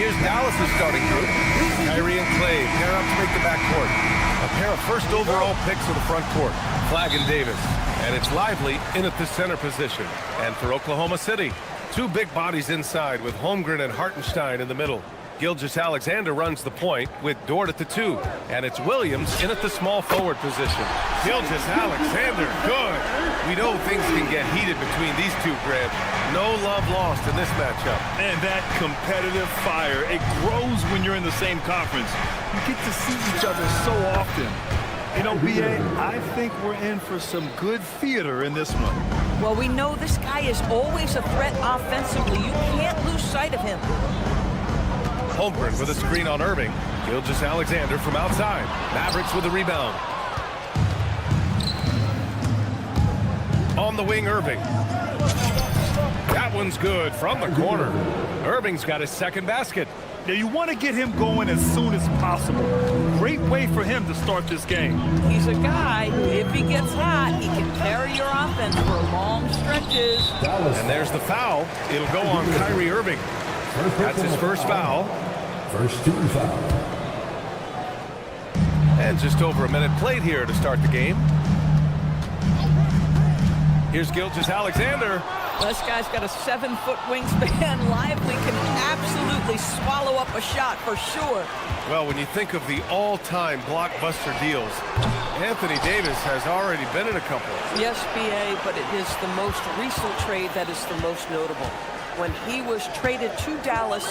Here's Dallas' starting group. Kyrie and Clay pair up to make the backcourt. A pair of first overall picks in the front court, Flag and Davis. And it's Lively in at the center position. And for Oklahoma City, two big bodies inside with Holmgren and Hartenstein in the middle. Gilgeous-Alexander runs the point with Dort at the 2. And it's Williams in at the small forward position. Gilgeous-Alexander, good. We know things can get heated between these two, Grant. No love lost in this matchup. And that competitive fire, it grows when you're in the same conference. You get to see each other so often. You know, B.A., I think we're in for some good theater in this one. Well, we know this guy is always a threat offensively. You can't lose sight of him. Holmgren with a screen on Irving. Gilgeous-Alexander from outside. Mavericks with a rebound. On the wing, Irving. That one's good from the corner. Irving's got his second basket. Now, you want to get him going as soon as possible. Great way for him to start this game. He's a guy who, if he gets hot, he can carry your offense for long stretches. And there's the foul. It'll go on Kyrie Irving. That's his first foul. First team foul. And just over a minute played here to start the game. Here's Gilgeous-Alexander. This guy's got a 7-foot wingspan. Lively can absolutely swallow up a shot for sure. Well, when you think of the all-time blockbuster deals, Anthony Davis has already been in a couple. Yes, B.A., but it is the most recent trade that is the most notable. When he was traded to Dallas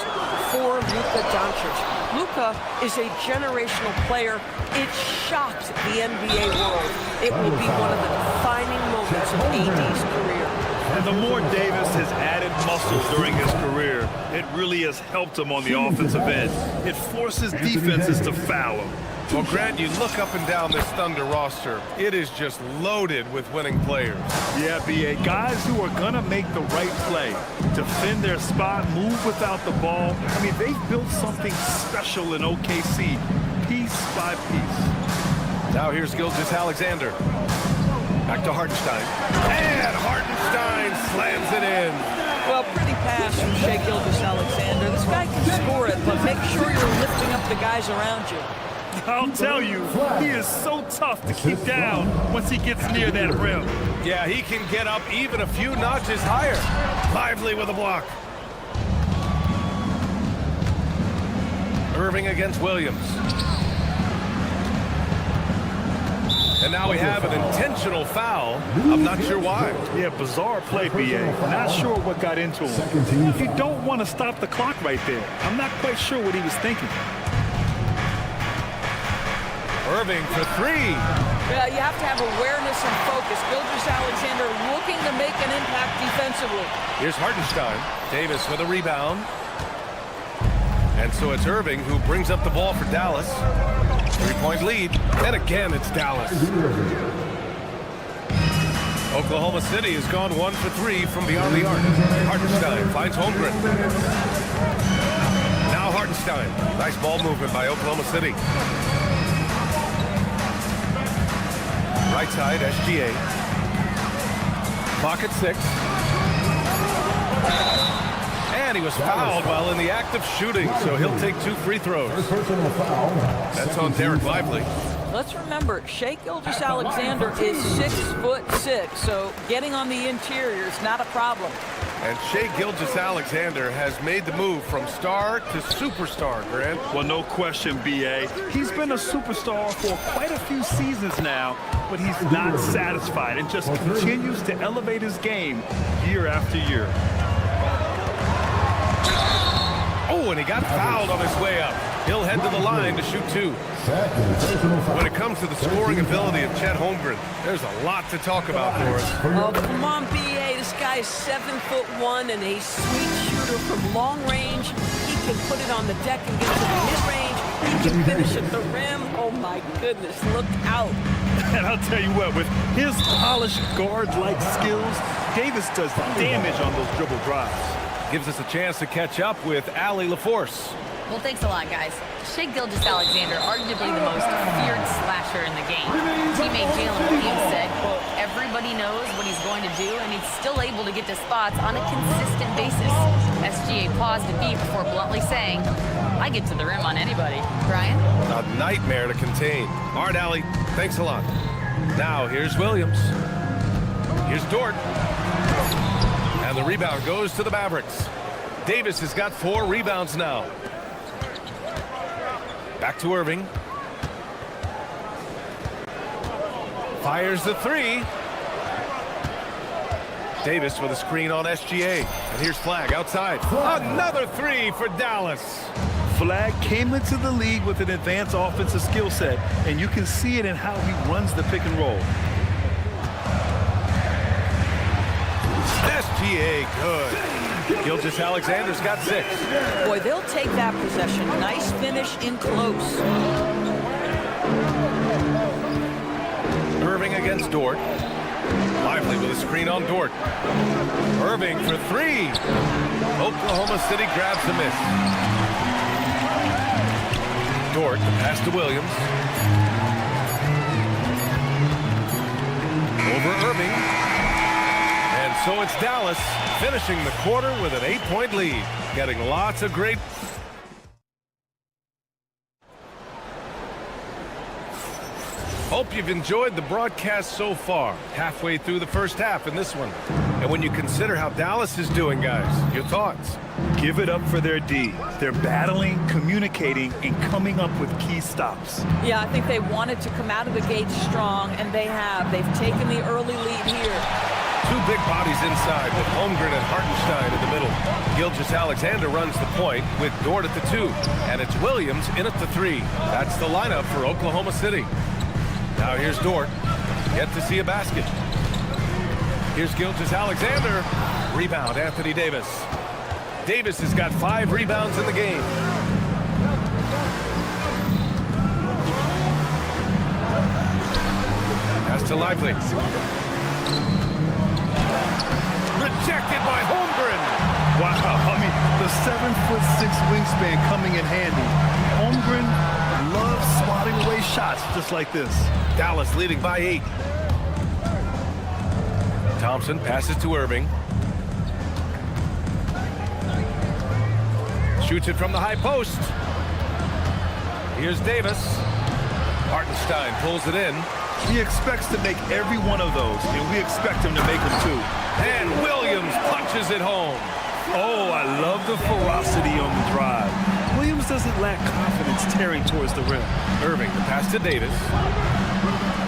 for Luka Doncic. Luka is a generational player. It shocked the NBA world. It will be one of the defining moments of AD's career. And the more Davis has added muscle during his career, it really has helped him on the offensive end. It forces defenses to foul him. Well, Grant, you look up and down this Thunder roster, it is just loaded with winning players. Yeah, B.A., guys who are going to make the right play, defend their spot, move without the ball. I mean, they've built something special in OKC, piece by piece. Now here's Gilgeous-Alexander. Back to Hartenstein. And Hartenstein slams it in. Well, pretty pass from Shai Gilgeous-Alexander. This guy can score it, but make sure you're lifting up the guys around you. I'll tell you, he is so tough to keep down once he gets near that rim. Yeah, he can get up even a few notches higher. Lively with a block. Irving against Williams. And now we have an intentional foul. I'm not sure why. Yeah, bizarre play, B.A. Not sure what got into him. You don't want to stop the clock right there. I'm not quite sure what he was thinking. Irving for 3. Yeah, you have to have awareness and focus. Gilgeous-Alexander looking to make an impact defensively. Here's Hartenstein. Davis with a rebound. And so it's Irving who brings up the ball for Dallas. 3-point lead. And again, it's Dallas. Oklahoma City has gone 1 for 3 from beyond the arc. Hartenstein finds Holmgren. Now Hartenstein. Nice ball movement by Oklahoma City. Right side, SGA. Clock at 6. And he was fouled while in the act of shooting, so he'll take 2 free throws. That's on Derek Lively. Let's remember, Shai Gilgeous-Alexander is 6'6", so getting on the interior is not a problem. And Shai Gilgeous-Alexander has made the move from star to superstar, Grant. Well, no question, B.A. He's been a superstar for quite a few seasons now, but he's not satisfied and just continues to elevate his game year after year. Oh, and he got fouled on his way up. He'll head to the line to shoot 2. When it comes to the scoring ability of Chet Holmgren, there's a lot to talk about for us. Oh, come on, B.A. This guy is 7'1" and a sweet shooter from long range. He can put it on the deck and get to the mid-range. He can finish at the rim. Oh, my goodness, look out. And I'll tell you what, with his polished guard-like skills, Davis does damage on those dribble drives. Gives us a chance to catch up with Allie LaForce. Well, thanks a lot, guys. Shai Gilgeous-Alexander, arguably the most feared slasher in the game. Teammate Jalen Williams said, quote, everybody everybody knows what he's going to do, and he's still able to get to spots on a consistent basis. SGA paused a beat before bluntly saying, I get to the rim on anybody. Brian? A nightmare to contain. All right, Allie, thanks a lot. Now, here's Williams. Here's Dort. And the rebound goes to the Mavericks. Davis has got 4 rebounds now. Back to Irving. Fires the 3. Davis with a screen on SGA. And here's Flag outside. Another 3 for Dallas. Flag came into the league with an advanced offensive skill set, and you can see it in how he runs the pick and roll. SGA good. Gilgeous-Alexander's got 6. Boy, they'll take that possession. Nice finish in close. Irving against Dort. Lively with a screen on Dort. Irving for 3. Oklahoma City grabs the miss. Dort, the pass to Williams. Over Irving. And so it's Dallas finishing the quarter with an 8-point lead. Getting lots of great... Hope you've enjoyed the broadcast so far. Halfway through the first half in this one. And when you consider how Dallas is doing, guys, your thoughts? Give it up for their D. They're battling, communicating, and coming up with key stops. Yeah, I think they wanted to come out of the gate strong, and they have. They've taken the early lead here. 2 big bodies inside with Holmgren and Hartenstein in the middle. Gilgeous-Alexander runs the point with Dort at the 2. And it's Williams in at the 3. That's the lineup for Oklahoma City. Now here's Dort. Yet to see a basket. Here's Gilgeous-Alexander. Rebound, Anthony Davis. Davis has got 5 rebounds in the game. Pass to Lively. Rejected by Holmgren. Wow, I mean, the 7'6" wingspan coming in handy. Holmgren loves swatting away shots just like this. Dallas leading by 8. Thompson passes to Irving. Shoots it from the high post. Here's Davis. Hartenstein pulls it in. He expects to make every one of those, and we expect him to make them too. And Williams punches it home. Oh, I love the ferocity on the drive. Williams doesn't lack confidence tearing towards the rim. Irving, the pass to Davis.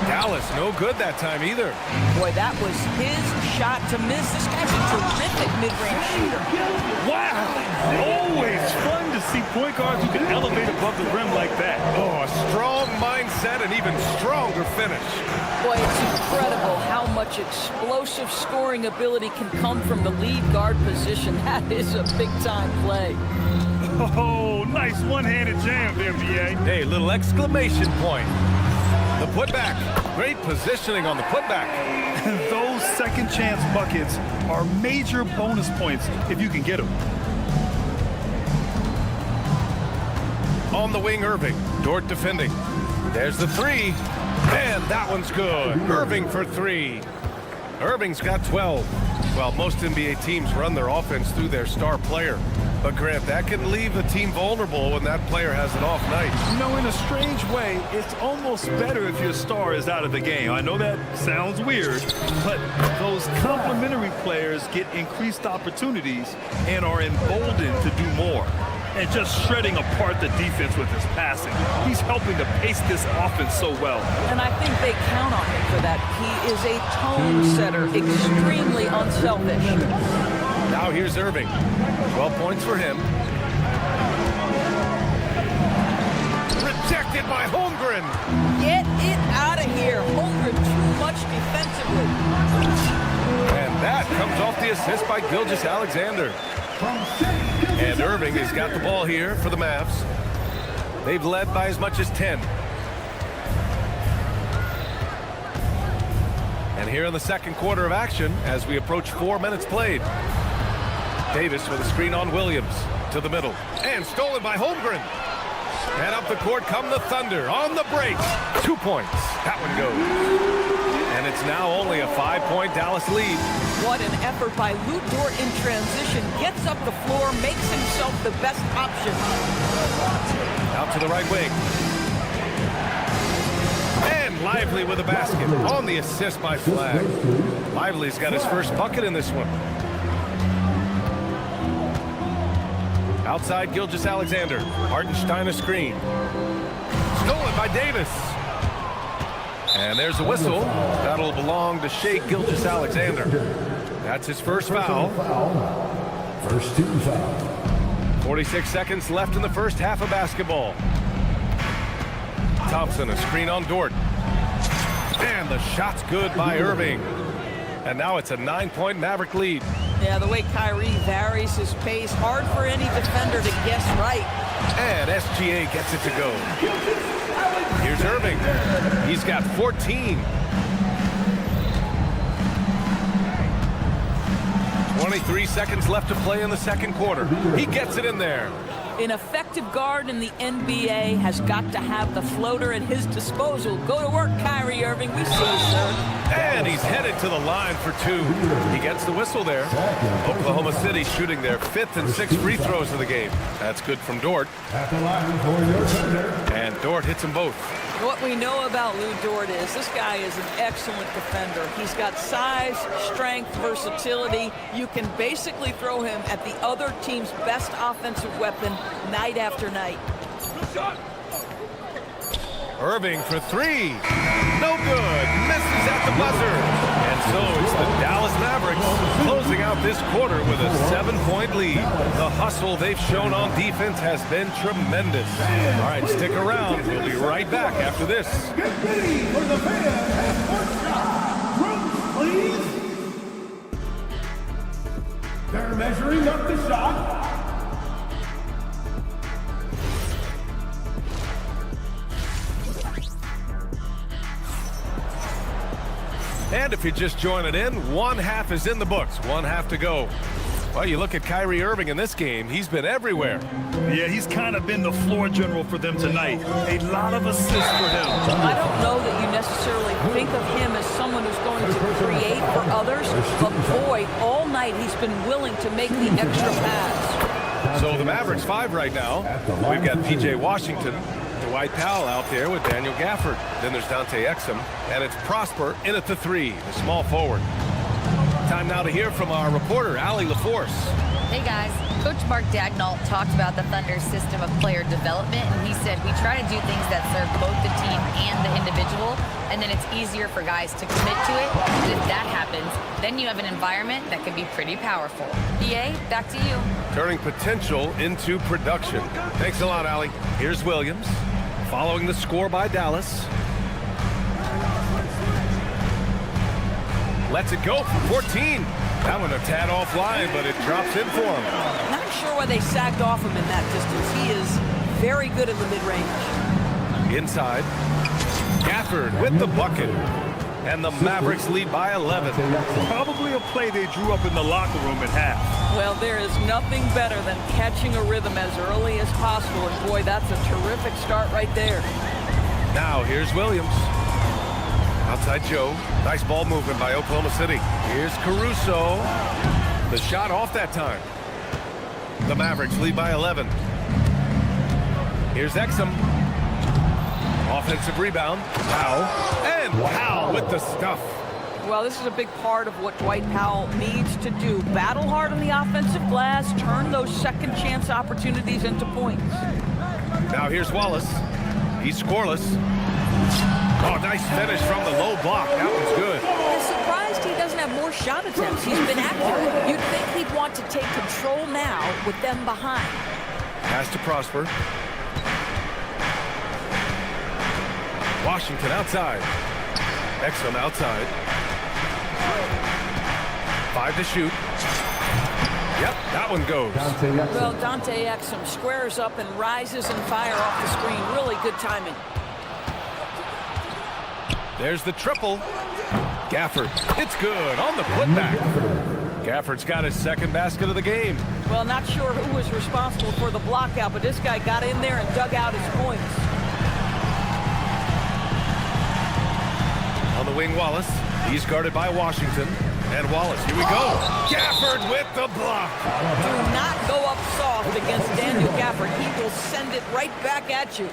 Dallas, no good that time either. Boy, that was his shot to miss. This guy's a terrific mid-range shooter. Wow! Always fun to see point guards who can elevate above the rim like that. Oh, a strong mindset and even stronger finish. Boy, it's incredible how much explosive scoring ability can come from the lead guard position. That is a big-time play. Oh, nice one-handed jam there, BA. Hey, little exclamation point. The putback. Great positioning on the putback. Those second chance buckets are major bonus points if you can get them. On the wing, Irving. Dort defending. There's the 3. And that one's good. Irving for 3. Irving's got 12. Well, most NBA teams run their offense through their star player. But, Grant, that can leave a team vulnerable when that player has an off night. You know, in a strange way, it's almost better if your star is out of the game. I know that sounds weird, but those complementary players get increased opportunities and are emboldened to do more. And just shredding apart the defense with his passing. He's helping to pace this offense so well. And I think they count on him for that. He is a tone setter, extremely unselfish. Now here's Irving. 12 points for him. Rejected by Holmgren. Get it out of here. Holmgren too much defensively. And that comes off the assist by Gilgeous-Alexander. And Irving has got the ball here for the Mavs. They've led by as much as 10. And here in the second quarter of action, as we approach 4 minutes played. Davis with a screen on Williams to the middle. And stolen by Holmgren. And up the court come the Thunder on the break. 2 points. That one goes. And it's now only a 5-point Dallas lead. What an effort by Lou Dort in transition. Gets up the floor, makes himself the best option. Out to the right wing. And Lively with a basket on the assist by Flag. Lively's got his first bucket in this one. Outside Gilgeous-Alexander. Hartenstein a screen. Stolen by Davis. And there's a whistle. That'll belong to Shai Gilgeous-Alexander. That's his first foul. First team foul. 46 seconds left in the first half of basketball. Thompson, a screen on Dort. And the shot's good by Irving. And now it's a 9-point Maverick lead. Yeah, the way Kyrie varies his pace, hard for any defender to guess right. And SGA gets it to go. Here's Irving. He's got 14. 23 seconds left to play in the second quarter. He gets it in there. An effective guard in the NBA has got to have the floater at his disposal. Go to work, Kyrie Irving. We see you, sir. And he's headed to the line for two. He gets the whistle there. Oklahoma City shooting their 5th and 6th free throws of the game. That's good from Dort. At the line for your center. And Dort hits them both. What we know about Lou Dort is this guy is an excellent defender. He's got size, strength, versatility. You can basically throw him at the other team's best offensive weapon night after night. Irving for three. No good. Misses at the buzzer. And so it's the Dallas Mavericks closing out this quarter with a 7-point lead. The hustle they've shown on defense has been tremendous. All right, stick around. We'll be right back after this. Get ready for the fans and first shot. Rooms, please. They're measuring up the shot. And if you're just joining in, one half is in the books. One half to go. Well, you look at Kyrie Irving in this game. He's been everywhere. Yeah, he's kind of been the floor general for them tonight. A lot of assists for him. I don't know that you necessarily think of him as someone who's going to create for others, but boy, all night he's been willing to make the extra pass. So the Mavericks 5 right now. We've got P.J. Washington, Dwight Powell out there with Daniel Gafford. Then there's Dante Exum, and it's Prosper in at the 3, the small forward. Time now to hear from our reporter, Allie LaForce. Hey guys, Coach Mark Dagnall talked about the Thunder's system of player development, and he said we try to do things that serve both the team and the individual, and then it's easier for guys to commit to it. And if that happens, then you have an environment that can be pretty powerful. EA, back to you. Turning potential into production. Thanks a lot, Allie. Here's Williams, following the score by Dallas. Lets it go for 14. That one a tad offline, but it drops in for him. Not sure why they sagged off him in that distance. He is very good in the mid-range. Inside. Gafford with the bucket. And the Mavericks lead by 11. Probably a play they drew up in the locker room at half. Well, there is nothing better than catching a rhythm as early as possible. And boy, that's a terrific start right there. Now here's Williams. Outside Joe. Nice ball movement by Oklahoma City. Here's Caruso. The shot off that time. The Mavericks lead by 11. Here's Exum. Offensive rebound. Powell. And Powell with the stuff. Well, this is a big part of what Dwight Powell needs to do. Battle hard on the offensive glass. Turn those second chance opportunities into points. Now here's Wallace. He's scoreless. Oh, nice finish from the low block. That was good. I'm surprised he doesn't have more shot attempts. He's been accurate. You'd think he'd want to take control now with them behind. Pass to Prosper. Washington outside. Exum outside. 5 to shoot. Yep, that one goes. Well, Dante Exum squares up and rises and fire off the screen. Really good timing. There's the triple. Gafford, it's good on the putback. Gafford's got his second basket of the game. Well, not sure who was responsible for the block out, but this guy got in there and dug out his points. On the wing, Wallace. He's guarded by Washington. And Wallace, here we go. Gafford with the block. Do not go up soft against Daniel Gafford. He will send it right back at you.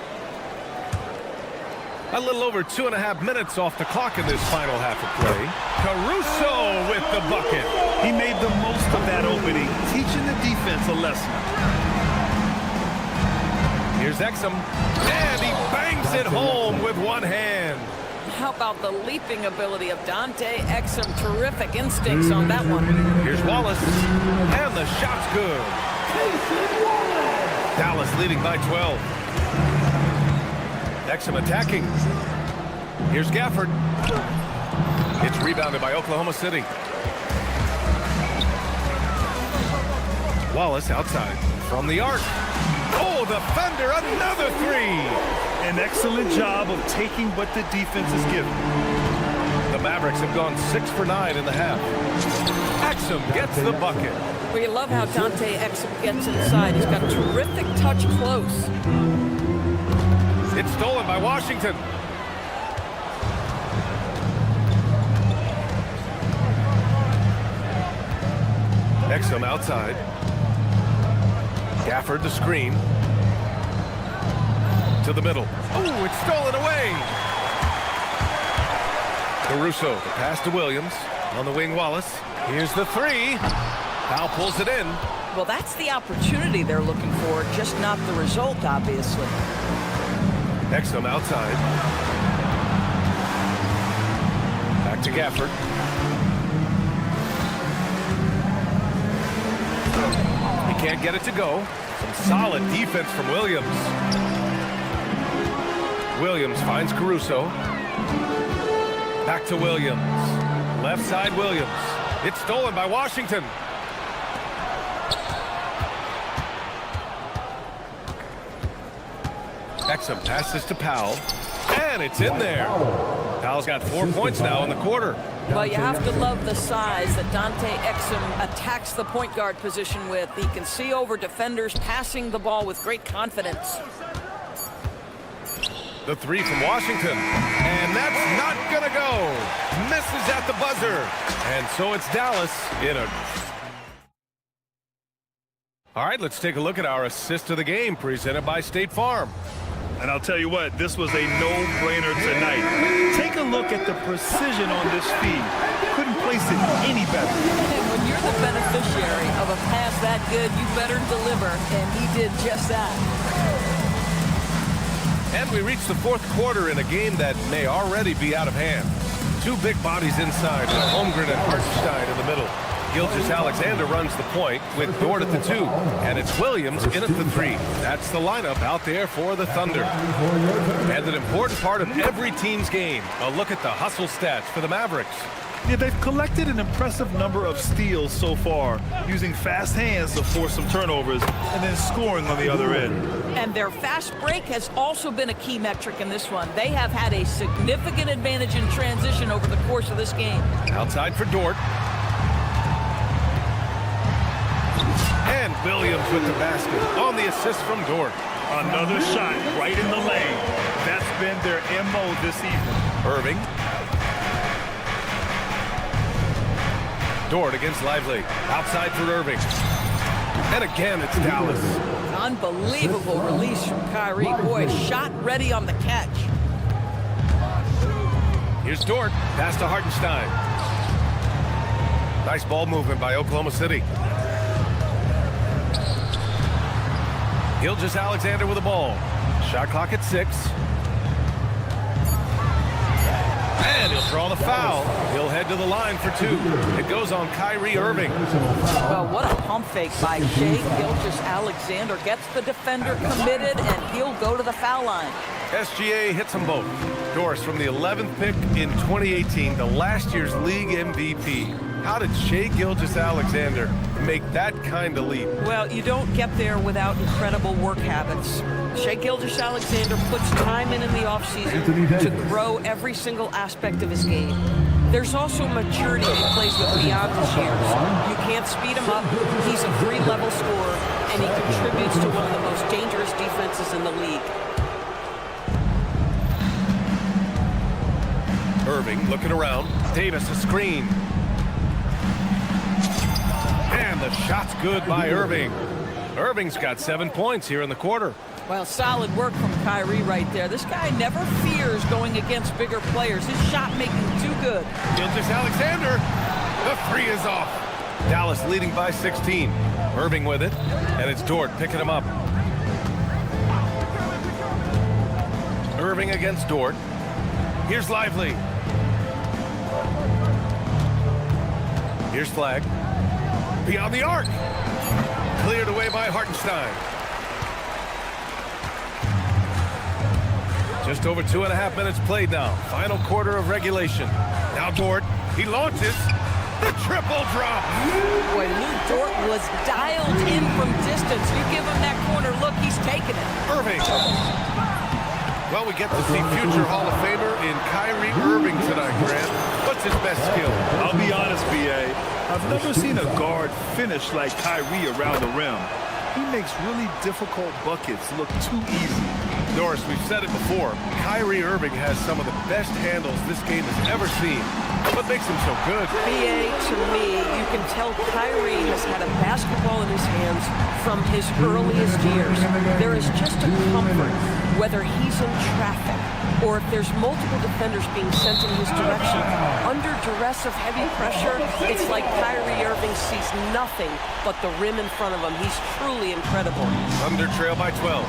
A little over 2.5 minutes off the clock in this final half of play. Caruso with the bucket. He made the most of that opening, teaching the defense a lesson. Here's Exum. And he bangs it home with one hand. How about the leaping ability of Dante Exum? Terrific instincts on that one. Here's Wallace. And the shot's good. Dallas leading by 12. Exum attacking. Here's Gafford. It's rebounded by Oklahoma City. Wallace outside from the arc. Oh, the Thunder, another three. An excellent job of taking what the defense is giving. The Mavericks have gone 6 for 9 in the half. Exum gets the bucket. We love how Dante Exum gets inside. He's got terrific touch close. It's stolen by Washington. Exum outside. Gafford the screen. To the middle. Oh, it's stolen away. Caruso, the pass to Williams. On the wing, Wallace. Here's the three. Powell pulls it in. Well, that's the opportunity they're looking for, just not the result, obviously. Exum outside. Back to Gafford. He can't get it to go. Some solid defense from Williams. Williams finds Caruso. Back to Williams. Left side Williams. It's stolen by Washington. Exum passes to Powell. And it's in there. Powell's got 4 points now in the quarter. Well, you have to love the size that Dante Exum attacks the point guard position with. He can see over defenders, passing the ball with great confidence. The three from Washington. And that's not going to go. Misses at the buzzer. And so it's Dallas in a... All right, let's take a look at our assist of the game presented by State Farm. And I'll tell you what, this was a no-brainer tonight. Take a look at the precision on this feed. Couldn't place it any better. And when you're the beneficiary of a pass that good, you better deliver, and he did just that. And we reach the fourth quarter in a game that may already be out of hand. Two big bodies inside with Holmgren and Hartenstein in the middle. Gilgeous-Alexander runs the point with Dort at the 2, and it's Williams in at the 3. That's the lineup out there for the Thunder. And an important part of every team's game, a look at the hustle stats for the Mavericks. Yeah, they've collected an impressive number of steals so far, using fast hands to force some turnovers and then scoring on the other end. And their fast break has also been a key metric in this one. They have had a significant advantage in transition over the course of this game. Outside for Dort. And Williams with the basket on the assist from Dort. Another shot right in the lane. That's been their MO this evening. Irving. Dort against Lively. Outside for Irving. And again, it's Dallas. Unbelievable release from Kyrie. Boy, shot ready on the catch. Here's Dort. Pass to Hartenstein. Nice ball movement by Oklahoma City. Gilgeous-Alexander with the ball. Shot clock at 6. And he'll draw the foul. He'll head to the line for 2. It goes on Kyrie Irving. Well, what a pump fake by Shai Gilgeous-Alexander. Gets the defender committed, and he'll go to the foul line. SGA hits them both. Doris from the 11th pick in 2018, the last year's league MVP. How did Shai Gilgeous-Alexander make that kind of leap? Well, you don't get there without incredible work habits. Shai Gilgeous-Alexander puts time in the offseason to grow every single aspect of his game. There's also maturity he plays with beyond his years. You can't speed him up. He's a free-level scorer, and he contributes to one of the most dangerous defenses in the league. Irving. Irving looking around. Davis a screen. And the shot's good by Irving. Irving's got 7 points here in the quarter. Well, solid work from Kyrie right there. This guy never fears going against bigger players. His shot making too good. Gilgeous-Alexander. The three is off. Dallas leading by 16. Irving with it. And it's Dort picking him up. Irving against Dort. Here's Lively. Here's Flag. Beyond the arc. Cleared away by Hartenstein. Just over 2.5 minutes played now. Final quarter of regulation. Now Dort. He launches. The triple drop. Boy, Lou Dort was dialed in from distance. You give him that corner look, he's taking it. Irving. Well, we get to see future Hall of Famer in Kyrie Irving tonight, Grant. What's his best skill? I'll be honest, B.A. I've never seen a guard finish like Kyrie around the rim. He makes really difficult buckets look too easy. Norris, we've said it before. Kyrie Irving has some of the best handles this game has ever seen. What makes him so good? BA, to me, you can tell Kyrie has had a basketball in his hands from his earliest years. There is just a comfort, whether he's in traffic or if there's multiple defenders being sent in his direction. Under duress of heavy pressure, it's like Kyrie Irving sees nothing but the rim in front of him. He's truly incredible. Thunder trail by 12.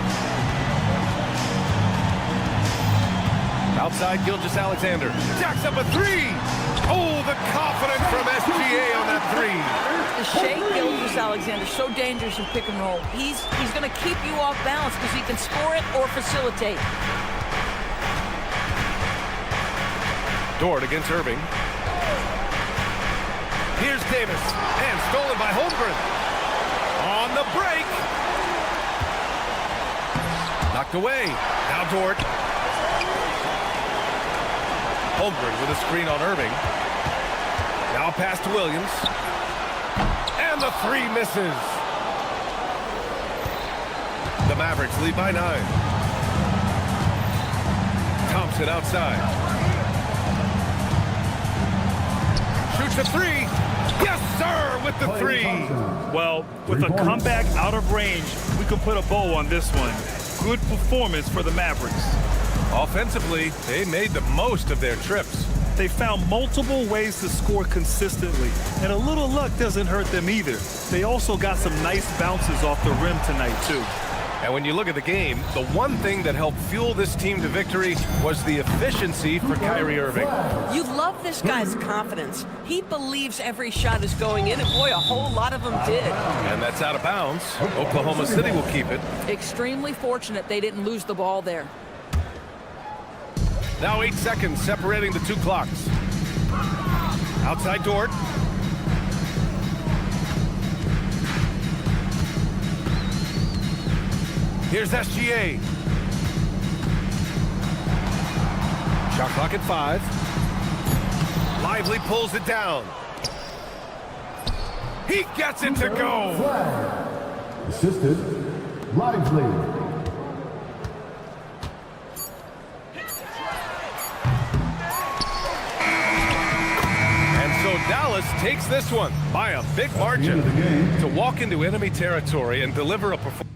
Outside, Gilgeous-Alexander. Jacks up a three. Oh, the confidence from SGA on that three. The Shea Gilgeous-Alexander, so dangerous in pick and roll. He's going to keep you off balance because he can score it or facilitate. Dort against Irving. Here's Davis. And stolen by Holmgren. On the break. Knocked away. Now Dort. Holmgren with a screen on Irving. Now pass to Williams. And the three misses. The Mavericks lead by 9. Thompson outside. Shoots a three. Yes, sir, with the three. Well, with a comeback out of range, we can put a bow on this one. Good performance for the Mavericks. Offensively, they made the most of their trips. They found multiple ways to score consistently, and a little luck doesn't hurt them either. They also got some nice bounces off the rim tonight, too. And when you look at the game, the one thing that helped fuel this team to victory was the efficiency for Kyrie Irving. You love this guy's confidence. He believes every shot is going in, and boy, a whole lot of them did. And that's out of bounds. Oklahoma City will keep it. Extremely fortunate they didn't lose the ball there. Now 8 seconds separating the two clocks. Outside Dort. Here's SGA. Shot clock at 5. Lively pulls it down. He gets it to go. Assisted, Lively. Dallas takes this one by a big margin to walk into enemy territory and deliver a performance.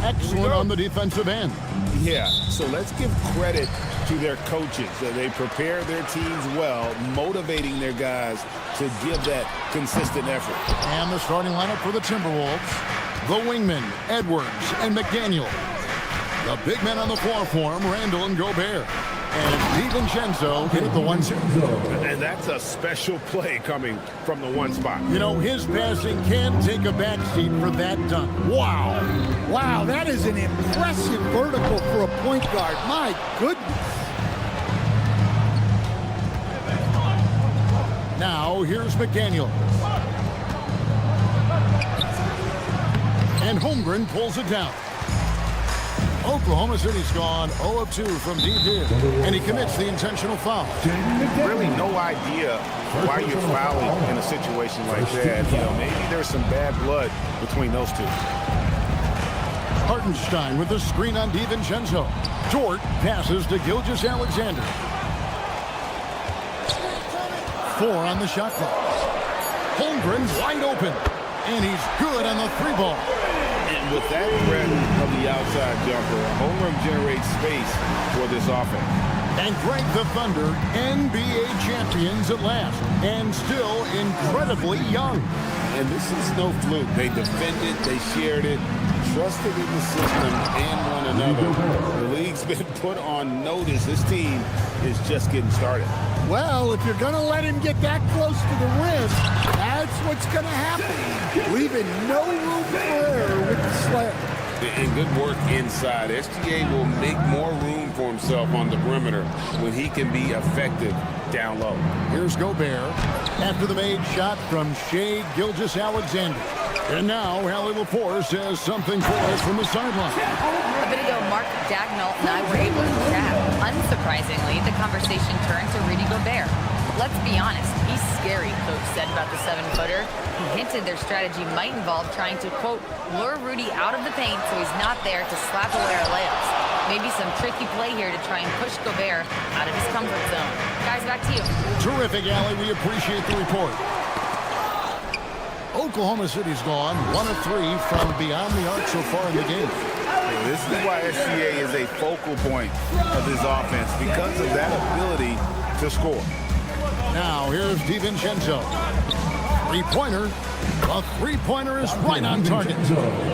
excellent on the defensive end. Yeah, so let's give credit to their coaches. They prepare their teams well, motivating their guys to give that consistent effort. And the starting lineup for the Timberwolves. The wingmen, Edwards and McDaniel. The big men on the floor for him, Randall and Gobert. And DiVincenzo hit at the 1-0. And that's a special play coming from the one spot. You know, his passing can take a backseat for that dunk. Wow. Wow, that is an impressive vertical for a point guard. My goodness. Now, here's McDaniel. And Holmgren pulls it down. Oklahoma City's gone 0 of 2 from deep here, and he commits the intentional foul. Really no idea why you're fouling in a situation like that. You know, maybe there's some bad blood between those two. Hartenstein with the screen on DiVincenzo. Dort passes to Gilgeous-Alexander. 4 on the shot clock. Holmgren's wide open, and he's good on the 3-ball. And with that threat of the outside jumper, Holmgren generates space for this offense. And Greg, the Thunder, NBA champions at last, and still incredibly young. And this is no fluke. They defended, they shared it, trusted in the system and one another. The league's been put on notice. This team is just getting started. Well, if you're going to let him get that close to the rim, that's what's going to happen. Leaving no room for error with the slap. And good work inside. SGA will make more room for himself on the perimeter when he can be effective down low. Here's Gobert after the made shot from Shai Gilgeous-Alexander. And now Allie LaForce has something for us from the sideline. A bit ago, Mark Dagnall and I were able to chat. Unsurprisingly, the conversation turned to Rudy Gobert. Let's be honest, he's scary, Coach said about the 7-footer. He hinted their strategy might involve trying to, quote, lure Rudy out of the paint so he's not there to slap away our layups. Maybe some tricky play here to try and push Gobert out of his comfort zone. Guys, back to you. Terrific, Allie. We appreciate the report. Oklahoma City's gone 1 of 3 from beyond the arc so far in the game. This is why SGA is a focal point of this offense, because of that ability to score. Now here's DiVincenzo. Three-pointer. A three-pointer is right on target.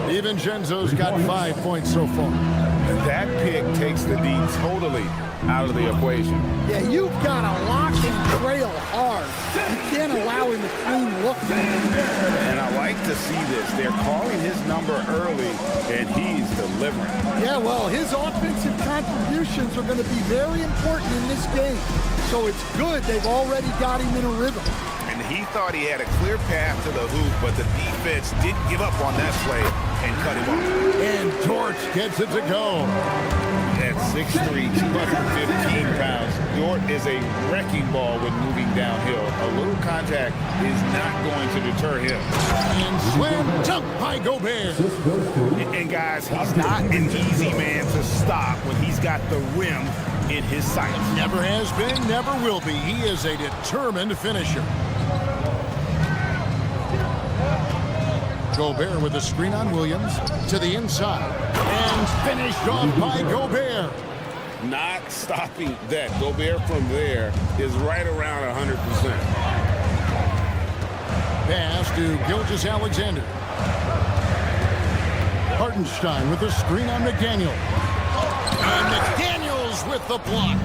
DiVincenzo's got 5 points so far. And that pick takes the D totally out of the equation. Yeah, you've got to lock and trail hard. You can't allow him to clean look. And I like to see this. They're calling his number early, and he's delivering. Yeah, well, his offensive contributions are going to be very important in this game. So it's good they've already got him in a rhythm. And he thought he had a clear path to the hoop, but the defense didn't give up on that play and cut him off. And Dort gets it to go. At 6'3", 215 pounds, Dort is a wrecking ball when moving downhill. A little contact is not going to deter him. And slam dunk by Gobert. And guys, he's not an easy man to stop when he's got the rim in his sights. Never has been, never will be. He is a determined finisher. Gobert with the screen on Williams to the inside. And finished off by Gobert. Not stopping that. Gobert from there is right around 100%. Pass to Gilgeous-Alexander. Hartenstein with the screen on McDaniel. And McDaniels with the block.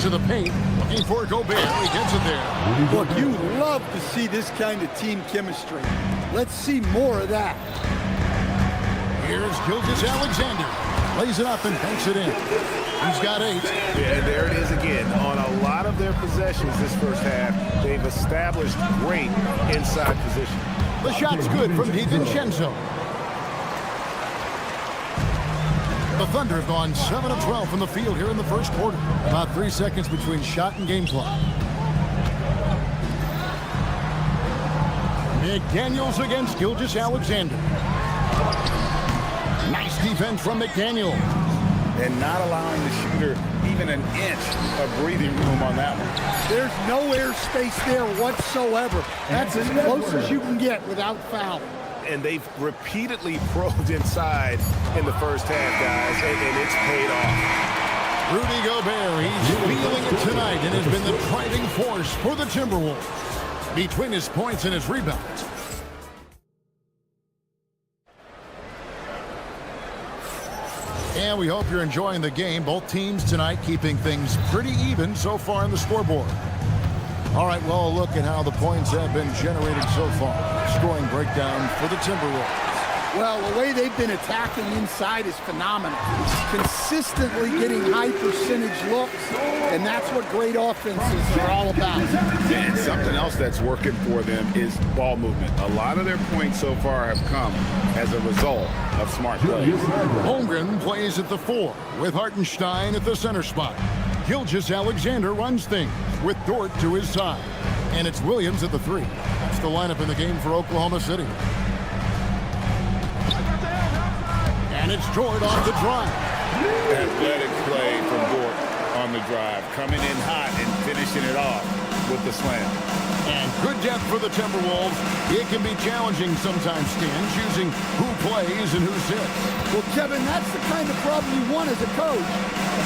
To the paint, looking for Gobert. He gets it there. Look, you love to see this kind of team chemistry. Let's see more of that. Here's Gilgeous-Alexander. Lays it up and banks it in. He's got 8. Yeah, there it is again. On a lot of their possessions this first half, they've established great inside position. The shot's good from DiVincenzo. The Thunder have gone 7 of 12 from the field here in the first quarter. About 3 seconds between shot and game clock. McDaniels against Gilgeous-Alexander. Nice defense from McDaniel. And not allowing the shooter even an inch of breathing room on that one. There's no airspace there whatsoever. That's as close as you can get without foul. and they've repeatedly probed inside in the first half, guys, and it's paid off. Rudy Gobert, he's feeling it tonight and has been the driving force for the Timberwolves. Between his points and his rebounds. And we hope you're enjoying the game. Both teams tonight keeping things pretty even so far on the scoreboard. All right, well, look at how the points have been generated so far. Scoring breakdown for the Timberwolves. Well, the way they've been attacking inside is phenomenal. Consistently getting high percentage looks, and that's what great offenses are all about. And something else that's working for them is ball movement. A lot of their points so far have come as a result of smart play. Holmgren plays at the 4 with Hartenstein at the center spot. Gilgeous-Alexander runs things with Dort to his side. And it's Williams at the 3. That's the lineup in the game for Oklahoma City. And it's Dort off the drive. Athletic play from Dort on the drive. Coming in hot and finishing it off with the slam. And good depth for the Timberwolves. It can be challenging sometimes, Stan, choosing who plays and who sits. Well, Kevin, that's the kind of problem you want as a coach.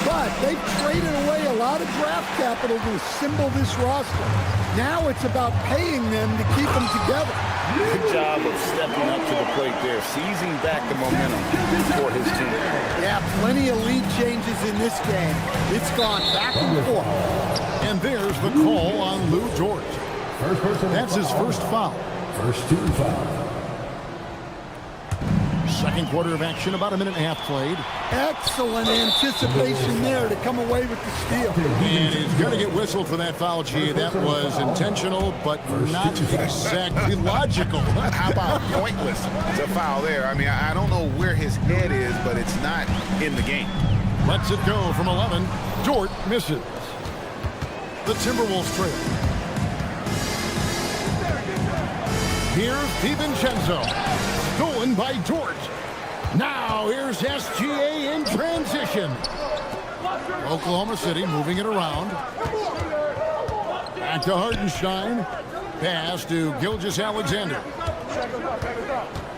But they've traded away a lot of draft capital to assemble this roster. Now it's about paying them to keep them together. Good job of stepping up to the plate there, seizing back the momentum for his team. Yeah, plenty of lead changes in this game. It's gone back and forth. And there's the call on Lou Dort. That's his first foul. First team foul. Second quarter of action, about a minute and a half played. Excellent anticipation there to come away with the steal. And he's going to get whistled for that foul, G. That was intentional, but not exactly logical. How about pointless to foul there? I mean, I don't know where his head is, but it's not in the game. Lets it go from 11. Dort misses. The Timberwolves trail. Here's DiVincenzo. Stolen by Dort. Now here's SGA in transition. Oklahoma City moving it around. Back to Hartenstein. Pass to Gilgeous-Alexander.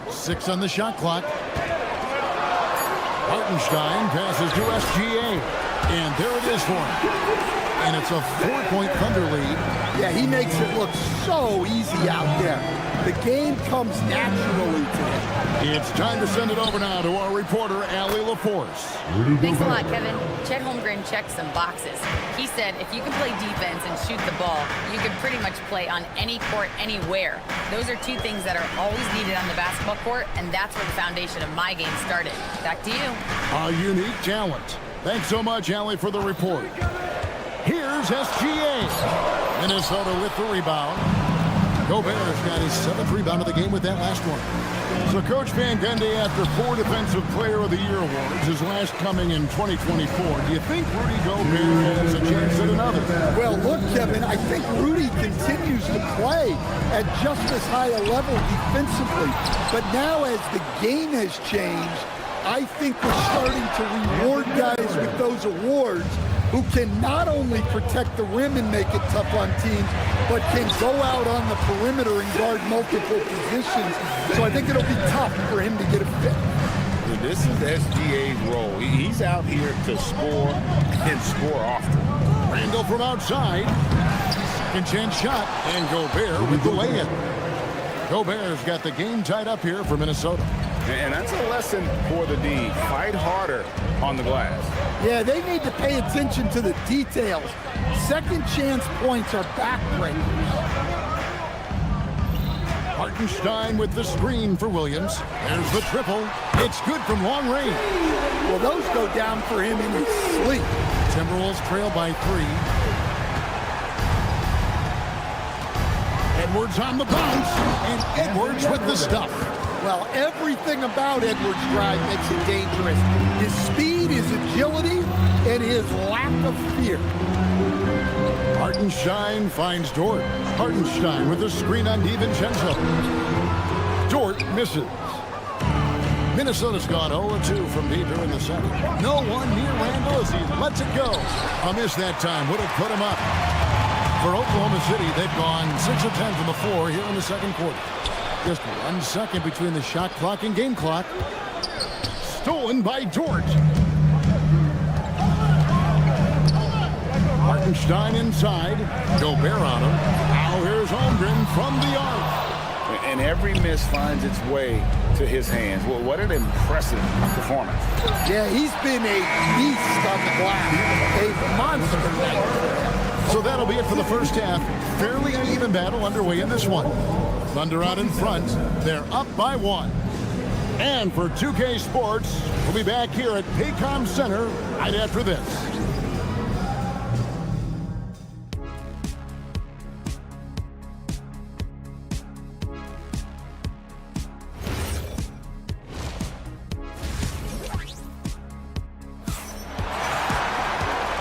6 on the shot clock. Hartenstein passes to SGA. And there it is for him. And it's a 4-point Thunder lead. Yeah, he makes it look so easy out there. The game comes naturally to him. It's time to send it over now to our reporter, Allie LaForce. Thanks a lot, Kevin. Chet Holmgren checked some boxes. He said if you can play defense and shoot the ball, you can pretty much play on any court, anywhere. Those are two things that are always needed on the basketball court, and that's where the foundation of my game started. Back to you. A unique talent. Thanks so much, Allie, for the report. Here's SGA. Minnesota with the rebound. Gobert's got his 7th rebound of the game with that last one. So Coach Van Gundy, after 4 Defensive Player of the Year awards, his last coming in 2024, do you think Rudy Gobert has a chance at another? Well, look, Kevin, I think Rudy continues to play at just as high a level defensively. But now as the game has changed, I think we're starting to reward guys with those awards who can not only protect the rim and make it tough on teams, but can go out on the perimeter and guard multiple positions. So I think it'll be tough for him to get a fit. This is SGA's role. He's out here to score and score often. Randall from outside. Second chance shot, and Gobert with the lay-in. Gobert's got the game tied up here for Minnesota. And that's a lesson for the D. Fight harder on the glass. Yeah, they need to pay attention to the details. Second chance points are backbreakers. Hartenstein with the screen for Williams. There's the triple. It's good from long range. Well, those go down for him in his sleep. Timberwolves trail by 3. Edwards on the bounce, and Edwards with the stuff. Well, everything about Edwards' drive makes it dangerous. His speed, his agility, and his lack of fear. Hartenstein finds Dort. Hartenstein with the screen on DiVincenzo. Dort misses. Minnesota's gone 0-2 from deep here in the second. No one near Randall as he lets it go. A miss that time would have put him up. For Oklahoma City, they've gone 6 of 10 from the floor here in the second quarter. Just 1 second between the shot clock and game clock. Stolen by Dort. Hartenstein inside. Gobert on him. Now here's Holmgren from the arc. And every miss finds its way to his hands. Well, what an impressive performance. Yeah, he's been a beast on the glass. A monster night. So that'll be it for the first half. Fairly even battle underway in this one. Thunder out in front. They're up by 1. And for 2K Sports, we'll be back here at Paycom Center right after this.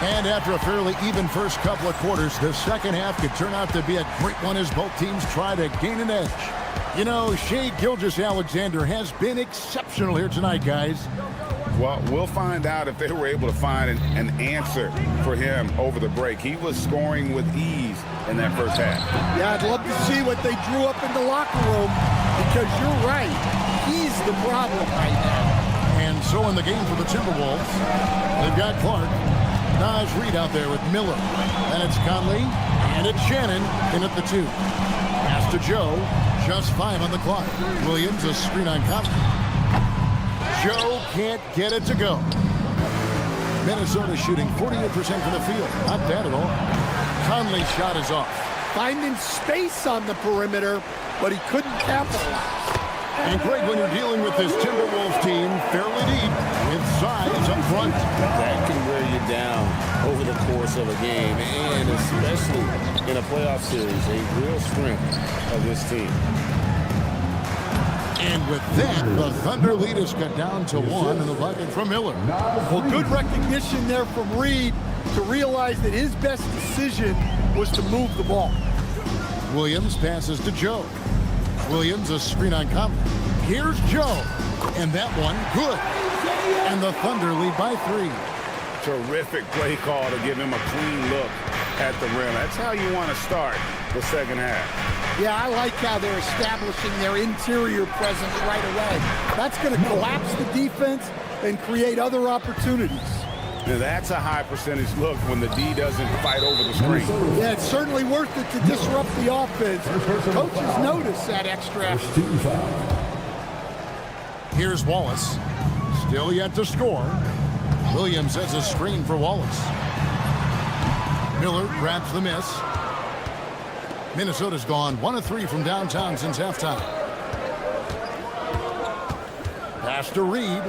And after a fairly even first couple of quarters, the second half could turn out to be a great one as both teams try to gain an edge. You know, Shai Gilgeous-Alexander has been exceptional here tonight, guys. Well, we'll find out if they were able to find an answer for him over the break. He was scoring with ease in that first half. Yeah, I'd love to see what they drew up in the locker room, because you're right. He's the problem right now. And so in the game for the Timberwolves, they've got Clark. Naj Reid out there with Miller. And it's Conley. And it's Shannon in at the 2. Pass to Joe. Just 5 on the clock. Williams, a screen on Conley. Joe can't get it to go. Minnesota shooting 48% from the field. Not bad at all. Conley's shot is off. Finding space on the perimeter, but he couldn't capitalize. And Greg, when you're dealing with this Timberwolves team fairly deep, with size up front, that can wear you down over the course of a game, and especially in a playoff series, a real strength of this team. And with that, the Thunder lead is cut down to 1 in the bucket from Miller. Well, good recognition there from Reid to realize that his best decision was to move the ball. Williams passes to Joe. Williams, a screen on Conley. Here's Joe. And that one, good. And the Thunder lead by 3. Terrific play call to give him a clean look at the rim. That's how you want to start the second half. Yeah, I like how they're establishing their interior presence right away. That's going to collapse the defense and create other opportunities. Now that's a high percentage look when the D doesn't fight over the screen. Yeah, it's certainly worth it to disrupt the offense. Coaches notice that extra effort. Here's Wallace. Still yet to score. Williams has a screen for Wallace. Miller grabs the miss. Minnesota's gone 1 of 3 from downtown since halftime. Pass to Reid.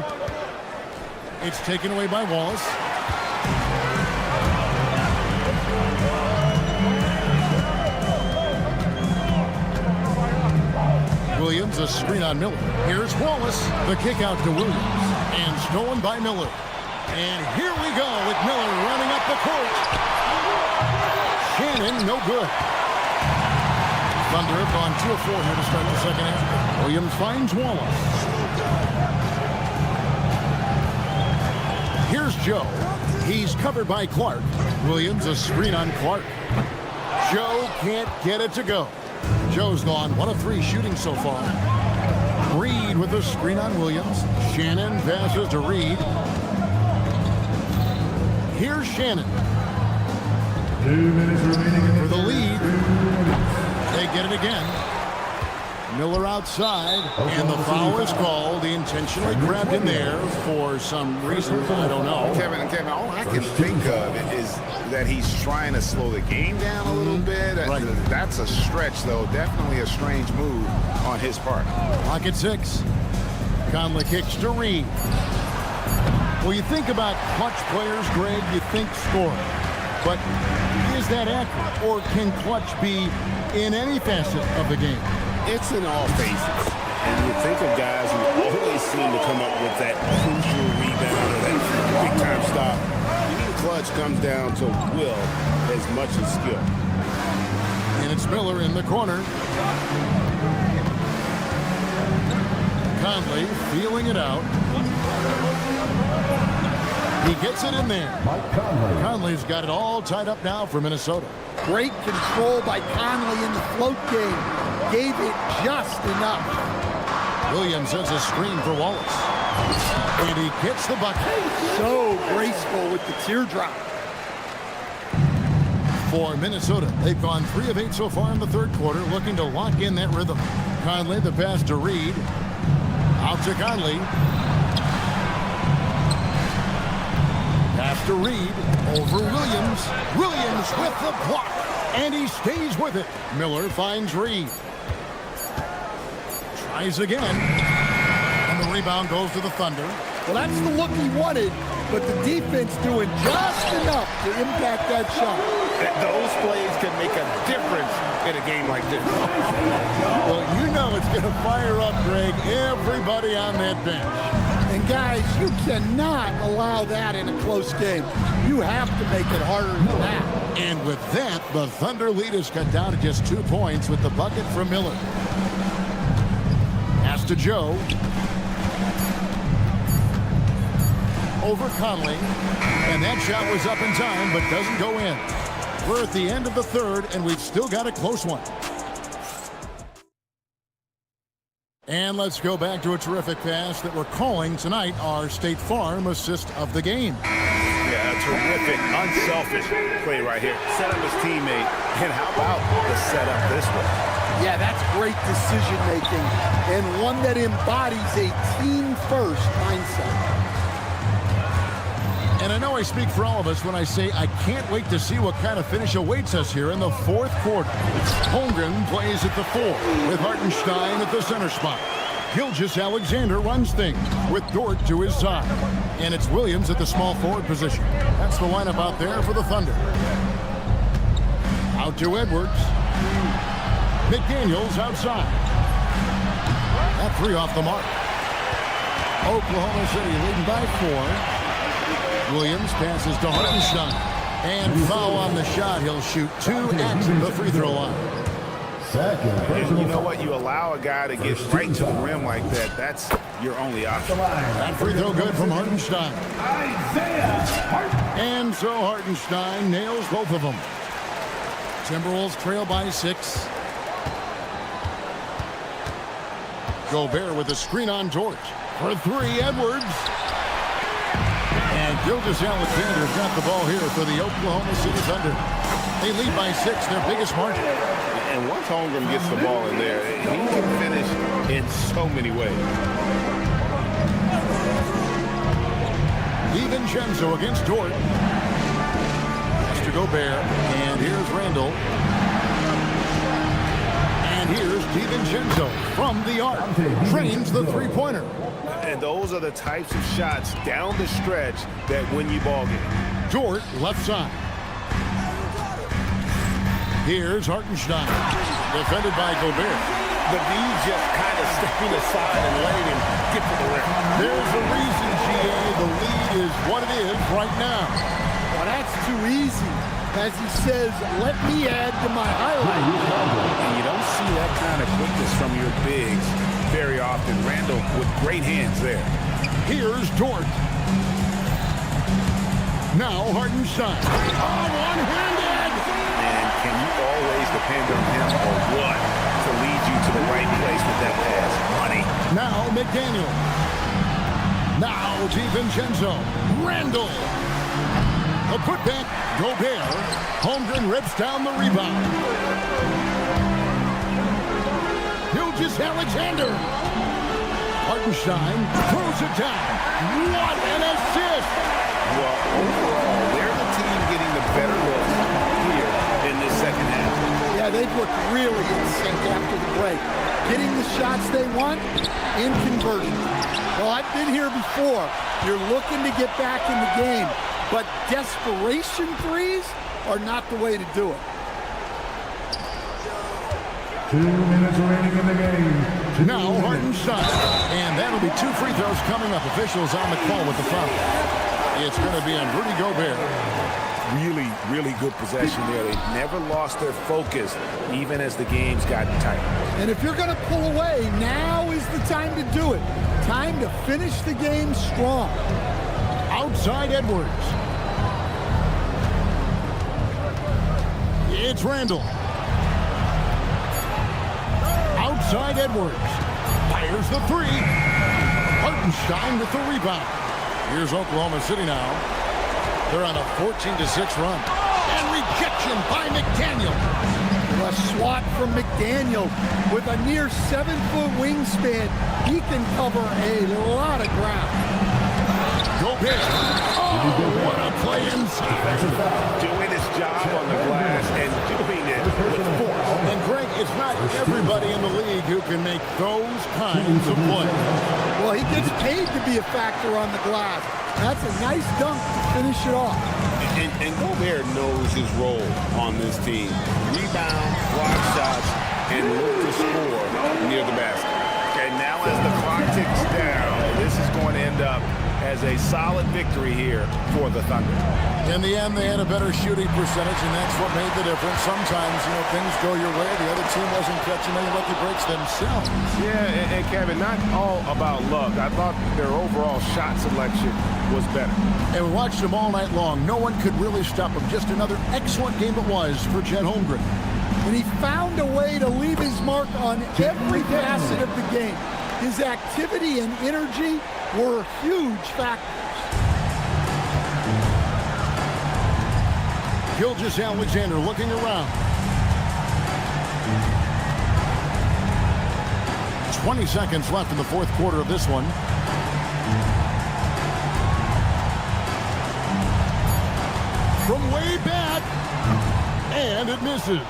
It's taken away by Wallace. Williams, a screen on Miller. Here's Wallace. The kick out to Williams. And stolen by Miller. And here we go with Miller running up the court. Shannon, no good. Thunder have gone 2 of 4 here to start the second half. Williams finds Wallace. Here's Joe. He's covered by Clark. Williams, a screen on Clark. Joe can't get it to go. Joe's gone 1 of 3 shooting so far. Reid with a screen on Williams. Shannon passes to Reid. Here's Shannon. 2 minutes remaining For the lead. They get it again. Miller outside, and the foul is called. He intentionally grabbed him there for some reason. I don't know. Kevin, all I can think of is that he's trying to slow the game down a little bit. Right. That's a stretch, though. Definitely a strange move on his part. Clock at 6. Conley kicks to Reid. Well, you think about clutch players, Greg, you think scoring. But is that accurate? Or can clutch be in any facet of the game? It's in all phases. And you think of guys who always seem to come up with that crucial rebound or that big-time stop. Being clutch comes down to will as much as skill. And it's Miller in the corner. Conley feeling it out. He gets it in there. Conley's got it all tied up now for Minnesota. Great control by Conley in the float game. gave it just enough. Williams has a screen for Wallace. And he gets the bucket. So graceful with the teardrop. For Minnesota, they've gone 3 of 8 so far in the third quarter, looking to lock in that rhythm. Conley, the pass to Reed. Out to Conley. Pass to Reed. Over Williams. Williams with the block. And he stays with it. Miller finds Reed. Tries again. And the rebound goes to the Thunder. Well, that's the look he wanted, but the defense doing just enough to impact that shot. Those plays can make a difference in a game like this. Well, you know it's going to fire up, Greg, everybody on that bench. And guys, you cannot allow that in a close game. You have to make it harder than that. And with that, the Thunder lead is cut down to just 2 points with the bucket from Miller. Pass to Joe. Over Conley. And that shot was up in time, but doesn't go in. We're at the end of the third, and we've still got a close one. And let's go back to a terrific pass that we're calling tonight our State Farm assist of the game. Yeah, a terrific, unselfish play right here. Set up his teammate. And how about the setup this way? Yeah, that's great decision making and one that embodies a team-first mindset. And I know I speak for all of us when I say I can't wait to see what kind of finish awaits us here in the fourth quarter. Holmgren plays at the 4 with Hartenstein at the center spot. Gilgeous-Alexander runs things with Dort to his side. And it's Williams at the small forward position. That's the lineup out there for the Thunder. Out to Edwards. McDaniels outside. That 3 off the mark. Oklahoma City leading by 4. Williams passes to Hartenstein. And foul on the shot. He'll shoot 2 at the free throw line. And you know what? You allow a guy to get right to the rim like that. That's your only option. That free throw good from Hartenstein. And so Hartenstein nails both of them. Timberwolves trail by 6. Gobert with a screen on George. For 3, Edwards. And Gilgeous-Alexander's got the ball here for the Oklahoma City Thunder. They lead by 6, their biggest margin. And once Holmgren gets the ball in there, he can finish in so many ways. DiVincenzo against Dort. Pass to Gobert. And here's Randall. And here's DiVincenzo from the arc. Drains the three-pointer. And those are the types of shots down the stretch that win you ball games. Dort left side. Here's Hartenstein. Defended by Gobert. The D just kind of stepping aside and letting him get to the rim. There's a reason, GA. The lead is what it is right now. Well, that's too easy. As he says, let me add to my highlight. And you don't see that kind of quickness from your bigs very often. Randall with great hands there. Here's Dort. Now Hartenstein. Oh, one-handed! And can you always depend on him or what to lead you to the right place with that pass? Money. Now McDaniel. Now DiVincenzo. Randall. A putback. Gobert. Holmgren rips down the rebound. Gilgeous-Alexander. Hartenstein throws it down. What an assist! Well, overall, they're the team getting the better look here in this second half. Yeah, they've looked really in sync after the break. Getting the shots they want in conversion. Well, I've been here before. You're looking to get back in the game, but desperation threes are not the way to do it. 2 minutes remaining in the game. Now Hartenstein. And that'll be 2 free throws coming up. Officials on the call with the foul. It's going to be on Rudy Gobert. Really, really good possession there. They never lost their focus, even as the games got tight. And if you're going to pull away, now is the time to do it. Time to finish the game strong. Outside Edwards. It's Randall. side, Edwards. Fires the three. Hartenstein with the rebound. Here's Oklahoma City now. They're on a 14-6 run. And rejection by McDaniel. A swat from McDaniel with a near 7-foot wingspan. He can cover a lot of ground. Gobert. Oh, what a play inside. Doing his job on the glass and doing it with force. And Greg, it's not everybody in the league who can make those kinds of plays. Well, he gets paid to be a factor on the glass. That's a nice dunk to finish it off. And Gobert knows his role on this team. Rebound, block shots, and look to score near the basket. And now as the clock ticks down, this is going to end up as a solid victory here for the Thunder. In the end, they had a better shooting percentage, and that's what made the difference. Sometimes, things go your way. The other team wasn't catching any lucky breaks themselves. Yeah, and Kevin, not all about luck. I thought their overall shot selection was better. And we watched them all night long. No one could really stop them. Just another excellent game it was for Chet Holmgren. And he found a way to leave his mark on every facet of the game. His activity and energy were huge factors. Gilgeous-Alexander looking around. 20 seconds left in the fourth quarter of this one. From way back, and it misses.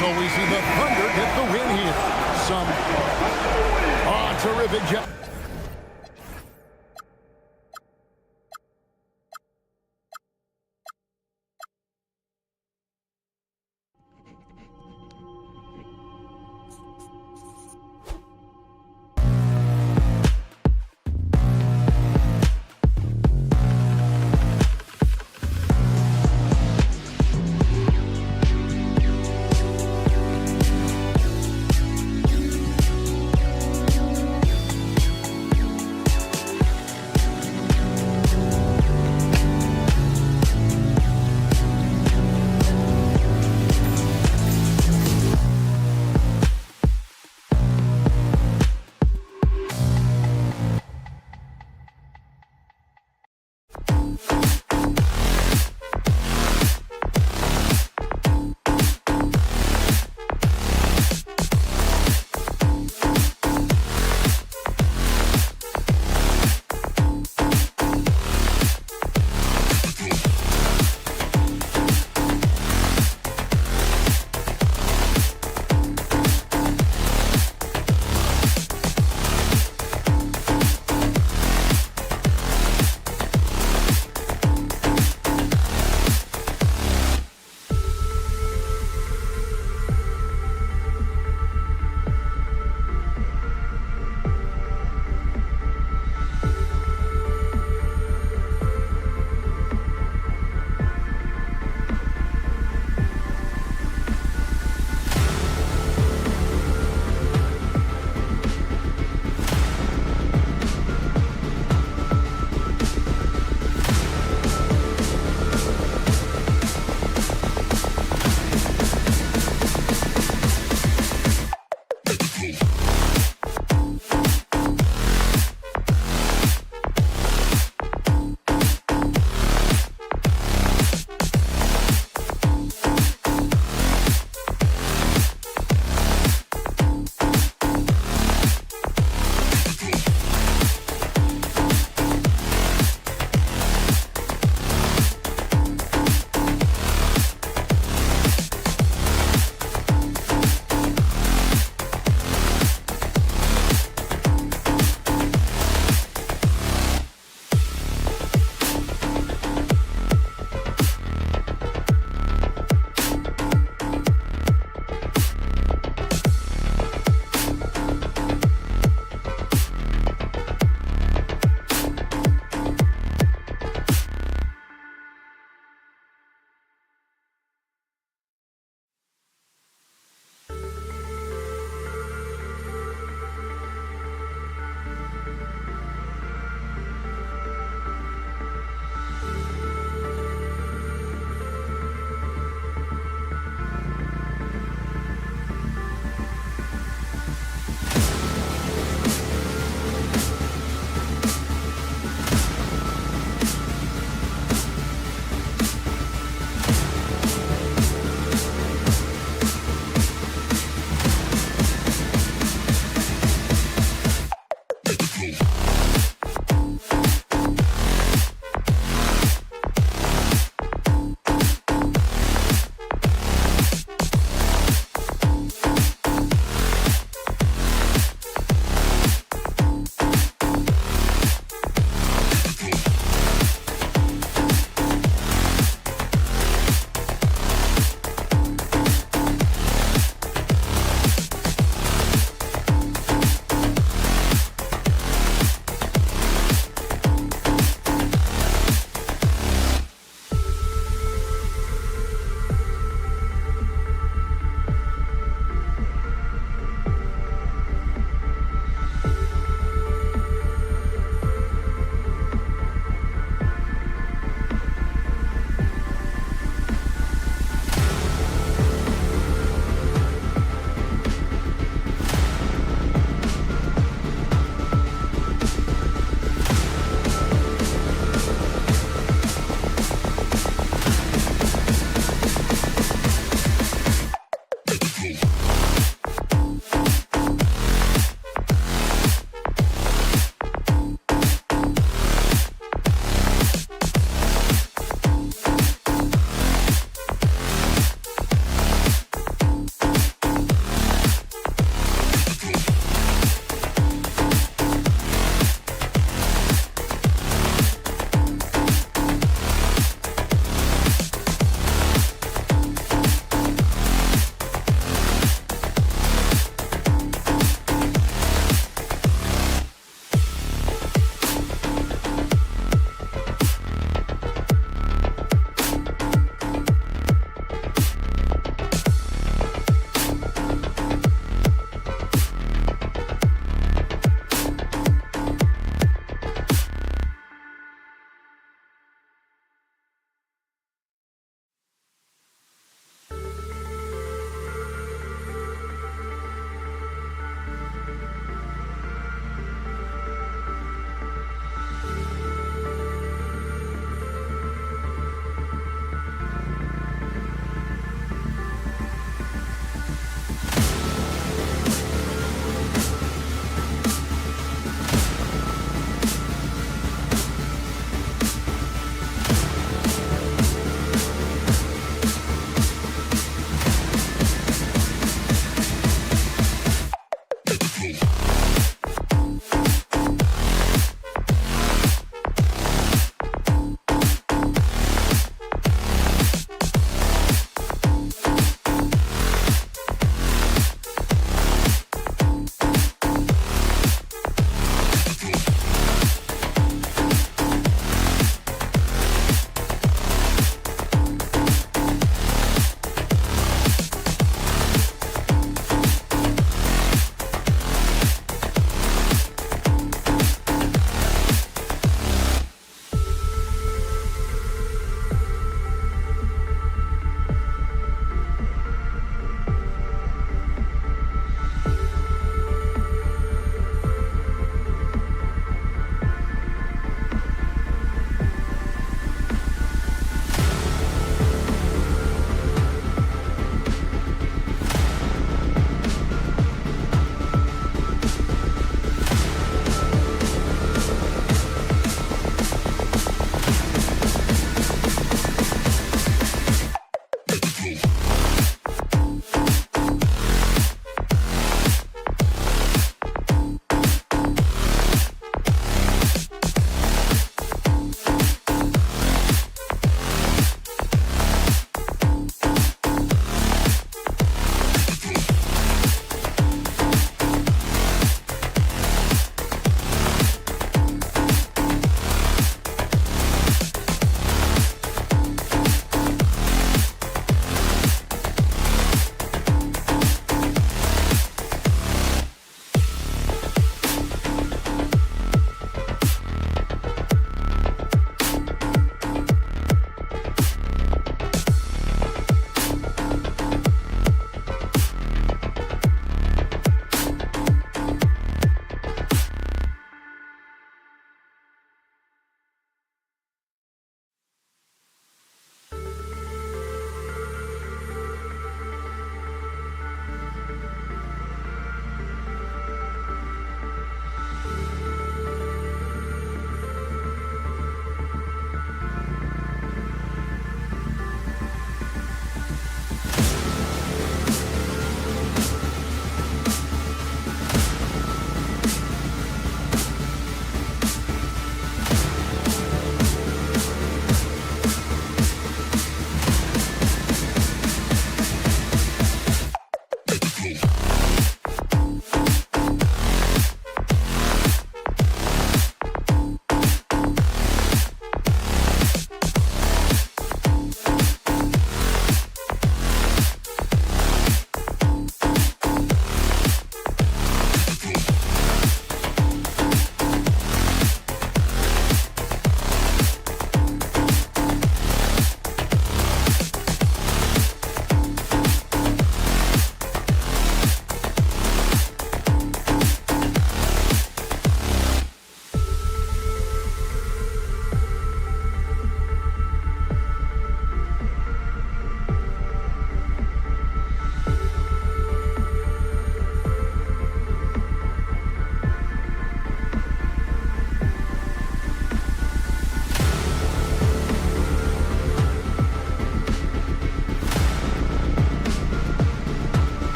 So we see the Thunder get the win here. Terrific job.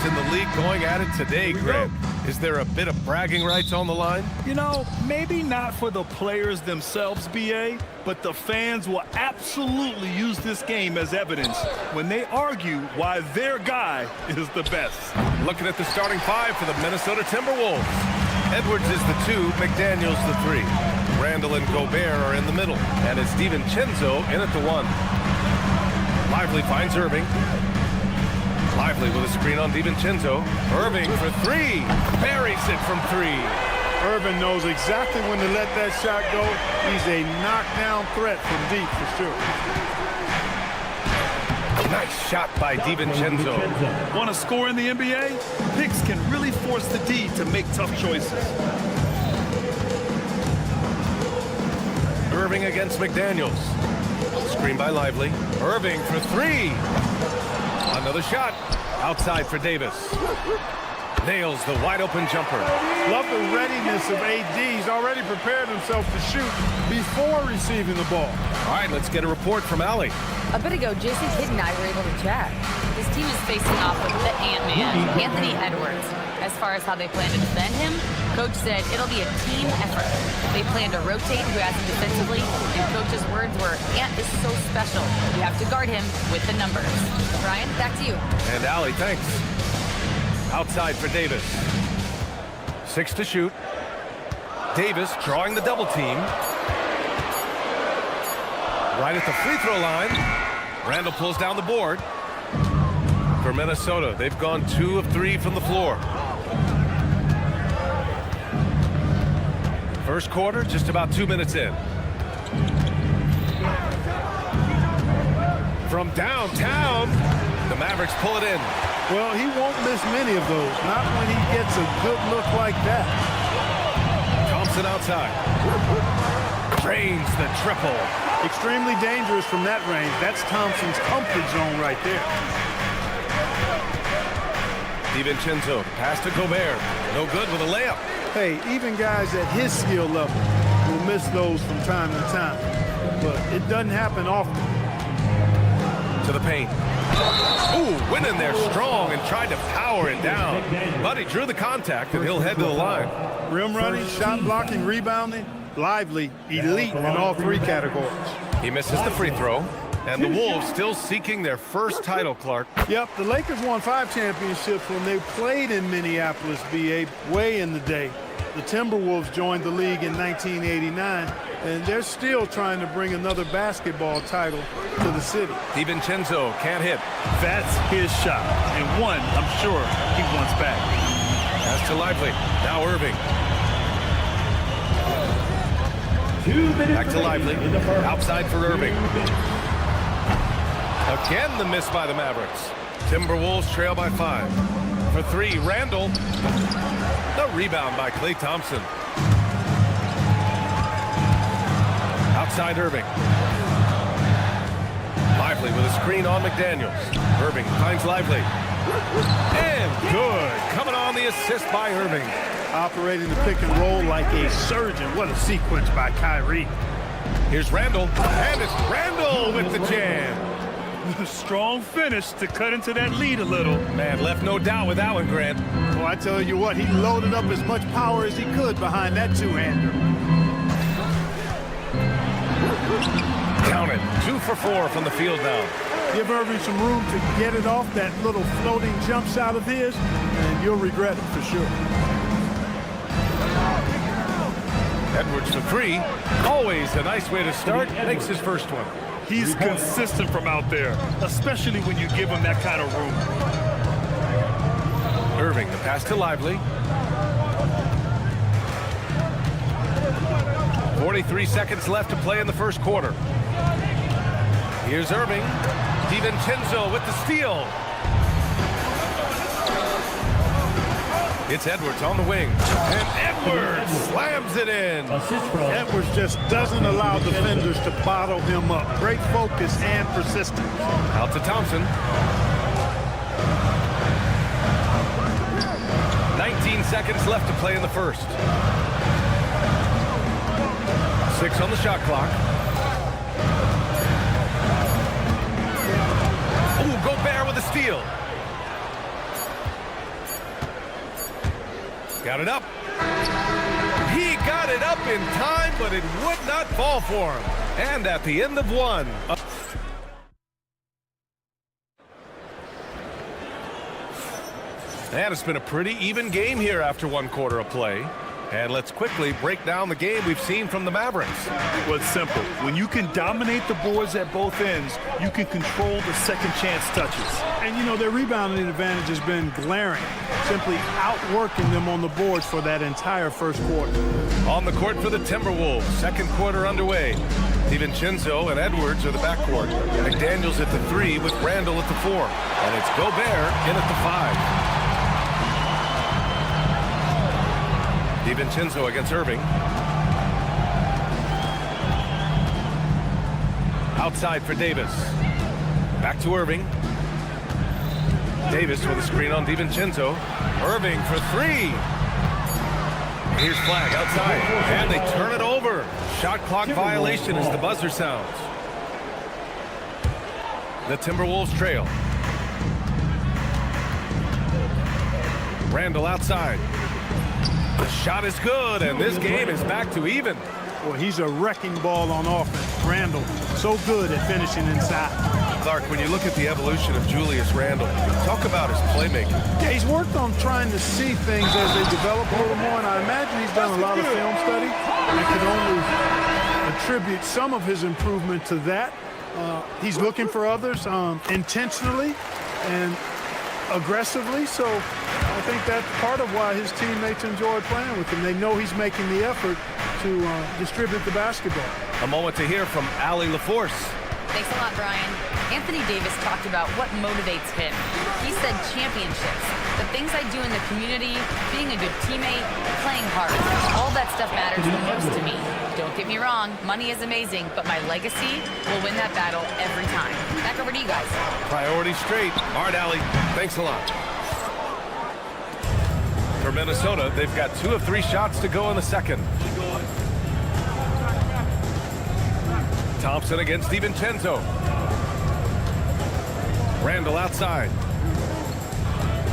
in the league going at it today, Greg. Is there a bit of bragging rights on the line? You know, maybe not for the players themselves, BA, but the fans will absolutely use this game as evidence when they argue why their guy is the best. Looking at the starting five for the Minnesota Timberwolves. Edwards is the 2, McDaniels the 3. Randall and Gobert are in the middle, and it's DiVincenzo in at the 1. Lively finds Irving. Lively with a screen on DiVincenzo. Irving for 3. Buries it from 3. Irving knows exactly when to let that shot go. He's a knockdown threat from deep for sure. Nice shot by DiVincenzo. Want to score in the NBA? Picks can really force the D to make tough choices. Irving against McDaniels. Screen by Lively. Irving for 3. Another shot. Outside for Davis. Nails the wide-open jumper. Love the readiness of AD. He's already prepared himself to shoot before receiving the ball. All right, let's get a report from Allie. A bit ago, Jason Kidd and I were able to chat. His team is facing off with the Ant-Man, Anthony Edwards. As far as how they plan to defend him, Coach said it'll be a team effort. They plan to rotate who has him defensively, and Coach's words were, Ant is so special. You have to guard him with the numbers. Brian, back to you. And Allie, thanks. Outside for Davis. 6 to shoot. Davis drawing the double team. Right at the free throw line. Randall pulls down the board. For Minnesota, they've gone 2 of 3 from the floor. First quarter, just about 2 minutes in. From downtown, the Mavericks pull it in. Well, he won't miss many of those, not when he gets a good look like that. Thompson outside. Drains the triple. Extremely dangerous from that range. That's Thompson's comfort zone right there. DiVincenzo, pass to Gobert. No good with a layup. Hey, even guys at his skill level will miss those from time to time. But it doesn't happen often. To the paint. Ooh, went in there strong and tried to power it down. But he drew the contact, and he'll head to the line. Rim running, shot blocking, rebounding, Lively, elite in all 3 categories. He misses the free throw. And the Wolves still seeking their first title, Clark. Yep, the Lakers won 5 championships when they played in Minneapolis, BA, way in the day. The Timberwolves joined the league in 1989, and they're still trying to bring another basketball title to the city. DiVincenzo can't hit. That's his shot, and one I'm sure he wants back. Pass to Lively. Now Irving. Back to Lively. Outside for Irving. Again, the miss by the Mavericks. Timberwolves trail by 5. For 3, Randall. The rebound by Klay Thompson. Outside Irving. Lively with a screen on McDaniels. Irving finds Lively. And good. Coming on the assist by Irving. Operating the pick and roll like a surgeon. What a sequence by Kyrie. Here's Randall. And it's Randall with the jam. Strong finish to cut into that lead a little. Man, left no doubt with that one, Grant. Well, I tell you what, he loaded up as much power as he could behind that 2-hander. Count it. 2 for 4 from the field now. Give Irving some room to get it off that little floating jump shot of his, and you'll regret it for sure. Edwards for 3. Always a nice way to start. Makes his first one. He's consistent from out there, especially when you give him that kind of room. Irving, the pass to Lively. 43 seconds left to play in the first quarter. Here's Irving. DiVincenzo with the steal. It's Edwards on the wing. And Edwards slams it in. Edwards just doesn't allow defenders to bottle him up. Great focus and persistence. Out to Thompson. 19 seconds left to play in the first. 6 on the shot clock. Ooh, Gobert with a steal. Got it up. He got it up in time, but it would not fall for him. And at the end of one. And it's been a pretty even game here after one quarter of play. And let's quickly break down the game we've seen from the Mavericks. Well, it's simple. When you can dominate the boards at both ends, you can control the second chance touches. And, you know, their rebounding advantage has been glaring, simply outworking them on the boards for that entire first quarter. On the court for the Timberwolves, second quarter underway. DiVincenzo and Edwards are the backcourt. McDaniels at the 3 with Randall at the 4. And it's Gobert in at the 5. DiVincenzo against Irving. Outside for Davis. Back to Irving. Davis with a screen on DiVincenzo. Irving for 3. Here's flag outside. And they turn it over. Shot clock violation as the buzzer sounds. The Timberwolves trail. Randall outside. The shot is good, and this game is back to even. Well, he's a wrecking ball on offense. Randall, so good at finishing inside. Clark, when you look at the evolution of Julius Randall, talk about his playmaking. Yeah, he's worked on trying to see things as they develop a little more, and I imagine he's done a lot of film study. I can only attribute some of his improvement to that. He's looking for others intentionally and aggressively, so I think that's part of why his teammates enjoy playing with him. They know he's making the effort to distribute the basketball. A moment to hear from Allie LaForce. Thanks a lot, Brian. Anthony Davis talked about what motivates him. He said championships, the things I do in the community, being a good teammate, playing hard. All that stuff matters the most to me. Don't get me wrong, money is amazing, but my legacy will win that battle every time. Back over to you guys. Priority straight. All right, Allie. Thanks a lot. For Minnesota, they've got 2 of 3 shots to go in the second. Thompson against DiVincenzo. Randall outside.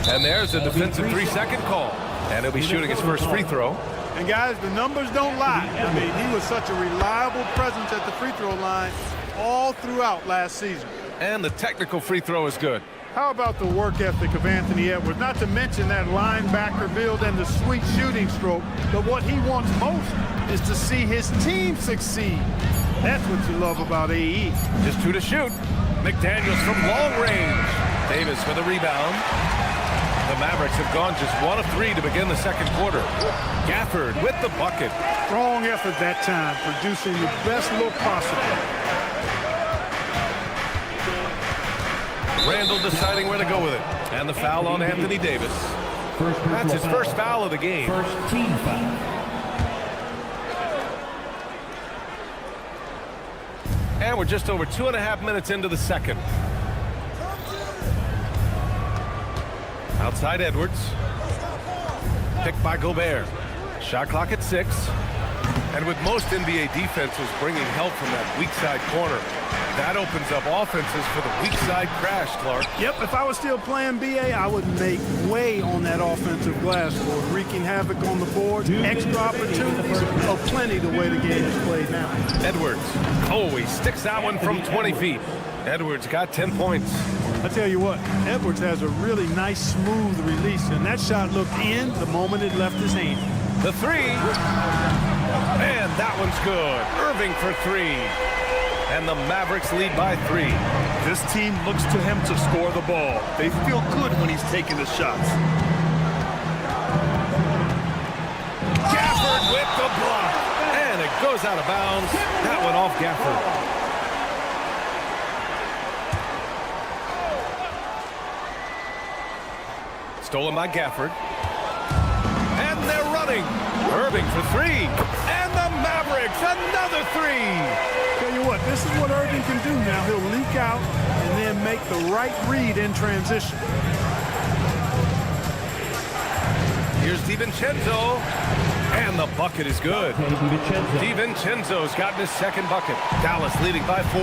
And there's a defensive 3-second call. And he'll be shooting his first free throw. And guys, the numbers don't lie. I mean, he was such a reliable presence at the free throw line all throughout last season. And the technical free throw is good. How about the work ethic of Anthony Edwards? Not to mention that linebacker build and the sweet shooting stroke. But what he wants most is to see his team succeed. That's what you love about AE. Just 2 to shoot. McDaniels from long range. Davis for the rebound. The Mavericks have gone just 1 of 3 to begin the second quarter. Gafford with the bucket. Strong effort that time, producing the best look possible. Randall deciding where to go with it. And the foul on Anthony Davis. That's his first foul of the game. First team foul. And we're just over 2.5 minutes into the second. Outside Edwards. Picked by Gobert. Shot clock at 6. And with most NBA defenses bringing help from that weak side corner, that opens up offenses for the weak side crash, Clark. Yep, if I was still playing BA, I would make way on that offensive glass board, wreaking havoc on the board. Extra opportunities are plenty the way the game is played now. Edwards. Oh, he sticks that one from 20 feet. Edwards got 10 points. I tell you what, Edwards has a really nice, smooth release, and that shot looked in the moment it left his hand. The 3. And that one's good. Irving for 3. And the Mavericks lead by 3. This team looks to him to score the ball. They feel good when he's taking the shots. Gafford with the block. And it goes out of bounds. That one off Gafford. Stolen by Gafford. And they're running. Irving for 3. And the Mavericks, another 3. Tell you what, this is what Irving can do now. He'll leak out and then make the right read in transition. Here's DiVincenzo. And the bucket is good. DiVincenzo's gotten his second bucket. Dallas leading by 4.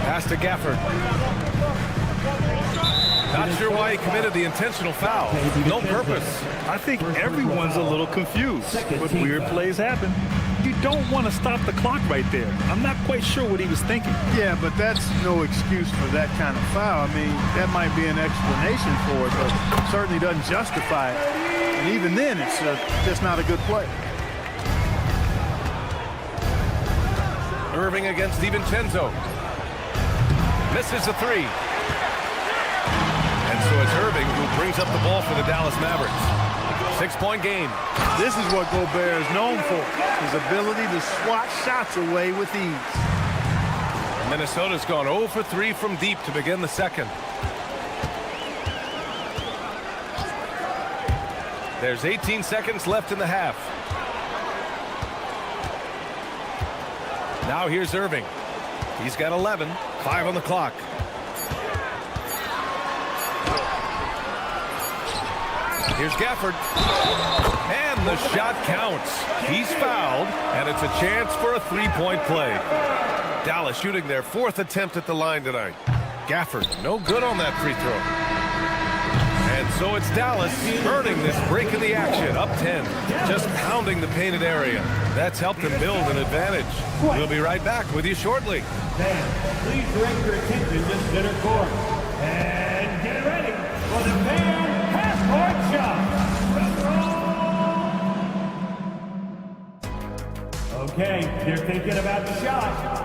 Pass to Gafford. Not sure why he committed the intentional foul. No purpose. I think everyone's a little confused, but weird plays happen. You don't want to stop the clock right there. I'm not quite sure what he was thinking. Yeah, but that's no excuse for that kind of foul. I mean, that might be an explanation for it, but certainly doesn't justify it. And even then, it's just not a good play. Irving against DiVincenzo. Misses the three. And so it's Irving who brings up the ball for the Dallas Mavericks. 6-point game. This is what Gobert is known for, his ability to swat shots away with ease. Minnesota's gone 0 for 3 from deep to begin the second. There's 18 seconds left in the half. Now here's Irving. He's got 11, 5 on the clock. Here's Gafford. And the shot counts. He's fouled, and it's a chance for a three-point play. Dallas shooting their 4th attempt at the line tonight. Gafford, no good on that free throw. And so it's Dallas earning this break in the action, up 10. Just pounding the painted area. That's helped them build an advantage. We'll be right back with you shortly. Please direct your attention to center court. And get ready for the fan half-court shot. Okay, you're thinking about the shot.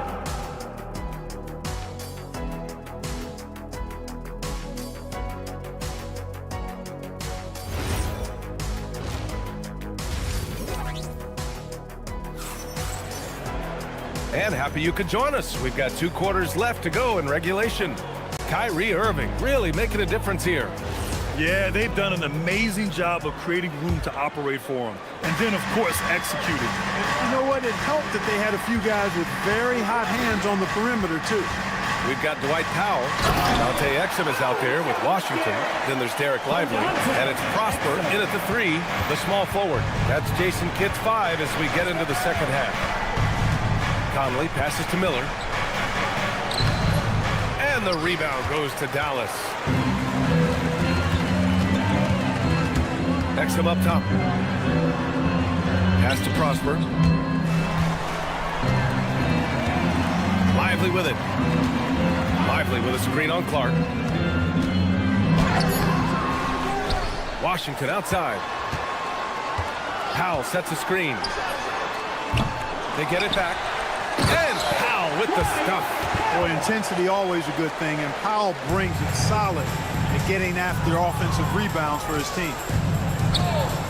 And happy you could join us. We've got 2 quarters left to go in regulation. Kyrie Irving really making a difference here. Yeah, they've done an amazing job of creating room to operate for him. And then, of course, executing. You know what? It helped that they had a few guys with very hot hands on the perimeter, too. We've got Dwight Powell. Dante Exum is out there with Washington. Then there's Derek Lively. And it's Prosper in at the 3, the small forward. That's Jason Kidd's 5 as we get into the second half. Conley passes to Miller. And the rebound goes to Dallas. Exum up top. Pass to Prosper. Lively with it. Lively with a screen on Clark. Washington outside. Powell sets a screen. They get it back. And Powell with the stuff. Boy, intensity always a good thing, and Powell brings it solid at getting after offensive rebounds for his team.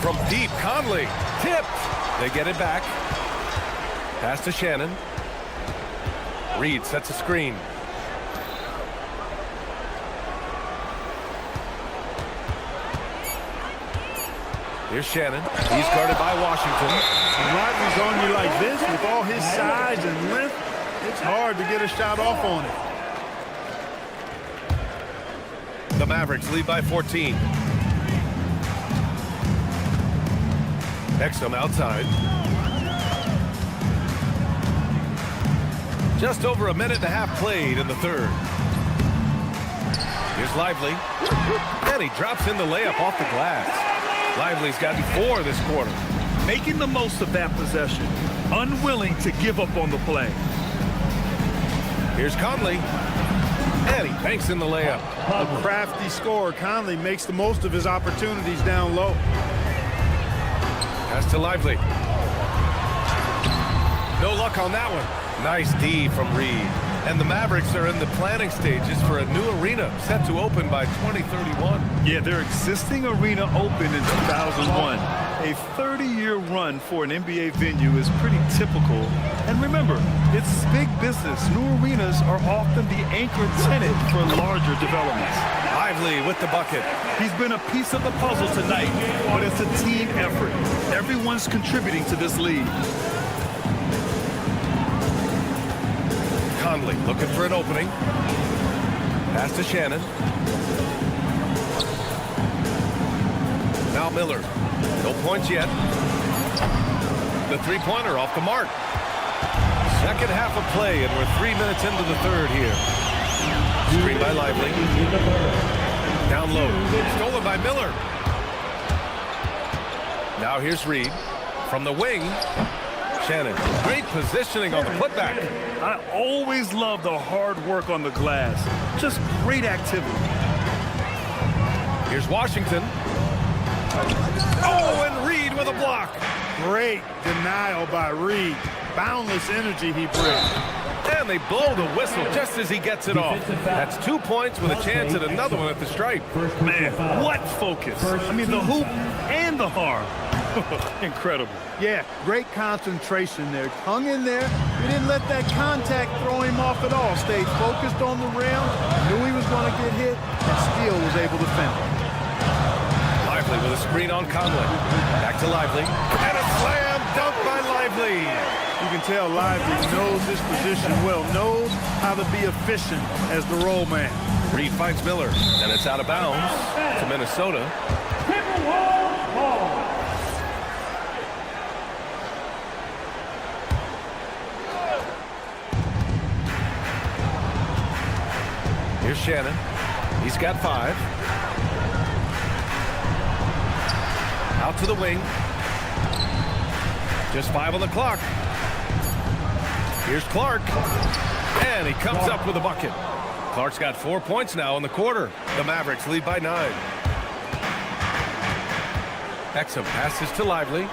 From deep, Conley. Tipped. They get it back. Pass to Shannon. Reed sets a screen. Here's Shannon. He's guarded by Washington. When Rodney's on you like this, with all his size and length, it's hard to get a shot off on it. The Mavericks lead by 14. Exum outside. Just over a minute and a half played in the third. Here's Lively. And he drops in the layup off the glass. Lively's gotten 4 this quarter. Making the most of that possession. Unwilling to give up on the play. Here's Conley. And he banks in the layup. A crafty scorer. Conley makes the most of his opportunities down low. Pass to Lively. No luck on that one. Nice D from Reed. And the Mavericks are in the planning stages for a new arena set to open by 2031. Yeah, their existing arena opened in 2001. A 30-year run for an NBA venue is pretty typical. And remember, it's big business. New arenas are often the anchor tenant for larger developments. Lively with the bucket. He's been a piece of the puzzle tonight, but it's a team effort. Everyone's contributing to this lead. Conley looking for an opening. Pass to Shannon. Now Miller. No points yet. The three-pointer off the mark. Second half of play, and we're 3 minutes into the third here. Screen by Lively. Down low. Stolen by Miller. Now here's Reed. From the wing. Shannon. Great positioning on the putback. I always love the hard work on the glass. Just great activity. Here's Washington. Oh, and Reed with a block. Great denial by Reed. Boundless energy he brings. And they blow the whistle just as he gets it off. That's 2 points with a chance at another one at the stripe. Man, what focus. I mean, the hoop and the harm. Incredible. Yeah, great concentration there. Hung in there. He didn't let that contact throw him off at all. Stayed focused on the rim. Knew he was going to get hit and still was able to finish. Lively with a screen on Conley. Back to Lively. And a slam dunk by Lively. You can tell Lively knows his position well, knows how to be efficient as the roll man. Reed finds Miller, and it's out of bounds to Minnesota. Timberwolves ball. Here's Shannon. He's got 5. Out to the wing. Just 5 on the clock. Here's Clark. And he comes up with a bucket. Clark's got 4 points now in the quarter. The Mavericks lead by 9. Exum passes to Lively.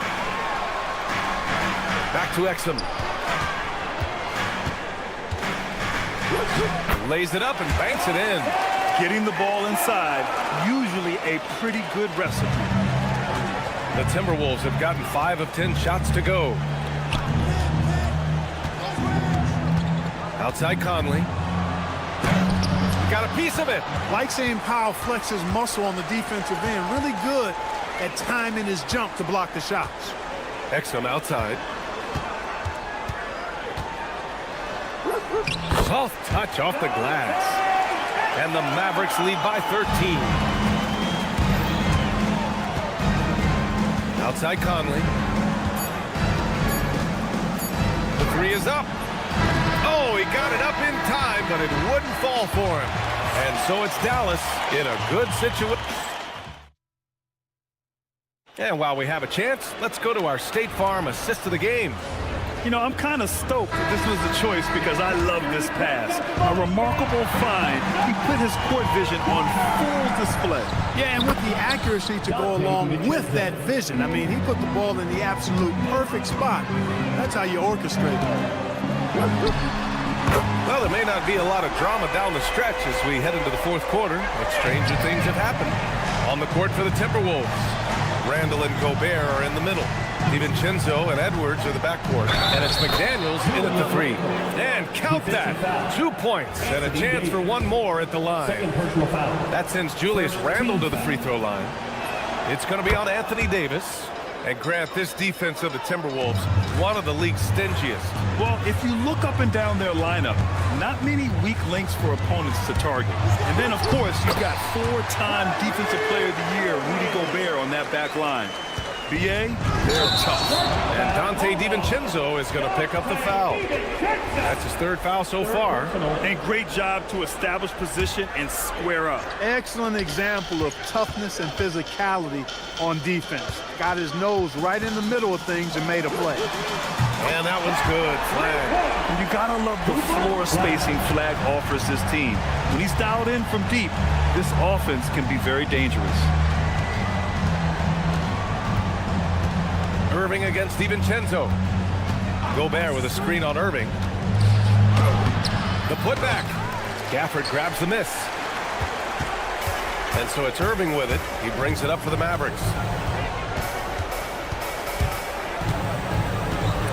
Back to Exum. Lays it up and banks it in. Getting the ball inside, usually a pretty good recipe. The Timberwolves have gotten 5 of 10 shots to go. Outside Conley. Got a piece of it. Like seeing Powell flex his muscle on the defensive end. Really good at timing his jump to block the shots. Exum outside. Soft touch off the glass. And the Mavericks lead by 13. Outside Conley. The 3 is up. Oh, he got it up in time, but it wouldn't fall for him. And so it's Dallas in a good situation. And while we have a chance, let's go to our State Farm assist of the game. You know, I'm kind of stoked that this was a choice because I love this pass. A remarkable find. He put his court vision on full display. Yeah, and with the accuracy to go along with that vision. I mean, he put the ball in the absolute perfect spot. That's how you orchestrate it. Well, there may not be a lot of drama down the stretch as we head into the fourth quarter, but stranger things have happened. On the court for the Timberwolves, Randall and Gobert are in the middle. DiVincenzo and Edwards are the backcourt. And it's McDaniels in at the 3. And count that. 2 points and a chance for one more at the line. That sends Julius Randle to the free throw line. It's going to be on Anthony Davis. And Grant, this defense of the Timberwolves, one of the league's stingiest. Well, if you look up and down their lineup, not many weak links for opponents to target. And then, of course, you've got 4-time Defensive Player of the Year, Rudy Gobert, on that back line. BA, they're tough. And Dante DiVincenzo is going to pick up the foul. That's his 3rd foul so far. And great job to establish position and square up. Excellent example of toughness and physicality on defense. Got his nose right in the middle of things and made a play. And that one's good. Flag. And you gotta love the floor spacing Flag offers this team. When he's dialed in from deep, this offense can be very dangerous. Irving against DiVincenzo. Gobert with a screen on Irving. The putback. Gafford grabs the miss. And so it's Irving with it. He brings it up for the Mavericks.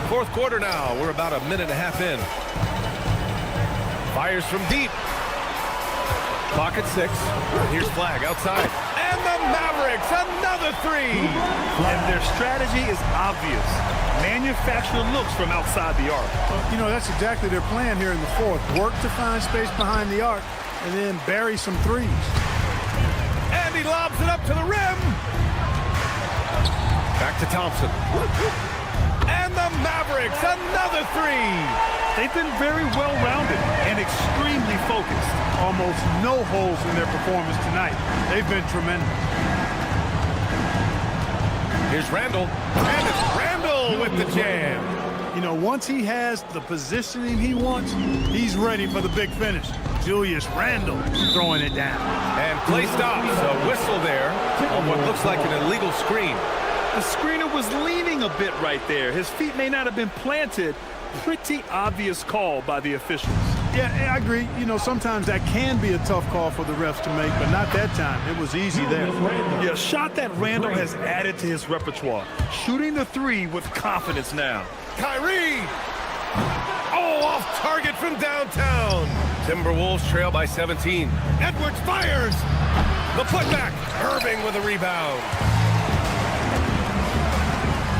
Fourth quarter now. We're about a minute and a half in. Fires from deep. Clock at 6. Here's Flag outside. And the Mavericks, another 3. And their strategy is obvious. Manufacture looks from outside the arc. You know, that's exactly their plan here in the fourth. Work to find space behind the arc and then bury some threes. And he lobs it up to the rim. Back to Thompson. And the Mavericks, another three. They've been very well-rounded and extremely focused. Almost no holes in their performance tonight. They've been tremendous. Here's Randall. And it's Randall with the jam. You know, once he has the positioning he wants, he's ready for the big finish. Julius Randle throwing it down. And play stops. A whistle there on what looks like an illegal screen. The screener was leaning a bit right there. His feet may not have been planted. Pretty obvious call by the officials. Yeah, I agree. You know, sometimes that can be a tough call for the refs to make, but not that time. It was easy there. Yeah, a shot that Randall has added to his repertoire. Shooting the three with confidence now. Kyrie! Oh, off target from downtown. Timberwolves trail by 17. Edwards fires! The putback. Irving with a rebound.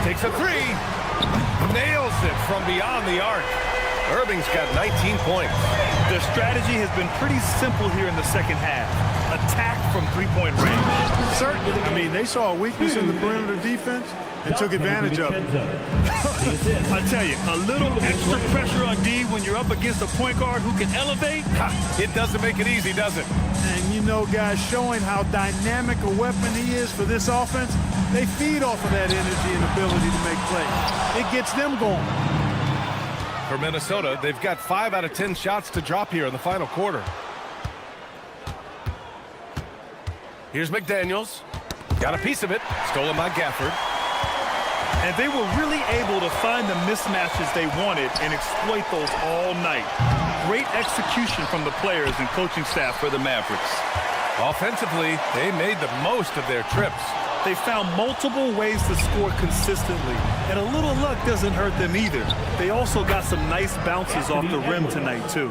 Takes a three. Nails it from beyond the arc. Irving's got 19 points. Their strategy has been pretty simple here in the second half. Attack from three-point range. Certainly. I mean, they saw a weakness in the perimeter defense and took advantage of it. I tell you, a little extra pressure on D when you're up against a point guard who can elevate. It doesn't make it easy, does it? And you know, guys, showing how dynamic a weapon he is for this offense, they feed off of that energy and ability to make plays. It gets them going. For Minnesota, they've got 5 out of 10 shots to drop here in the final quarter. Here's McDaniels. Got a piece of it. Stolen by Gafford. And they were really able to find the mismatches they wanted and exploit those all night. Great execution from the players and coaching staff for the Mavericks. Offensively, they made the most of their trips. They found multiple ways to score consistently, and a little luck doesn't hurt them either. They also got some nice bounces off the rim tonight, too.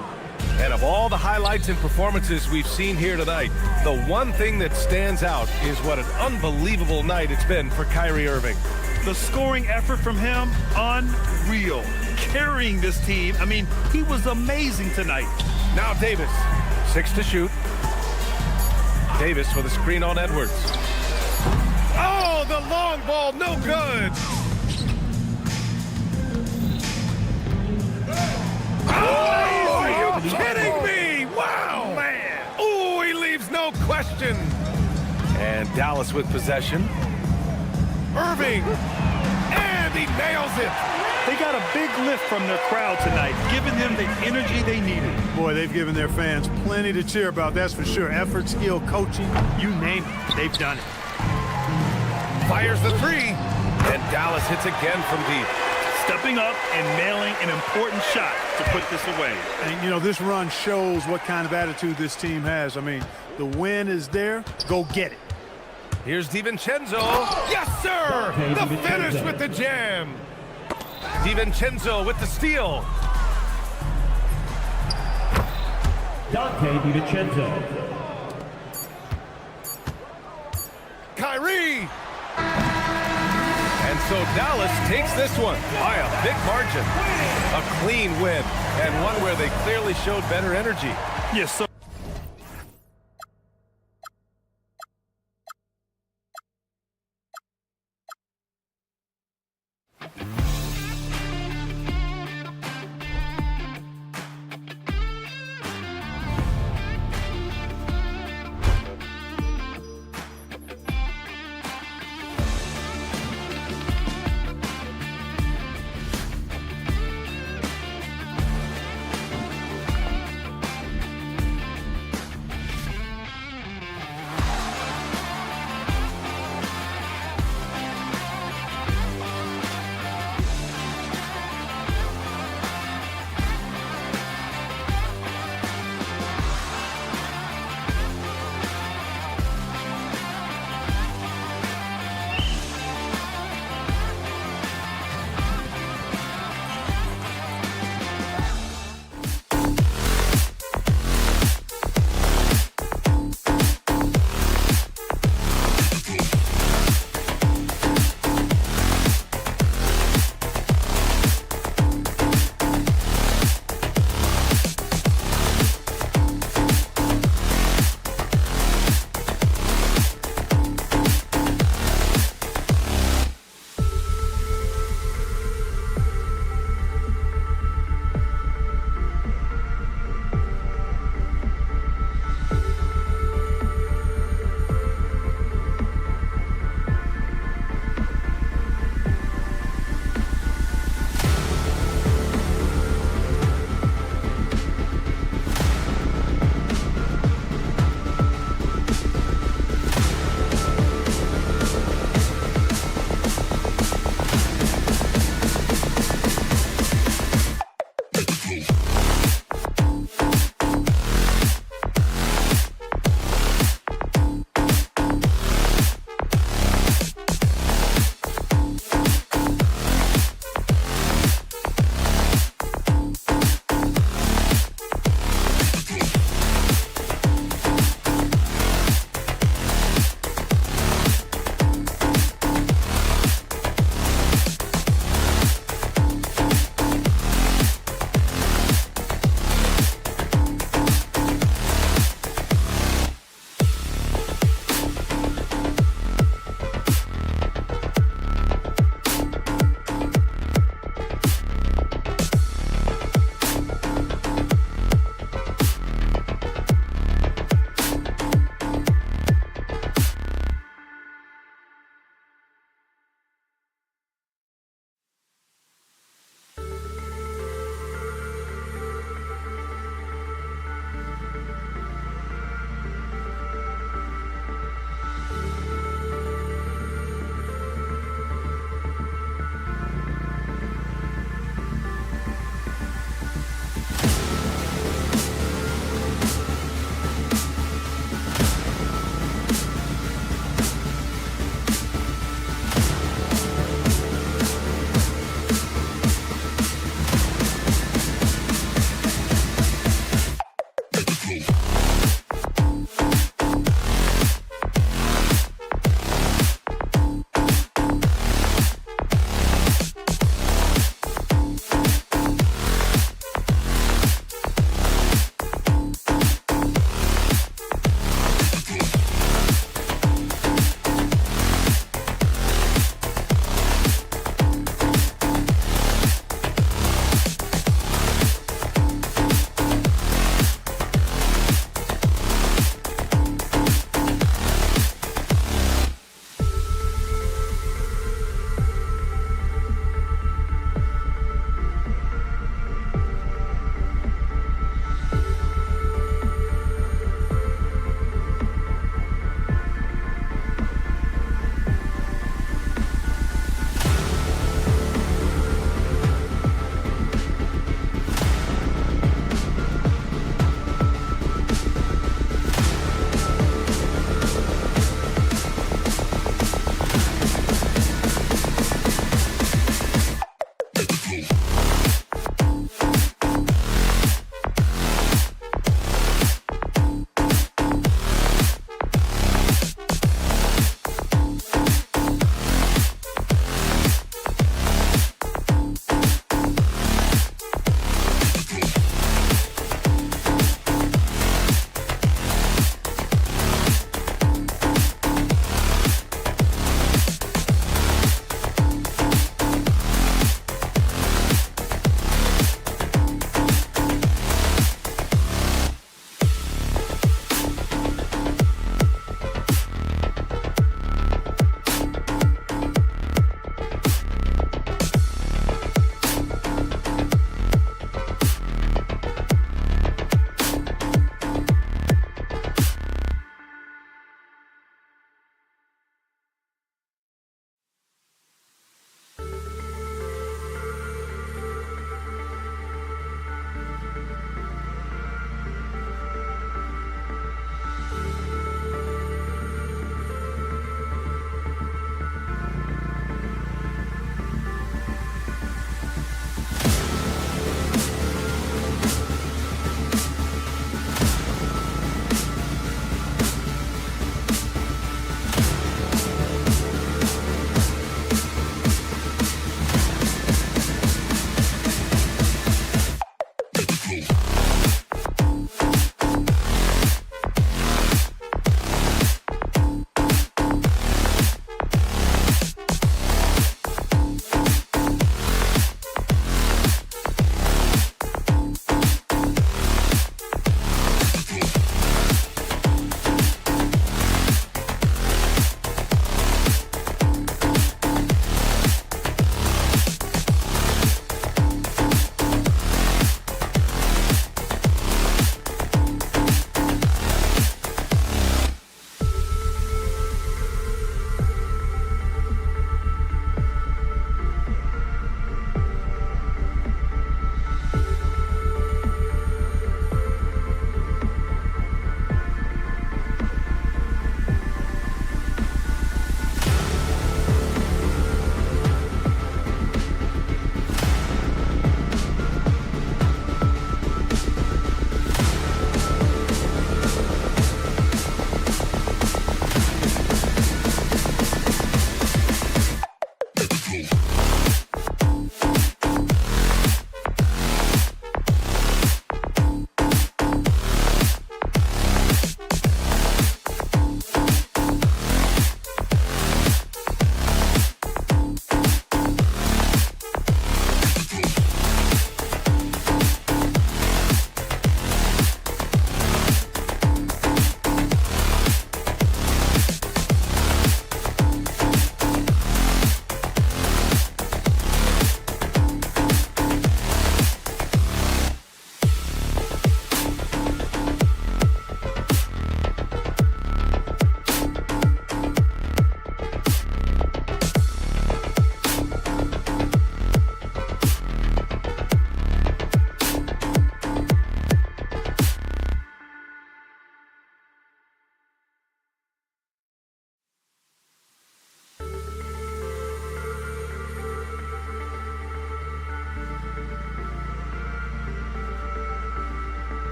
And of all the highlights and performances we've seen here tonight, the one thing that stands out is what an unbelievable night it's been for Kyrie Irving. The scoring effort from him, unreal. Carrying this team, I mean, he was amazing tonight. Now Davis, 6 to shoot. Davis with a screen on Edwards. Oh, the long ball, no good. Oh, are you kidding me? Wow, man. Oh, he leaves no question. And Dallas with possession. Irving, and he nails it. They got a big lift from their crowd tonight, giving them the energy they needed. Boy, they've given their fans plenty to cheer about, that's for sure. Effort, skill, coaching, you name it, they've done it. Fires the three, and Dallas hits again from deep. Stepping up and nailing an important shot to put this away. And, you know, this run shows what kind of attitude this team has. I mean, the win is there, go get it. Here's DiVincenzo. Yes, sir! The finish with the jam. DiVincenzo with the steal. Dante DiVincenzo. Kyrie! And so Dallas takes this one by a big margin. A clean win, and one where they clearly showed better energy. Yes, sir.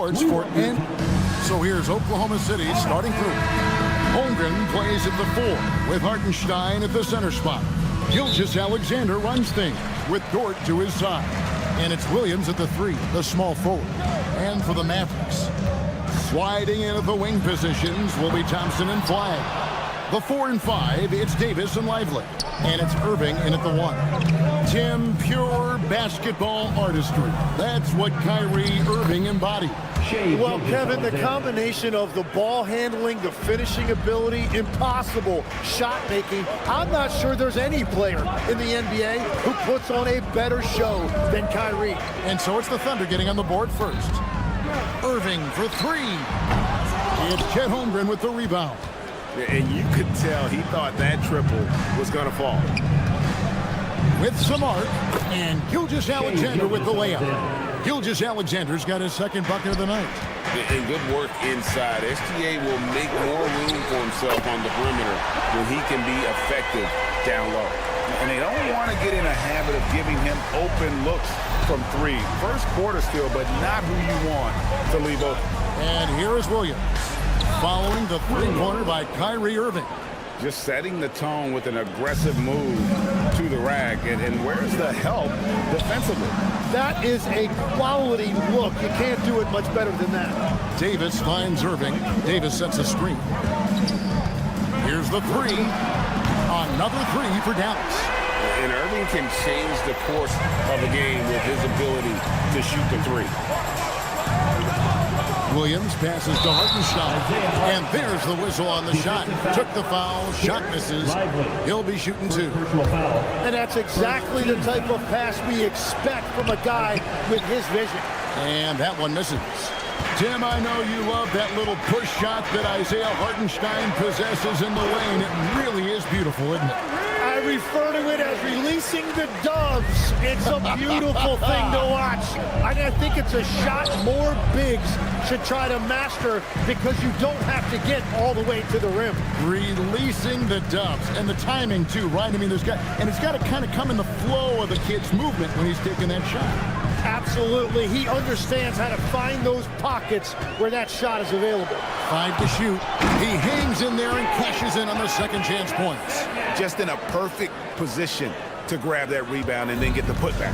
courts for N. So here's Oklahoma City's starting group. Holmgren plays at the 4 with Hartenstein at the center spot. Gilgeous-Alexander runs things with Dort to his side. And it's Williams at the 3, the small forward. And for the Mavericks, sliding in at the wing positions will be Thompson and Flag. The 4 and 5, it's Davis and Lively. And it's Irving in at the 1. Tim, pure basketball artistry. That's what Kyrie Irving embodied. Well, Kevin, the combination of the ball handling, the finishing ability, impossible shot making. I'm not sure there's any player in the NBA who puts on a better show than Kyrie. And so it's the Thunder getting on the board first. Irving for 3. It's Chet Holmgren with the rebound. And you could tell he thought that triple was going to fall. With Samart and Gilgeous-Alexander with the layup. Gilgeous-Alexander's got his second bucket of the night. And good work inside. SGA will make more room for himself on the perimeter when he can be effective down low. And they don't want to get in a habit of giving him open looks from 3. First quarter still, but not who you want to leave open. And here is Williams, following the 3-pointer by Kyrie Irving. Just setting the tone with an aggressive move to the rack. And where's the help defensively? That is a quality look. You can't do it much better than that. Davis finds Irving. Davis sets a screen. Here's the 3. Another 3 for Dallas. And Irving can change the course of a game with his ability to shoot the 3. Williams passes to Hartenstein, and there's the whistle on the shot. Took the foul, shot misses. He'll be shooting 2. And that's exactly the type of pass we expect from a guy with his vision. And that one misses. Tim, I know you love that little push shot that Isaiah Hartenstein possesses in the lane. It really is beautiful, isn't it? I refer to it as releasing the doves. It's a beautiful thing to watch. I think it's a shot more bigs should try to master because you don't have to get all the way to the rim. Releasing the doves. And the timing, too, right? I mean, it's got to kind of come in the flow of the kid's movement when he's taking that shot. Absolutely. He understands how to find those pockets where that shot is available. 5 to shoot. He hangs in there and cashes in on the second chance points. Just in a perfect position to grab that rebound and then get the putback.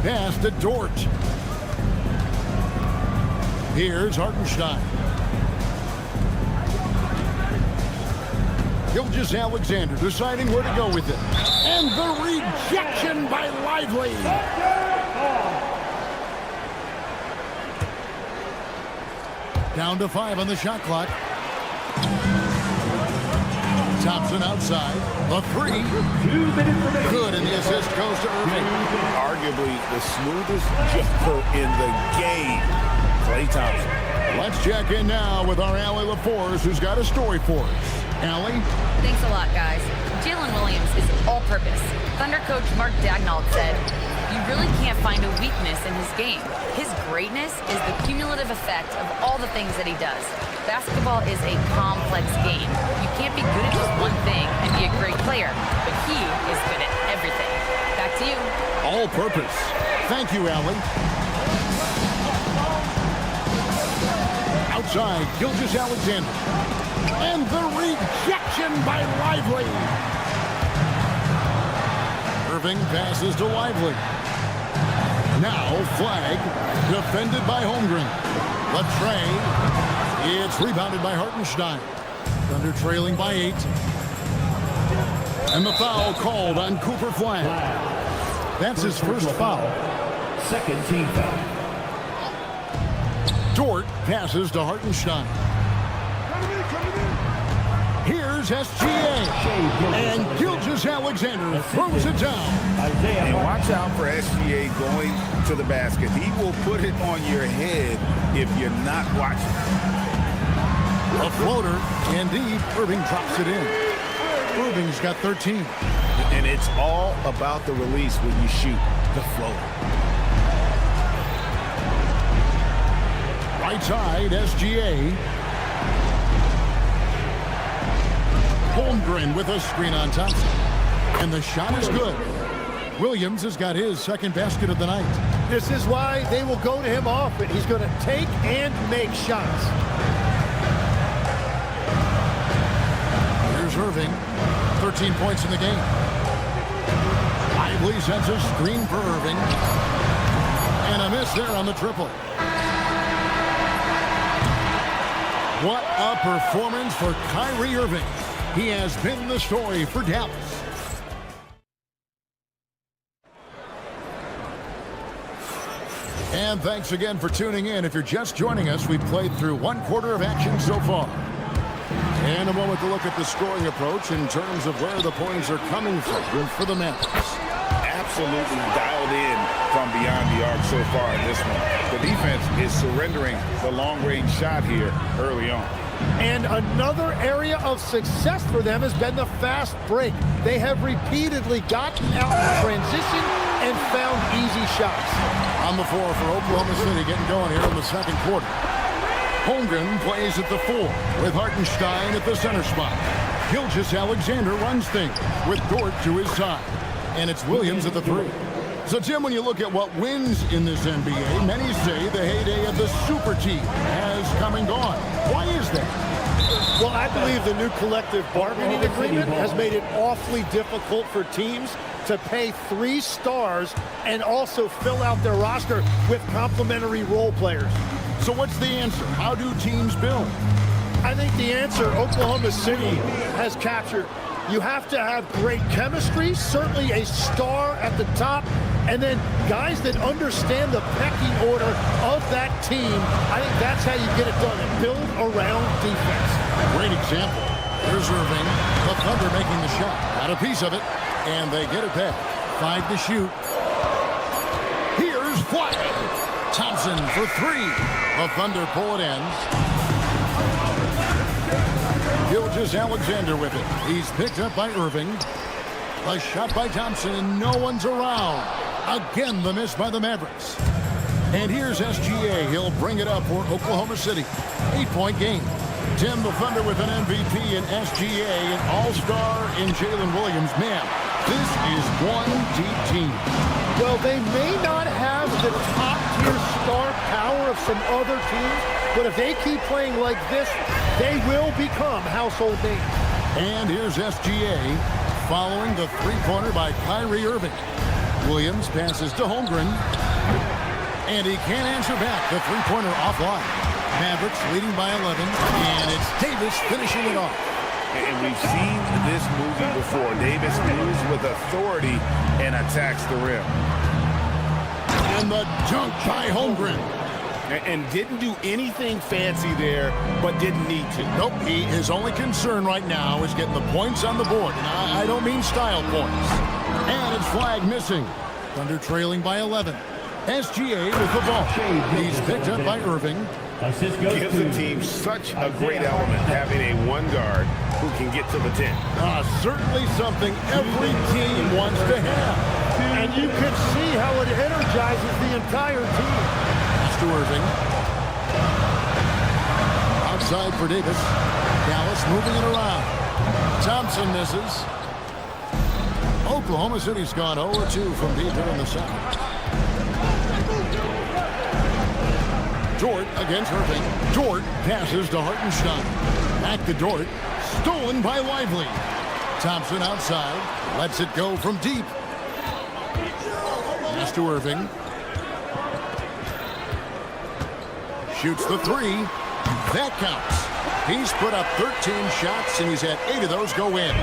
Pass to Dort. Here's Hartenstein. Gilgeous-Alexander deciding where to go with it. And the rejection by Lively. Down to 5 on the shot clock. Thompson outside. The 3. Good, and the assist goes to Irving. Arguably the smoothest jumper in the game, Klay Thompson. Let's check in now with our Allie LaForce, who's got a story for us. Allie? Thanks a lot, guys. Jalen Williams is all-purpose. Thunder coach Mark Daigneault said, "You really can't find a weakness in his game. His greatness is the cumulative effect of all the things that he does. Basketball is a complex game. You can't be good at just one thing and be a great player, but he is good at everything." Back to you. All purpose. Thank you, Allie. Outside, Gilgeous-Alexander. And the rejection by Lively. Irving passes to Lively. Now Flag, defended by Holmgren. Latrey, it's rebounded by Hartenstein. Thunder trailing by 8. And the foul called on Cooper Flag. That's his first foul. Second team foul. Dort passes to Hartenstein. Here's SGA. And Gilgeous-Alexander throws it down. And watch out for SGA going to the basket. He will put it on your head if you're not watching. A floater, and deep. Irving drops it in. Irving's got 13. And it's all about the release when you shoot the floater. Right side, SGA. Holmgren with a screen on Thompson. And the shot is good. Williams has got his second basket of the night. This is why they will go to him often. He's going to take and make shots. Here's Irving, 13 points in the game. Lively sends a screen for Irving. And a miss there on the triple. What a performance for Kyrie Irving. He has been the story for Dallas. And thanks again for tuning in. If you're just joining us, we've played through one quarter of action so far. And a moment to look at the scoring approach in terms of where the points are coming from for the Mavericks. Absolutely dialed in from beyond the arc so far in this one. The defense is surrendering the long-range shot here early on. And another area of success for them has been the fast break. They have repeatedly gotten out in transition and found easy shots. On the floor for Oklahoma City, getting going here in the second quarter. Holmgren plays at the 4 with Hartenstein at the center spot. Gilgeous-Alexander runs things with Dort to his side. And it's Williams at the 3. So, Tim, when you look at what wins in this NBA, many say the heyday of the super team has come and gone. Why is that? Well, I believe the new collective bargaining agreement has made it awfully difficult for teams to pay 3 stars and also fill out their roster with complementary role players. So what's the answer? How do teams build? I think the answer Oklahoma City has captured. You have to have great chemistry, certainly a star at the top, and then guys that understand the pecking order of that team. I think that's how you get it done, and build around defense. Great example. Here's Irving, the Thunder making the shot. Got a piece of it, and they get it back. 5 to shoot. Here's Flag. Thompson for 3. The Thunder pull it in. Gilgeous-Alexander with it. He's picked up by Irving. A shot by Thompson, and no one's around. Again, the miss by the Mavericks. And here's SGA. He'll bring it up for Oklahoma City. 8-point game. Tim, the Thunder with an MVP in SGA, an all-star in Jalen Williams. Man, this is one deep team. Well, they may not have the top-tier star power of some other teams, but if they keep playing like this, they will become household names. And here's SGA following the three-pointer by Kyrie Irving. Williams passes to Holmgren. And he can't answer back. The three-pointer offline. Mavericks leading by 11. And it's Davis finishing it off. And we've seen this movie before. Davis moves with authority and attacks the rim. And the dunk by Holmgren. And didn't do anything fancy there, but didn't need to. Nope, his only concern right now is getting the points on the board. And I don't mean style points. And it's Flag missing. Thunder trailing by 11. SGA with the ball. He's picked up by Irving. Gives the team such a great element having a one guard who can get to the 10. Certainly something every team wants to have. And you can see how it energizes the entire team. To Irving. Outside for Davis. Dallas moving it around. Thompson misses. Oklahoma City's gone 0-2 from deep here in the second. Dort against Irving. Dort passes to Hartenstein. Back to Dort. Stolen by Lively. Thompson outside. Lets it go from deep. Pass to Irving. Shoots the 3. That counts. He's put up 13 shots, and he's had 8 of those go in.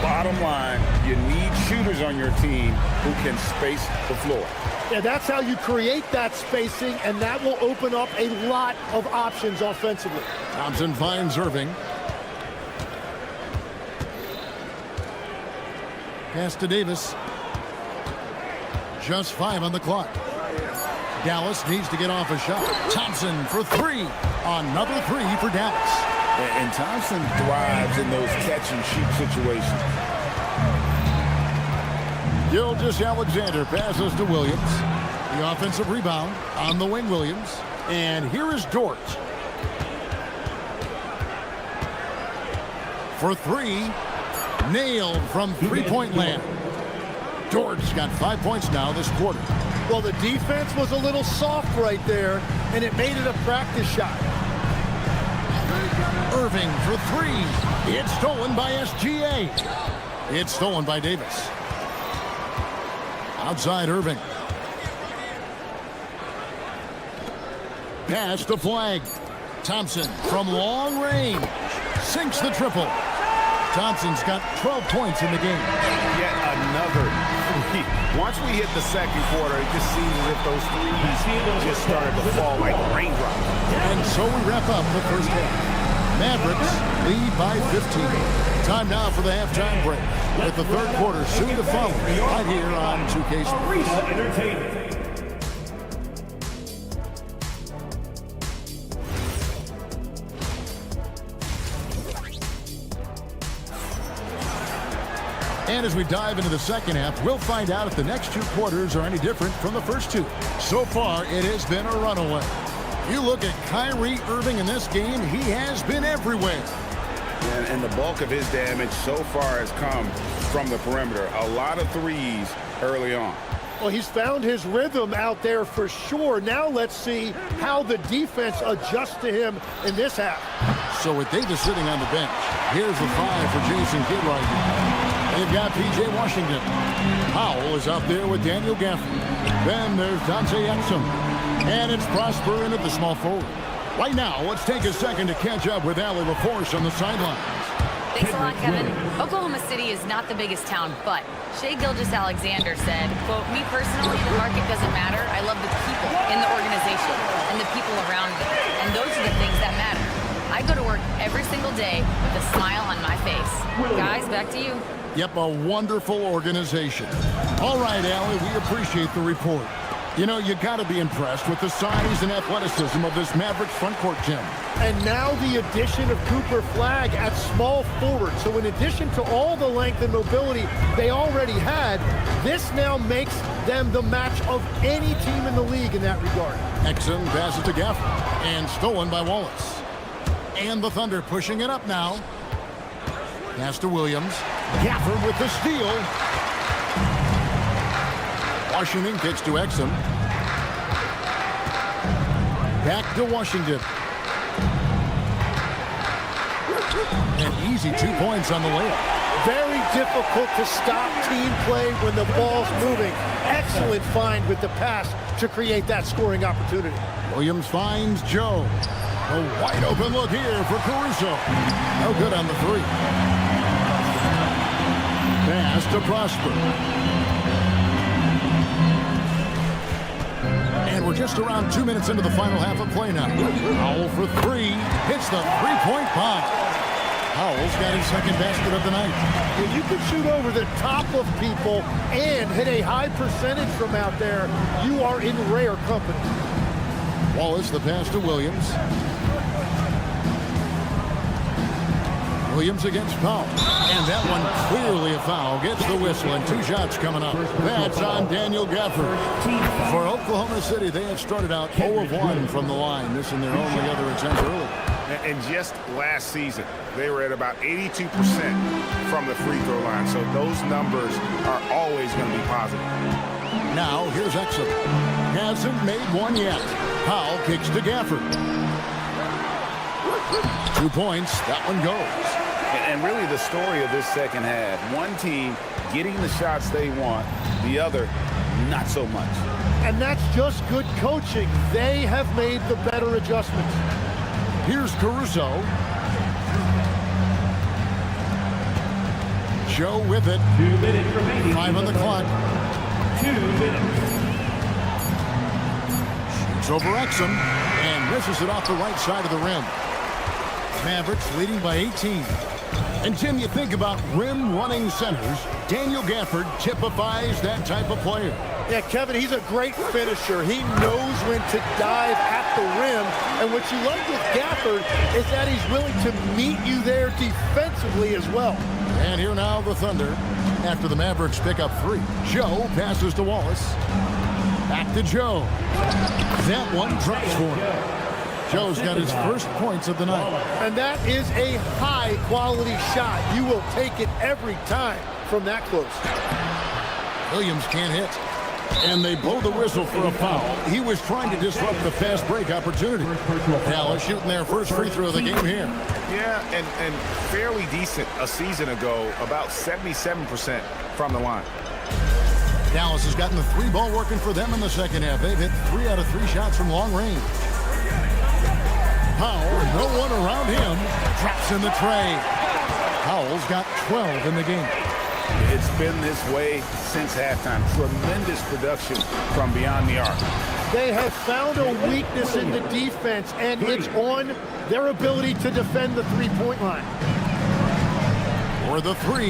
Bottom line, you need shooters on your team who can space the floor. Yeah, that's how you create that spacing, and that will open up a lot of options offensively. Thompson finds Irving. Pass to Davis. Just 5 on the clock. Dallas needs to get off a shot. Thompson for 3. Another 3 for Dallas. And Thompson thrives in those catch-and-shoot situations. Gilgeous-Alexander passes to Williams. The offensive rebound on the wing, Williams. And here is Dort. For 3. Nailed from three-point land. Dort's got 5 points now this quarter. Well, the defense was a little soft right there, and it made it a practice shot. Irving for three. It's stolen by SGA. It's stolen by Davis. Outside Irving. Pass to Flag. Thompson from long range. Sinks the triple. Thompson's got 12 points in the game. Yet another three. Once we hit the second quarter, it just seems as if those threes just started to fall like raindrops. And so we wrap up the first half. Mavericks lead by 15. Time now for the halftime break, with the third quarter soon to follow right here on 2K Sports. And as we dive into the second half, we'll find out if the next two quarters are any different from the first two. So far, it has been a runaway. You look at Kyrie Irving in this game, he has been everywhere. And the bulk of his damage so far has come from the perimeter. A lot of threes early on. Well, he's found his rhythm out there for sure. Now let's see how the defense adjusts to him in this half. So with Davis sitting on the bench, here's the five for Jason Kidd. They've got P.J. Washington. Powell is out there with Daniel Gafford. Then there's Dante Exum. And it's Prosper into the small forward. Right now, let's take a second to catch up with Allie LaForce on the sidelines. Thanks a lot, Kevin. Oklahoma City is not the biggest town, but Shai Gilgeous-Alexander said, quote, "Me personally, the market doesn't matter. I love the people in the organization and the people around me. And those are the things that matter. I go to work every single day with a smile on my face." Guys, back to you. Yep, a wonderful organization. All right, Allie, we appreciate the report. You know, you got to be impressed with the size and athleticism of this Mavericks front court gym. And now the addition of Cooper Flag at small forward. So in addition to all the length and mobility they already had, this now makes them the match of any team in the league in that regard. Exum passes to Gafford, and stolen by Wallace. And the Thunder pushing it up now. Pass to Williams. Gafford with the steal. Washington kicks to Exum. Back to Washington. An easy 2 points on the layup. Very difficult to stop team play when the ball's moving. Excellent find with the pass to create that scoring opportunity. Williams finds Joe. A wide open look here for Caruso. No good on the three. Pass to Prosper. And we're just around 2 minutes into the final half of play now. Powell for three. Hits the three-point bomb. Powell's got his second basket of the night. When you can shoot over the top of people and hit a high percentage from out there, you are in rare company. Wallace, the pass to Williams. Williams against Powell. And that one clearly a foul. Gets the whistle, and two shots coming up. That's on Daniel Gafford. For Oklahoma City, they have started out 0 of 1 from the line, missing their only other attempt early. And just last season, they were at about 82% from the free throw line. So those numbers are always going to be positive. Now, here's Exum. Hasn't made one yet. Powell kicks to Gafford. 2 points. That one goes. And really the story of this second half, one team getting the shots they want, the other not so much. And that's just good coaching. They have made the better adjustments. Here's Caruso. Joe with it. 2 minutes remaining. 5 on the clock. 2 minutes. Shoots over Exum and misses it off the right side of the rim. Mavericks leading by 18. And Tim, you think about rim-running centers, Daniel Gafford typifies that type of player. Yeah, Kevin, he's a great finisher. He knows when to dive at the rim. And what you like with Gafford is that he's willing to meet you there defensively as well. And here now the Thunder after the Mavericks pick up 3. Joe passes to Wallace. Back to Joe. That one drops for him. Joe's got his first points of the night. And that is a high-quality shot. You will take it every time from that close. Williams can't hit. And they blow the whistle for a foul. He was trying to disrupt the fast break opportunity. Dallas shooting their first free throw of the game here. Yeah, and fairly decent a season ago, about 77% from the line. Dallas has gotten the three ball working for them in the second half. They've hit 3 out of 3 shots from long range. Powell, no one around him, traps in the tray. Powell's got 12 in the game. It's been this way since halftime. Tremendous production from beyond the arc. They have found a weakness in the defense, and it's on their ability to defend the three-point line. For the 3.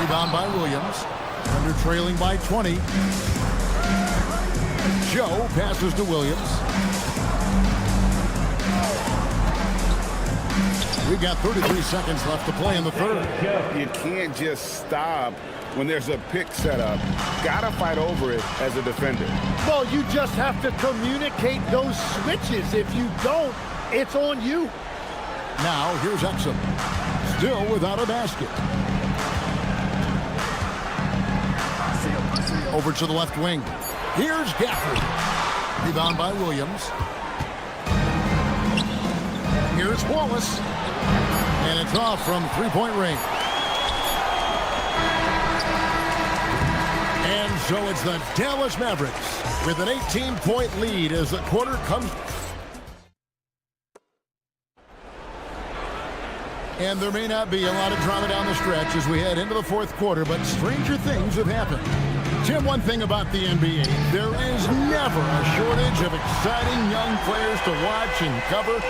Rebound by Williams. Under trailing by 20. Joe passes to Williams. We've got 33 seconds left to play in the third. You can't just stop when there's a pick set up. Gotta fight over it as a defender. Well, you just have to communicate those switches. If you don't, it's on you. Now, here's Exum. Still without a basket. Over to the left wing. Here's Gafford. Rebound by Williams. Here's Wallace. And it's off from three-point range. And so it's the Dallas Mavericks with an 18-point lead as the quarter comes. And there may not be a lot of drama down the stretch as we head into the fourth quarter, but stranger things have happened. Tim, one thing about the NBA, there is never a shortage of exciting young players to watch and cover.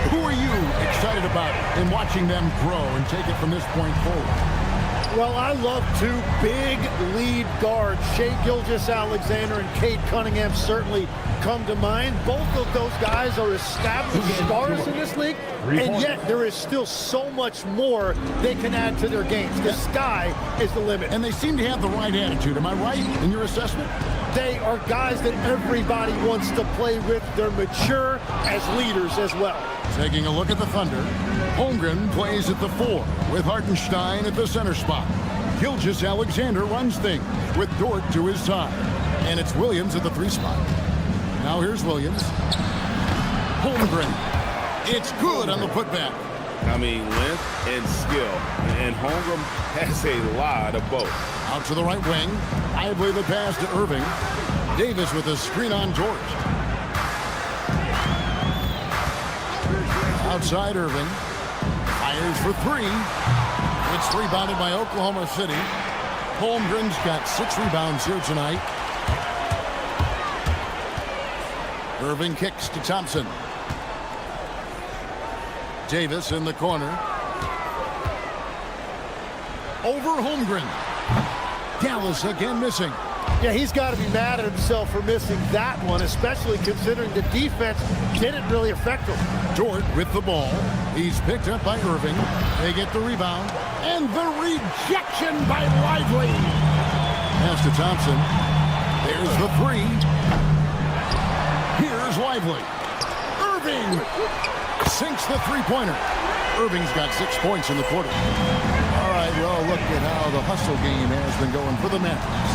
Who are you excited about in watching them grow and take it from this point forward? Well, I love 2 big lead guards. Shai Gilgeous-Alexander and Cade Cunningham certainly come to mind. Both of those guys are established stars in this league, and yet there is still so much more they can add to their games. The sky is the limit. And they seem to have the right attitude. Am I right in your assessment? They are guys that everybody wants to play with. They're mature as leaders as well. Taking a look at the Thunder, Holmgren plays at the 4 with Hartenstein at the center spot. Gilgeous-Alexander runs things with Dort to his side. And it's Williams at the 3 spot. Now here's Williams. Holmgren. It's good on the putback. I mean, length and skill. And Holmgren has a lot of both. Out to the right wing. Lively the pass to Irving. Davis with a screen on George. Outside Irving. Fires for 3. It's rebounded by Oklahoma City. Holmgren's got 6 rebounds here tonight. Irving kicks to Thompson. Davis in the corner. Over Holmgren. Dallas again missing. Yeah, he's got to be mad at himself for missing that one, especially considering the defense didn't really affect him. Dort with the ball. He's picked up by Irving. They get the rebound. And the rejection by Lively. Pass to Thompson. There's the 3. Here's Lively. Irving sinks the three-pointer. Irving's got 6 points in the quarter. All right, well, look at how the hustle game has been going for the Mavericks.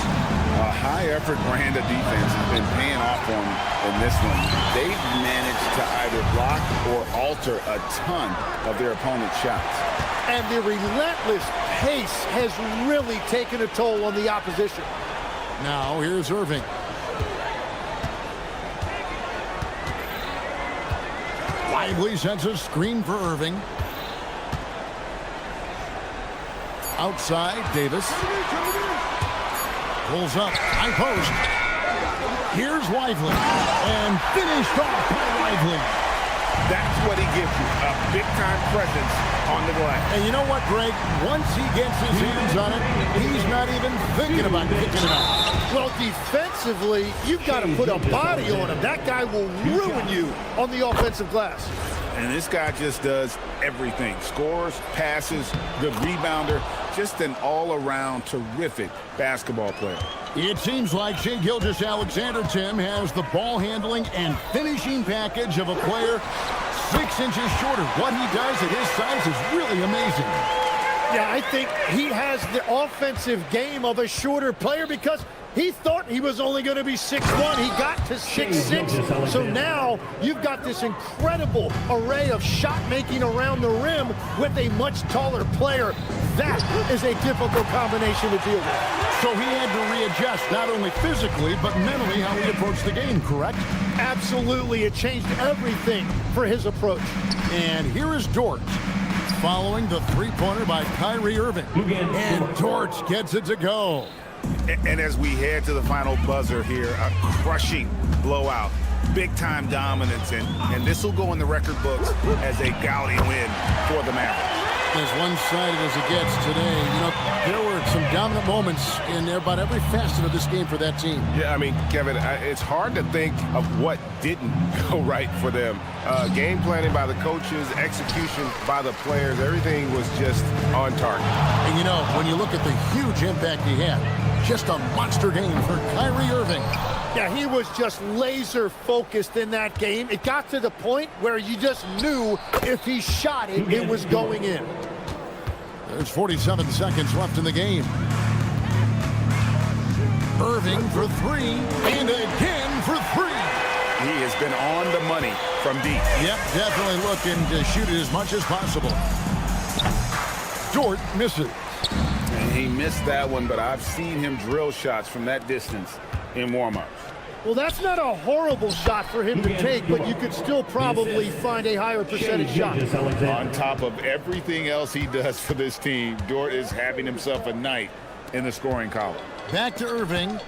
A high-effort brand of defense has been paying off for them in this one. They've managed to either block or alter a ton of their opponent's shots. And the relentless pace has really taken a toll on the opposition. Now, here's Irving. Lively sends a screen for Irving. Outside, Davis. Pulls up, high post. Here's Lively. And finished off by Lively. That's what he gives you, a big-time presence on the glass. And you know what, Greg? Once he gets his hands on it, he's not even thinking about kicking it out. Well, defensively, you've got to put a body on him. That guy will ruin you on the offensive glass. And this guy just does everything. Scores, passes, good rebounder, just an all-around terrific basketball player. It seems like Shai Gilgeous-Alexander, Tim, has the ball handling and finishing package of a player 6 inches shorter. What he does at his size is really amazing. Yeah, I think he has the offensive game of a shorter player because He thought he was only going to be 6'1". He got to 6'6". So now you've got this incredible array of shot making around the rim with a much taller player. That is a difficult combination to deal with. So he had to readjust not only physically but mentally how he approached the game, correct? Absolutely. It changed everything for his approach. And here is Dort following the three-pointer by Kyrie Irving. And Dort gets it to go. And as we head to the final buzzer here, a crushing blowout, big-time dominance, and this will go in the record books as a gaudy win for the Mavericks. As one-sided as it gets today, you know, there were some dominant moments in about every facet of this game for that team. Yeah, I mean, Kevin, it's hard to think of what didn't go right for them. Game planning by the coaches, execution by the players, everything was just on target. And, you know, when you look at the huge impact he had, just a monster game for Kyrie Irving. Yeah, he was just laser focused in that game. It got to the point where you just knew if he shot it, it was going in. There's 47 seconds left in the game. Irving for three, and again for three. He has been on the money from deep. Yep, definitely looking to shoot it as much as possible. Dort misses. And he missed that one, but I've seen him drill shots from that distance in warm-ups. Well, that's not a horrible shot for him to take, but you could still probably find a higher percentage shot. On top of everything else he does for this team, Dort is having himself a night in the scoring column. Back to Irving.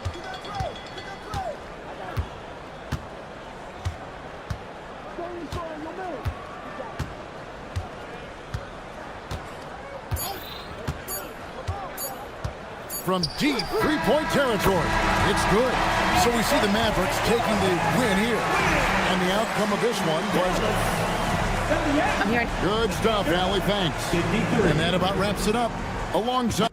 From deep three-point territory. It's good. So we see the Mavericks taking the win here. And the outcome of this one was good stuff, Allie. Thanks. And that about wraps it up. Alongside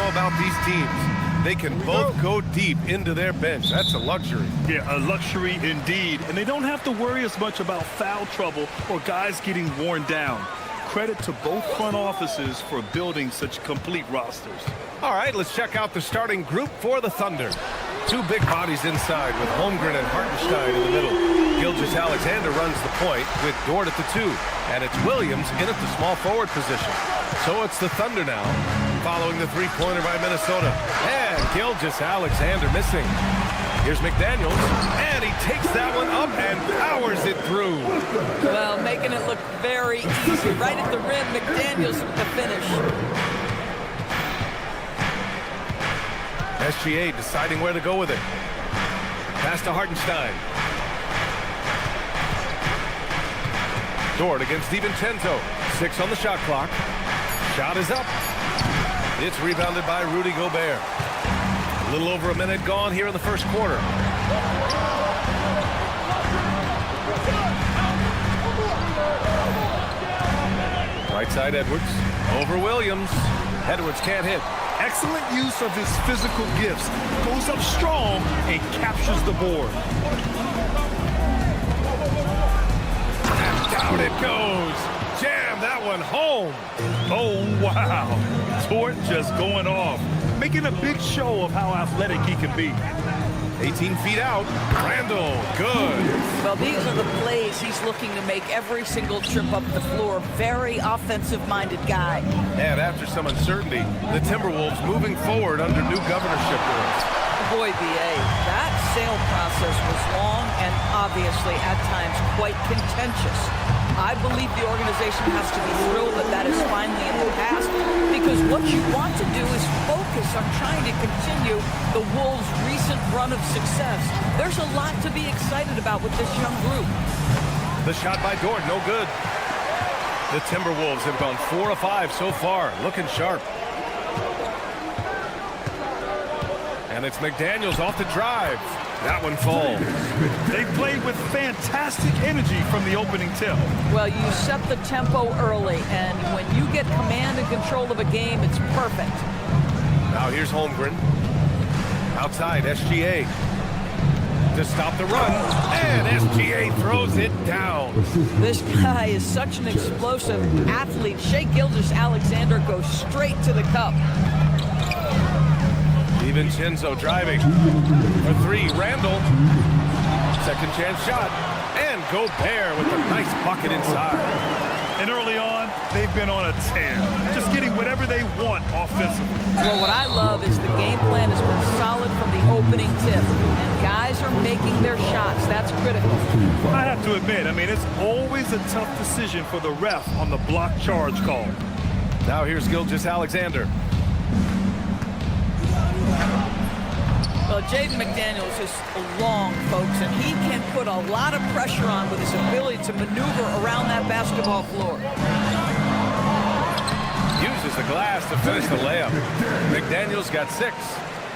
know about these teams. They can both go deep into their bench. That's a luxury. Yeah, a luxury indeed. And they don't have to worry as much about foul trouble or guys getting worn down. Credit to both front offices for building such complete rosters. All right, let's check out the starting group for the Thunder. Two big bodies inside with Holmgren and Hartenstein in the middle. Gilgeous-Alexander runs the point with Dort at the 2. And it's Williams in at the small forward position. So it's the Thunder now, following the three-pointer by Minnesota. And Gilgeous-Alexander missing. Here's McDaniels, and he takes that one up and powers it through. Well, making it look very easy. Right at the rim, McDaniels with the finish. SGA deciding where to go with it. Pass to Hartenstein. Dort against DiVincenzo. 6 on the shot clock. Shot is up. It's rebounded by Rudy Gobert. A little over a minute gone here in the first quarter. Right side Edwards. Over Williams. Edwards can't hit. Excellent use of his physical gifts. Goes up strong and captures the board. And down it goes. Jam that one home. Oh, wow. Dort just going off, making a big show of how athletic he can be. 18 feet out. Randall, good. Well, these are the plays he's looking to make every single trip up the floor. Very offensive-minded guy. And after some uncertainty, the Timberwolves moving forward under new governorship rules. Boy, B.A., that sale process was long and obviously at times quite contentious. I believe the organization has to be thrilled that that is finally in the past, because what you want to do is focus on trying to continue the Wolves' recent run of success. There's a lot to be excited about with this young group. The shot by Dort, no good. The Timberwolves have gone 4 of 5 so far, looking sharp. And it's McDaniels off the drive. That one falls. They played with fantastic energy from the opening tip. Well, you set the tempo early, and when you get command and control of a game, it's perfect. Now here's Holmgren. Outside, SGA. To stop the run, and SGA throws it down. This guy is such an explosive athlete. Shai Gilgeous-Alexander goes straight to the cup. DiVincenzo driving for 3. Randall. Second chance shot. And Gobert with a nice bucket inside. And early on, they've been on a tear, just getting whatever they want offensively. Well, what I love is the game plan has been solid from the opening tip. And guys are making their shots. That's critical. I have to admit, it's always a tough decision for the ref on the block charge call. Now here's Gilgeous-Alexander. Well, Jaden McDaniels is long, folks, and he can put a lot of pressure on with his ability to maneuver around that basketball floor. Uses the glass to finish the layup. McDaniels got 6.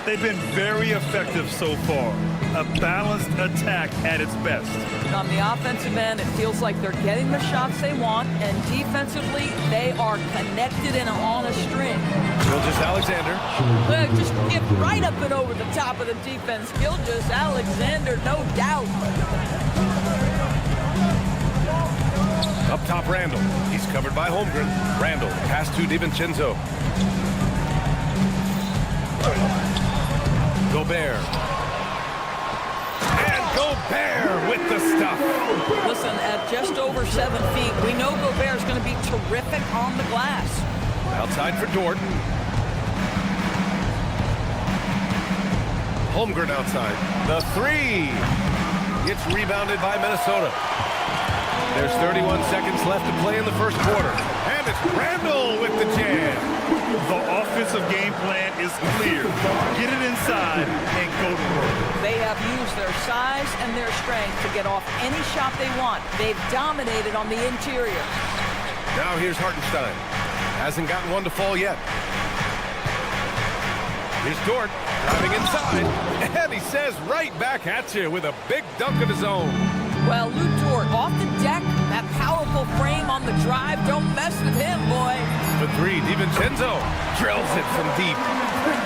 They've been very effective so far. A balanced attack at its best. On the offensive end, it feels like they're getting the shots they want, and defensively, they are connected and on a string. Gilgeous-Alexander. Well, just get right up and over the top of the defense. Gilgeous-Alexander, no doubt. Up top, Randall. He's covered by Holmgren. Randall, pass to DiVincenzo. Gobert. And Gobert with the stuff. Listen, at just over 7 feet, we know Gobert is going to be terrific on the glass. Outside for Dort. Holmgren outside. The 3. It's rebounded by Minnesota. There's 31 seconds left to play in the first quarter. And it's Randall with the jam. The offensive game plan is clear. Get it inside and go to work. They have used their size and their strength to get off any shot they want. They've dominated on the interior. Now here's Hartenstein. Hasn't gotten one to fall yet. Here's Dort driving inside. And he says right back at you with a big dunk of his own. Well, Lou Dort off the deck, that power powerful frame on the drive. Don't mess with him, boy. The three, DiVincenzo drills it from deep.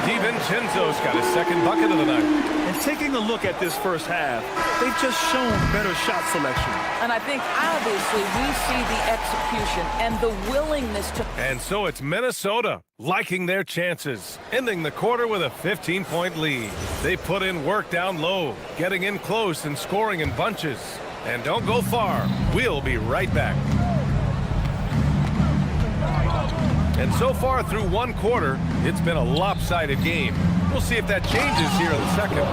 DiVincenzo's got his second bucket of the night. And taking a look at this first half, they've just shown better shot selection. And I think, obviously, we see the execution and the willingness to... And so it's Minnesota liking their chances, ending the quarter with a 15-point lead. They put in work down low, getting in close and scoring in bunches. And don't go far. We'll be right back. And so far through one quarter, it's been a lopsided game. We'll see if that changes here in the second.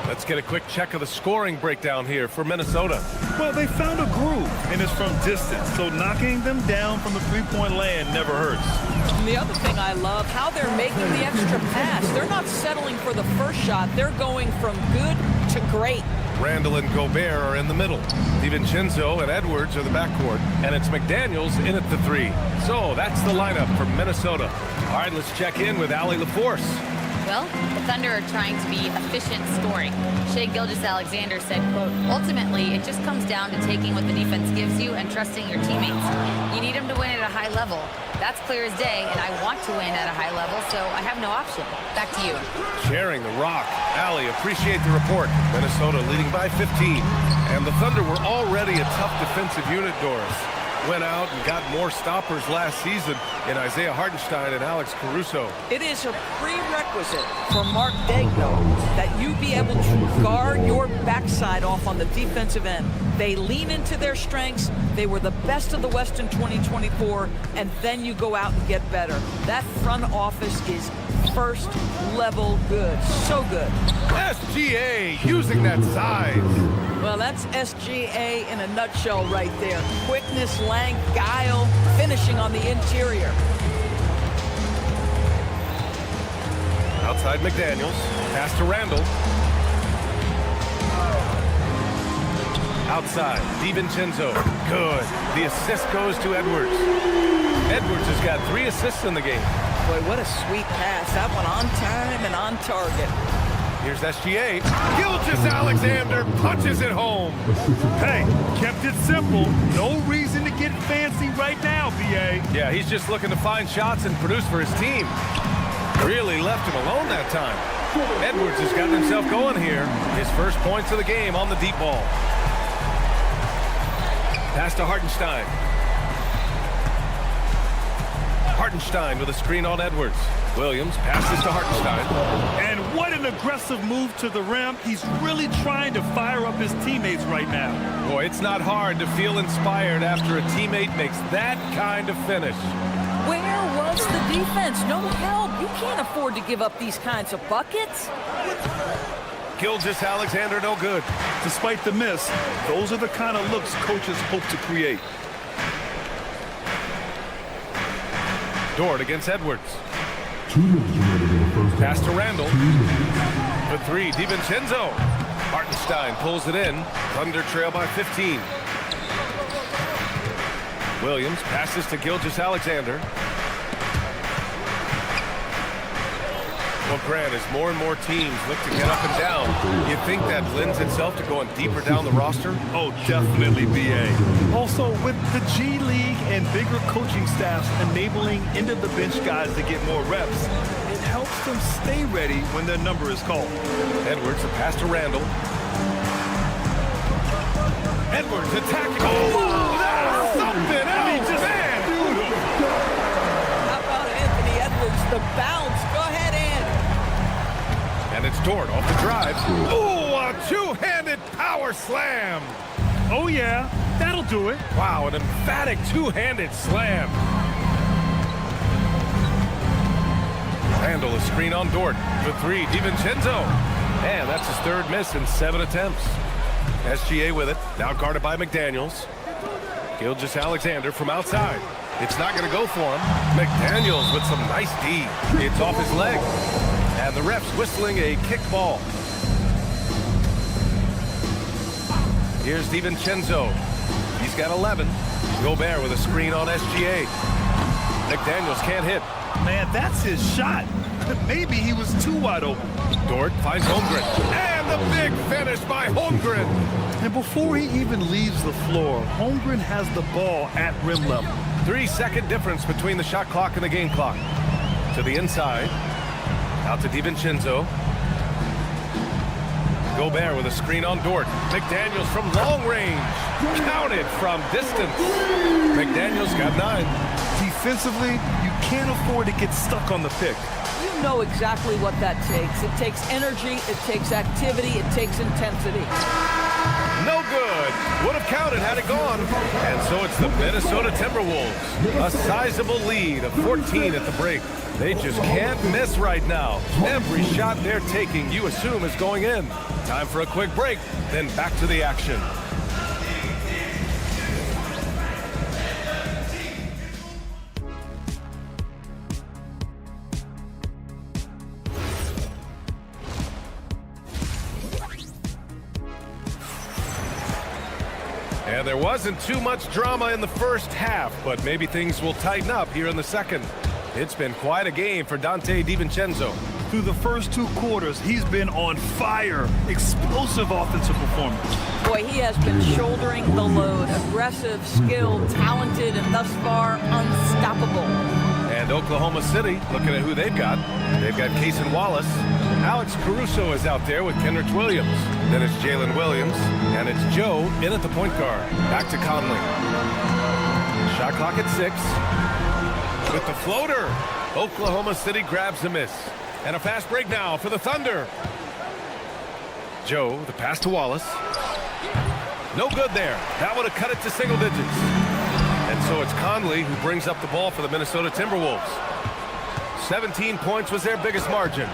Let's get a quick check of the scoring breakdown here for Minnesota. Well, they found a groove, and it's from distance, so knocking them down from the three-point land never hurts. And the other thing I love, how they're making the extra pass. They're not settling for the first shot. They're going from good to great. Randall and Gobert are in the middle. DiVincenzo and Edwards are the backcourt. And it's McDaniels in at the three. So that's the lineup for Minnesota. All right, let's check in with Allie LaForce. Well, the Thunder are trying to be efficient scoring. Shai Gilgeous-Alexander said, quote, ultimately, it just comes down to taking what the defense gives you and trusting your teammates. You need them to win at a high level. That's clear as day, and I want to win at a high level, so I have no option. Back to you. Sharing the rock. Allie, appreciate the report. Minnesota leading by 15. And the Thunder were already a tough defensive unit, Doris. Went out and got more stoppers last season in Isaiah Hartenstein and Alex Caruso. It is a prerequisite for Mark Daigneault that you be able to guard your backside off on the defensive end. They lean into their strengths. They were the best of the West in 2024, and then you go out and get better. That front office is first level good. So good. SGA using that size. Well, that's SGA in a nutshell right there. Quickness, length, guile, finishing on the interior. Outside McDaniels. Pass to Randall. Outside, DiVincenzo. Good. The assist goes to Edwards. Edwards has got 3 assists in the game. Boy, what a sweet pass. That one on time and on target. Here's SGA. Gilgeous-Alexander punches it home. Hey, kept it simple. No reason to get fancy right now, BA. Yeah, he's just looking to find shots and produce for his team. Really left him alone that time. Edwards has gotten himself going here. His first points of the game on the deep ball. Pass to Hartenstein. Hartenstein with a screen on Edwards. Williams passes to Hartenstein. And what an aggressive move to the rim. He's really trying to fire up his teammates right now. Boy, it's not hard to feel inspired after a teammate makes that kind of finish. Where was the defense? No help. You can't afford to give up these kinds of buckets. Gilgeous-Alexander no good. Despite the miss, those are the kind of looks coaches hope to create. Dort against Edwards. Pass to Randall. For 3, DiVincenzo. Hartenstein pulls it in. Thunder trail by 15. Williams passes to Gilgeous-Alexander. Well, Grant, as more and more teams look to get up and down, you think that lends itself to going deeper down the roster? Oh, definitely, BA. Also, with the G League and bigger coaching staffs enabling end-of-the-bench guys to get more reps, it helps them stay ready when their number is called. Edwards, a pass to Randall. Edwards attacking. Oh, that's something else, man! How about Anthony Edwards, the bounce? Go ahead, Ed. And it's Dort off the drive. Ooh, a two-handed power slam. Oh, yeah, that'll do it. Wow, an emphatic two-handed slam. Randall, a screen on Dort. For 3, DiVincenzo. And that's his 3rd miss in 7 attempts. SGA with it, now guarded by McDaniels. Gilgeous-Alexander from outside. It's not going to go for him. McDaniels with some nice D. It's off his leg. And the ref's whistling a kick ball. Here's DiVincenzo. He's got 11. Gobert with a screen on SGA. McDaniels can't hit. Man, that's his shot. Maybe he was too wide open. Dort finds Holmgren. And the big finish by Holmgren. And before he even leaves the floor, Holmgren has the ball at rim level. 3-second difference between the shot clock and the game clock. To the inside. Out to DiVincenzo. Gobert with a screen on Dort. McDaniels from long range. Counted from distance. McDaniels got 9. Defensively, you can't afford to get stuck on the pick. You know exactly what that takes. It takes energy, it takes activity, it takes intensity. No good. Would have counted had it gone. And so it's the Minnesota Timberwolves. A sizable lead of 14 at the break. They just can't miss right now. Every shot they're taking, you assume, is going in. Time for a quick break, then back to the action. And there wasn't too much drama in the first half, but maybe things will tighten up here in the second. It's been quite a game for Dante DiVincenzo. Through the first 2 quarters, he's been on fire. Explosive offensive performance. Boy, he has been shouldering the load. Aggressive, skilled, talented, and thus far, unstoppable. And Oklahoma City, looking at who they've got. They've got Cason Wallace. Alex Caruso is out there with Kenrich Williams. Then it's Jalen Williams. And it's Joe in at the point guard. Back to Conley. Shot clock at 6. With the floater, Oklahoma City grabs a miss. And a fast break now for the Thunder. Joe, the pass to Wallace. No good there. That would have cut it to single digits. And so it's Conley who brings up the ball for the Minnesota Timberwolves. 17 points was their biggest margin.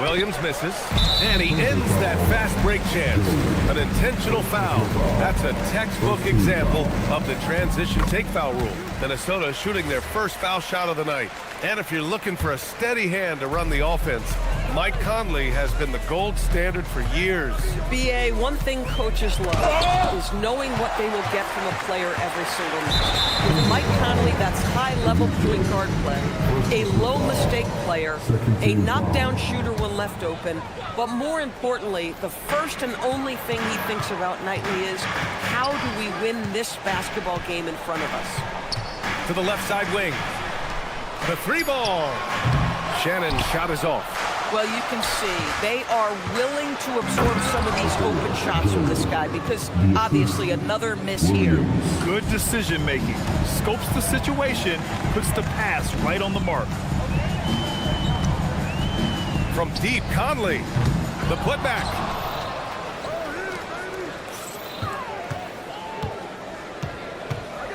Williams misses, and he ends that fast break chance. An intentional foul. That's a textbook example of the transition take foul rule. Minnesota shooting their first foul shot of the night. And if you're looking for a steady hand to run the offense, Mike Conley has been the gold standard for years. BA, one thing coaches love is knowing what they will get from a player every single night. With Mike Conley, that's high-level point guard play, a low-mistake player, a knockdown shooter when left open, but more importantly, the first and only thing he thinks about nightly is, how do we win this basketball game in front of us? To the left side wing. The 3 ball. Shannon's shot is off. Well, you can see they are willing to absorb some of these open shots from this guy because obviously another miss here. Good decision making. Scopes the situation, puts the pass right on the mark. From deep, Conley. The putback.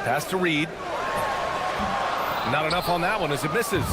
Pass to Reed. Not enough on that one as it misses.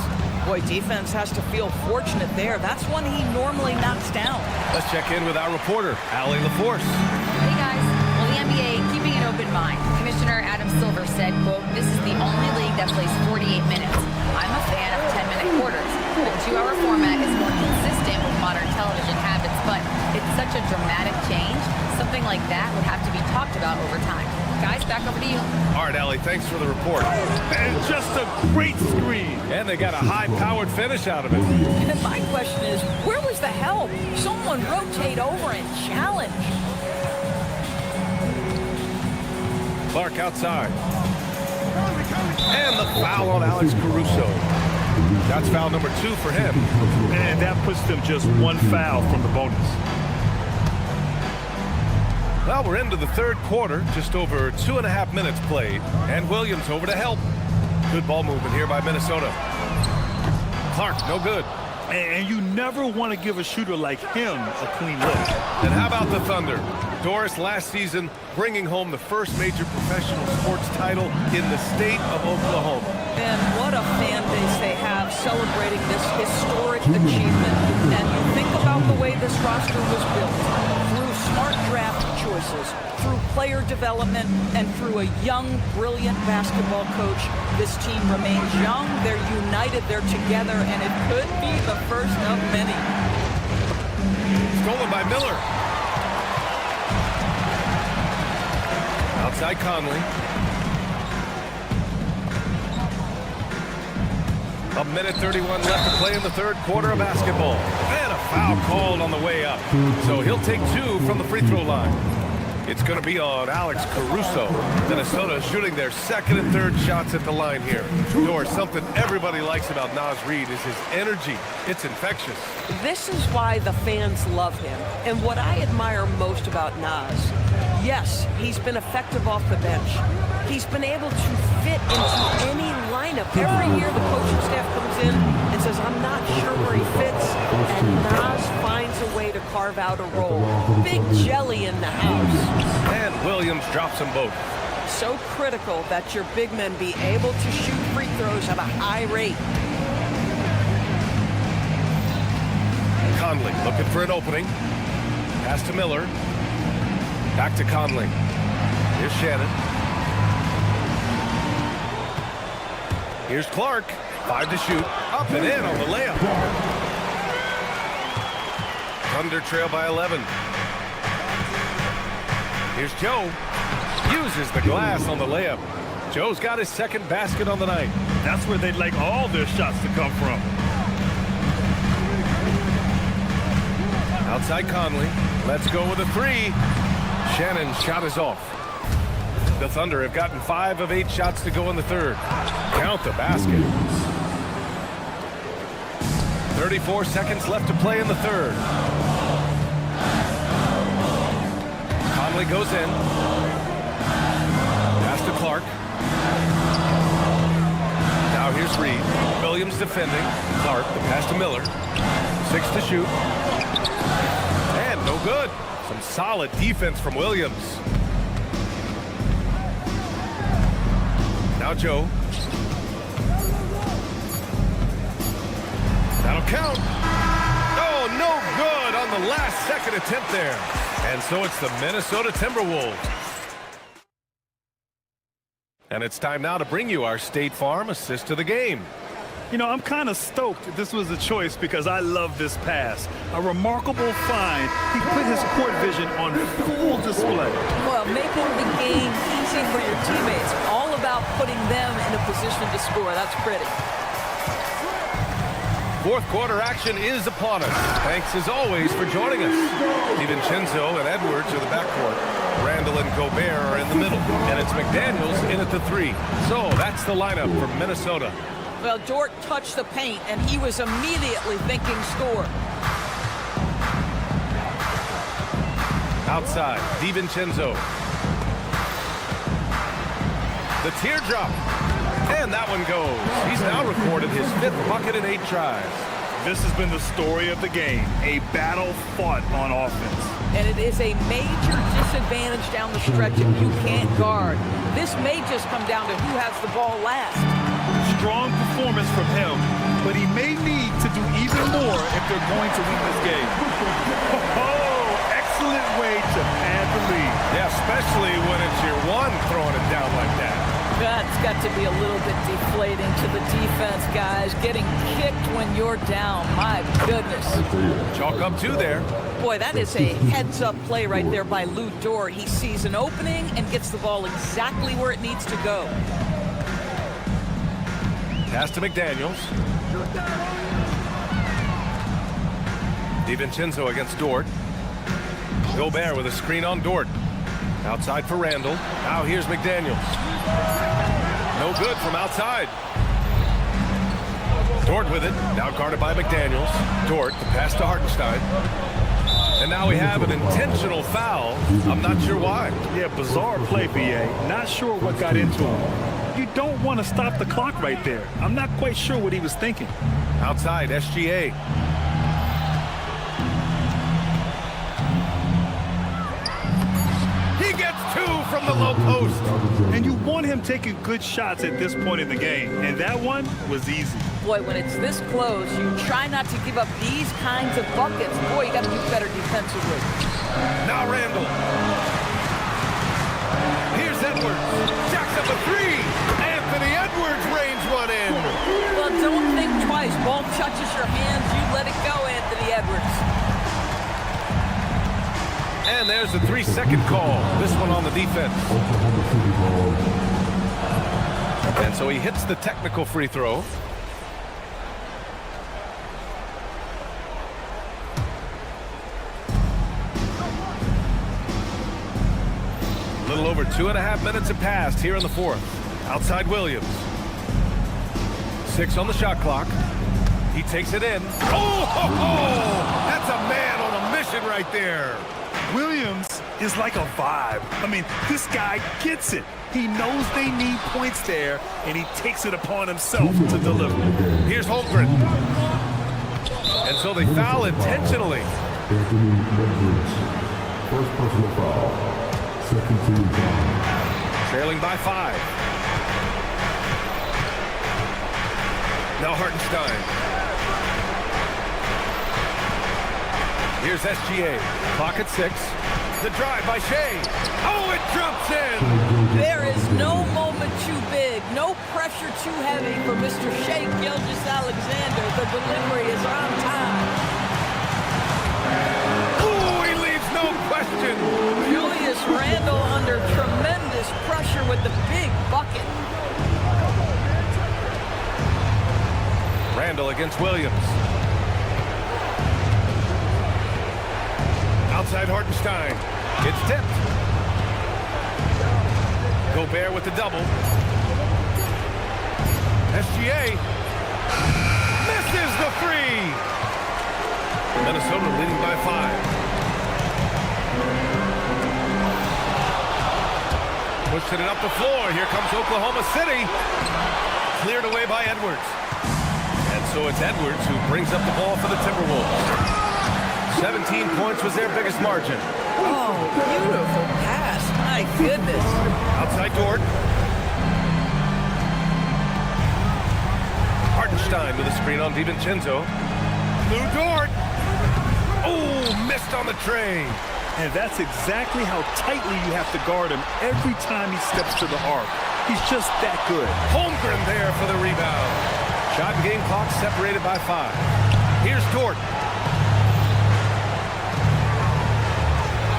Boy, defense has to feel fortunate there. That's one he normally knocks down. Let's check in with our reporter, Allie LaForce. Hey, guys. Well, the NBA keeping an open mind. Commissioner Adam Silver said, quote, "This is the only league that plays 48 minutes. I'm a fan of 10-minute quarters. The 2-hour format is more consistent with modern television habits, but it's such a dramatic change. Something like that would have to be talked about over time." Guys, back over to you. All right, Allie, thanks for the report. And just a great screen. And they got a high-powered finish out of it. And my question is, where was the help? Someone rotate over and challenge. Clark outside. And the foul on Alex Caruso. That's foul number 2 for him. And that puts them just 1 foul from the bonus. Well, we're into the third quarter, just over 2.5 minutes played, and Williams over to help. Good ball movement here by Minnesota. Clark, no good. And you never want to give a shooter like him a clean look. And how about the Thunder? Doris last season bringing home the first major professional sports title in the state of Oklahoma. And what a fan base they have celebrating this historic achievement. And you think about the way this roster was built. Through smart draft choices, through player development, and through a young, brilliant basketball coach. This team remains young, they're united, they're together, and it could be the first of many. Stolen by Miller. Outside Conley. A minute 31 left to play in the third quarter of basketball. And a foul called on the way up. So he'll take 2 from the free throw line. It's going to be on Alex Caruso. Minnesota shooting their second and third shots at the line here. Or something everybody likes about Naz Reid is his energy. It's infectious. This is why the fans love him. And what I admire most about Naz, yes, he's been effective off the bench. He's been able to fit into any lineup. Every year the coaching staff comes in and says, I'm not sure where he fits. And Naz finds a way to carve out a role. Big jelly in the house. And Williams drops them both. So critical that your big men be able to shoot free throws at a high rate. Conley looking for an opening. Pass to Miller. Back to Conley. Here's Shannon. Here's Clark. 5 to shoot. Up and in on the layup. Thunder trail by 11. Here's Joe. Uses the glass on the layup. Joe's got his second basket on the night. That's where they'd like all their shots to come from. Outside Conley. Let's go with a 3. Shannon's shot is off. The Thunder have gotten 5 of 8 shots to go in the third. Count the basket. 34 seconds left to play in the third. Conley goes in. Pass to Clark. Now here's Reid. Williams defending. Clark, the pass to Miller. 6 to shoot. And no good. Some solid defense from Williams. Now Joe. That'll count. Oh, no good on the last second attempt there. And so it's the Minnesota Timberwolves. And it's time now to bring you our State Farm assist to the game. You know, I'm kind of stoked this was a choice because I love this pass. A remarkable find. He put his court vision on full display. Well, making the game easy for your teammates. All about putting them in a position to score. That's pretty. Fourth quarter action is upon us. Thanks as always for joining us. DiVincenzo and Edwards are the backcourt. Randall and Gobert are in the middle. And it's McDaniels in at the 3. So that's the lineup for Minnesota. Well, Dort touched the paint, and he was immediately thinking score. Outside, DiVincenzo. The teardrop. And that one goes. He's now recorded his 5th bucket in 8 tries. This has been the story of the game. A battle fought on offense. And it is a major disadvantage down the stretch if you can't guard. This may just come down to who has the ball last. Strong performance from him, but he may need to do even more if they're going to win this game. Oh, excellent way to pad the lead. Yeah, especially when it's your one throwing it down like that. That's got to be a little bit deflating to the defense, guys. Getting kicked when you're down. My goodness. Chalk up 2 there. Boy, that is a heads-up play right there by Lou Dort. He sees an opening and gets the ball exactly where it needs to go. Pass to McDaniels. DiVincenzo against Dort. Gobert with a screen on Dort. Outside for Randall. Now here's McDaniels. No good from outside. Dort with it. Now guarded by McDaniels. Dort, the pass to Hartenstein. And now we have an intentional foul. I'm not sure why. Yeah, bizarre play, BA. Not sure what got into him. You don't want to stop the clock right there. I'm not quite sure what he was thinking. Outside, SGA. He gets 2 from the low post. And you want him taking good shots at this point in the game. And that one was easy. Boy, when it's this close, you try not to give up these kinds of buckets. Boy, you got to do better defensively. Now Randall. Here's Edwards. Jacks up a 3. Anthony Edwards rains one in. Well, don't think twice. Ball touches your hands. You let it go, Anthony Edwards. And there's a 3-second call. This one on the defense. And so he hits the technical free throw. little over 2.5 minutes have passed here in the fourth. Outside Williams. 6 on the shot clock. He takes it in. Oh, ho, ho! That's a man on a mission right there. Williams is like a vibe. I mean, this guy gets it. He knows they need points there, and he takes it upon himself to deliver. Here's Holmgren. And so they foul intentionally. First personal foul. Second team foul. Trailing by 5. Now Hartenstein. Here's SGA. Clock at 6. The drive by Shea. Oh, it drops in. There is no moment too big, no pressure too heavy for Mr. Shea Gilgeous-Alexander. The delivery is on time. Ooh, he leaves no question. Julius Randle under tremendous pressure with the big bucket. Randle against Williams. Outside Hartenstein. It's tipped. Gobert with the double. SGA misses the three. Minnesota leading by 5. Pushing it up the floor. Here comes Oklahoma City. Cleared away by Edwards. And so it's Edwards who brings up the ball for the Timberwolves. 17 points was their biggest margin. Oh, beautiful pass. My goodness. Outside Dort. Hartenstein with a screen on DiVincenzo. Lou Dort. Oh, missed on the tray. And that's exactly how tightly you have to guard him every time he steps to the arc. He's just that good. Holmgren there for the rebound. Shot and game clock separated by 5. Here's Dort.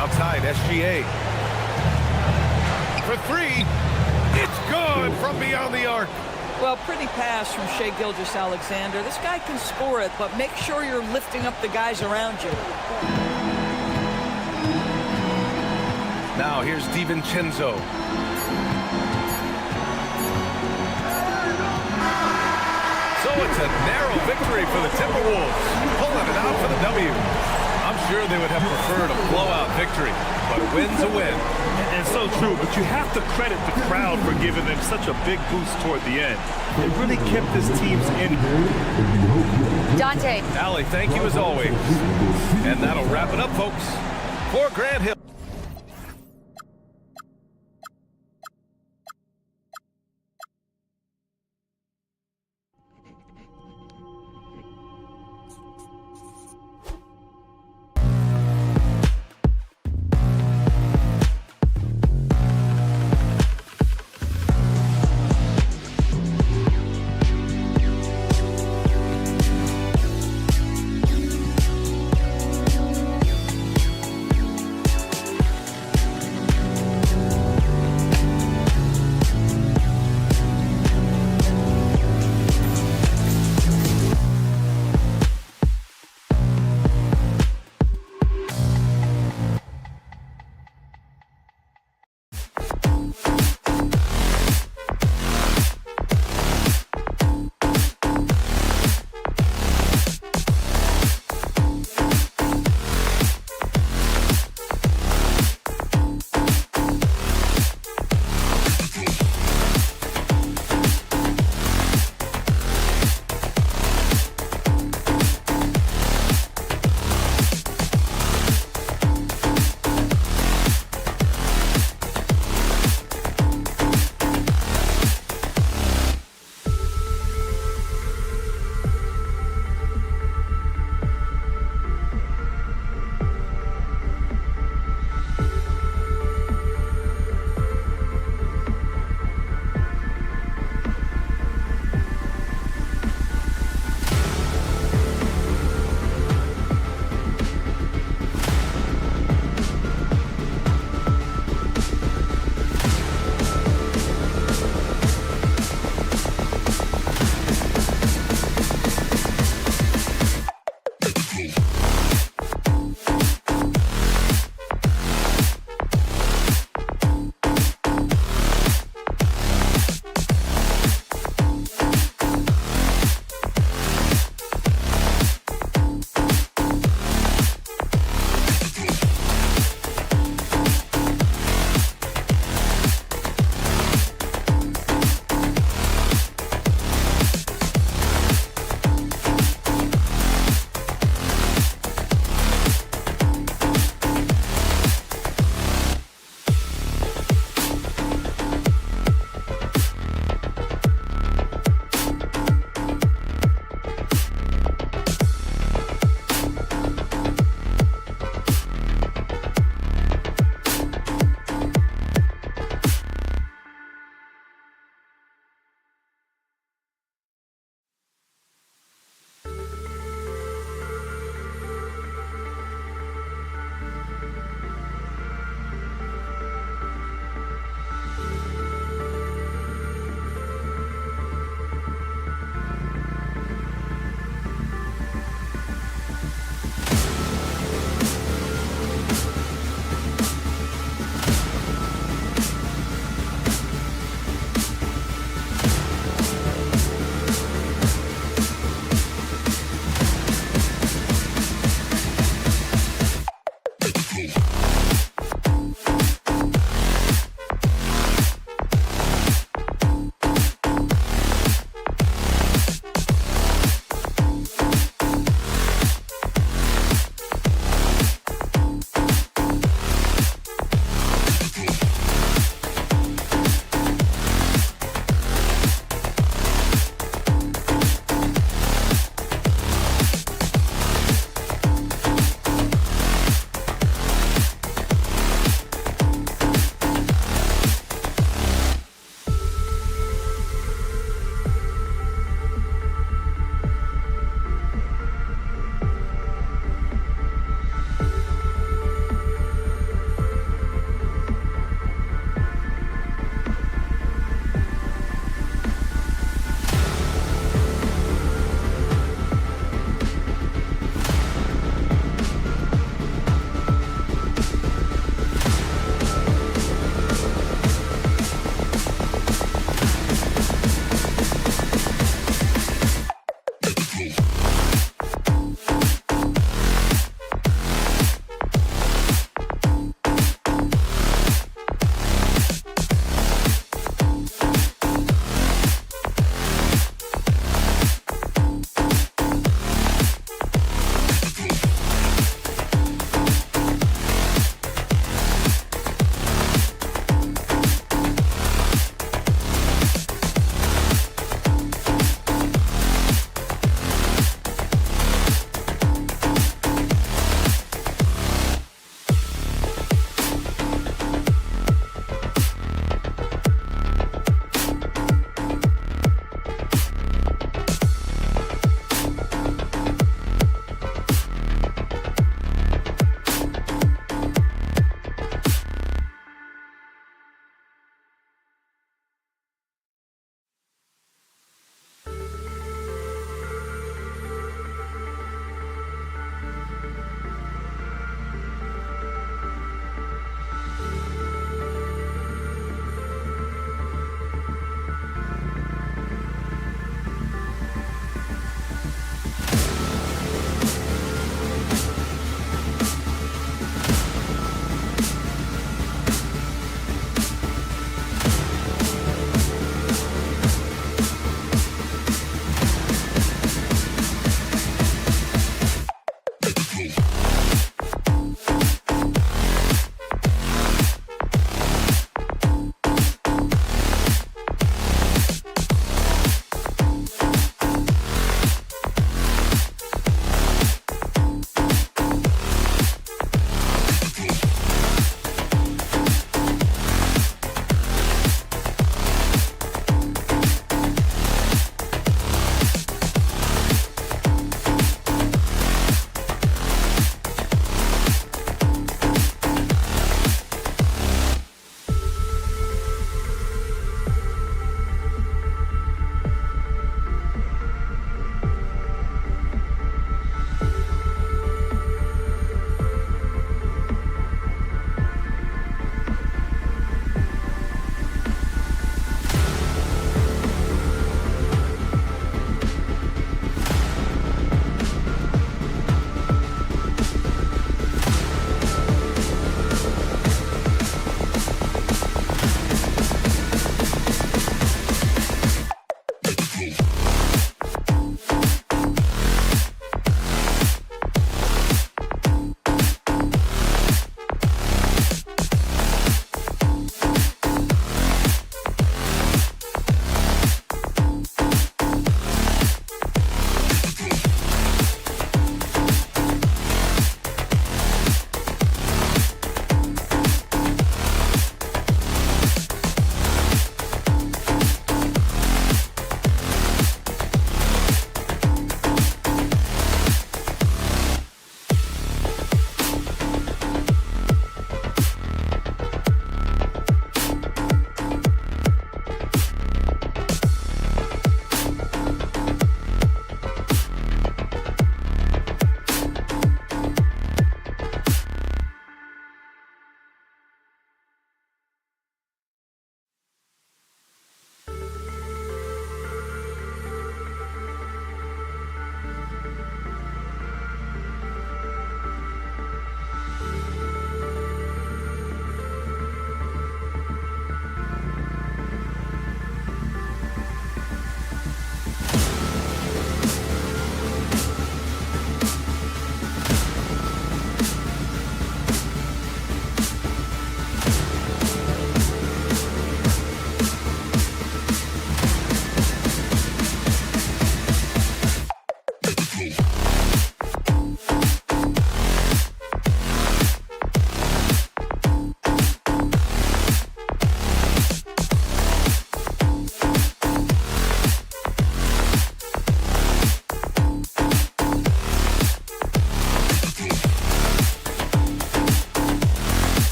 Outside, SGA. For 3. It's good from beyond the arc. Well, pretty pass from Shea Gilgeous-Alexander. This guy can score it, but make sure you're lifting up the guys around you. Now here's DiVincenzo. So it's a narrow victory for the Timberwolves, pulling it out for the W. I'm sure they would have preferred a blowout victory, but a win's a win. And so true, but you have to credit the crowd for giving them such a big boost toward the end. It really kept this team's energy. Dante. Allie, thank you as always. And that'll wrap it up, folks. For Grant Hill.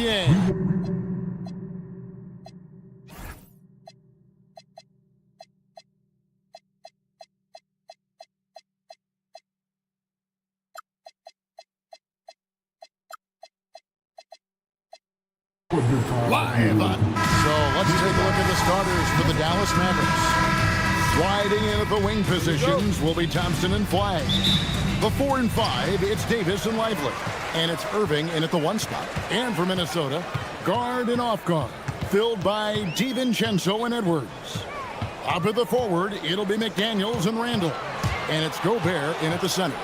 SGA. Live. So let's take a look at the starters for the Dallas Mavericks. Sliding in at the wing positions will be Thompson and Flagg. The 4 and 5, it's Davis and Lively. And it's Irving in at the 1 spot. And for Minnesota, guard and off guard, filled by DiVincenzo and Edwards. Up at the forward, it'll be McDaniels and Randall. And it's Gobert in at the center.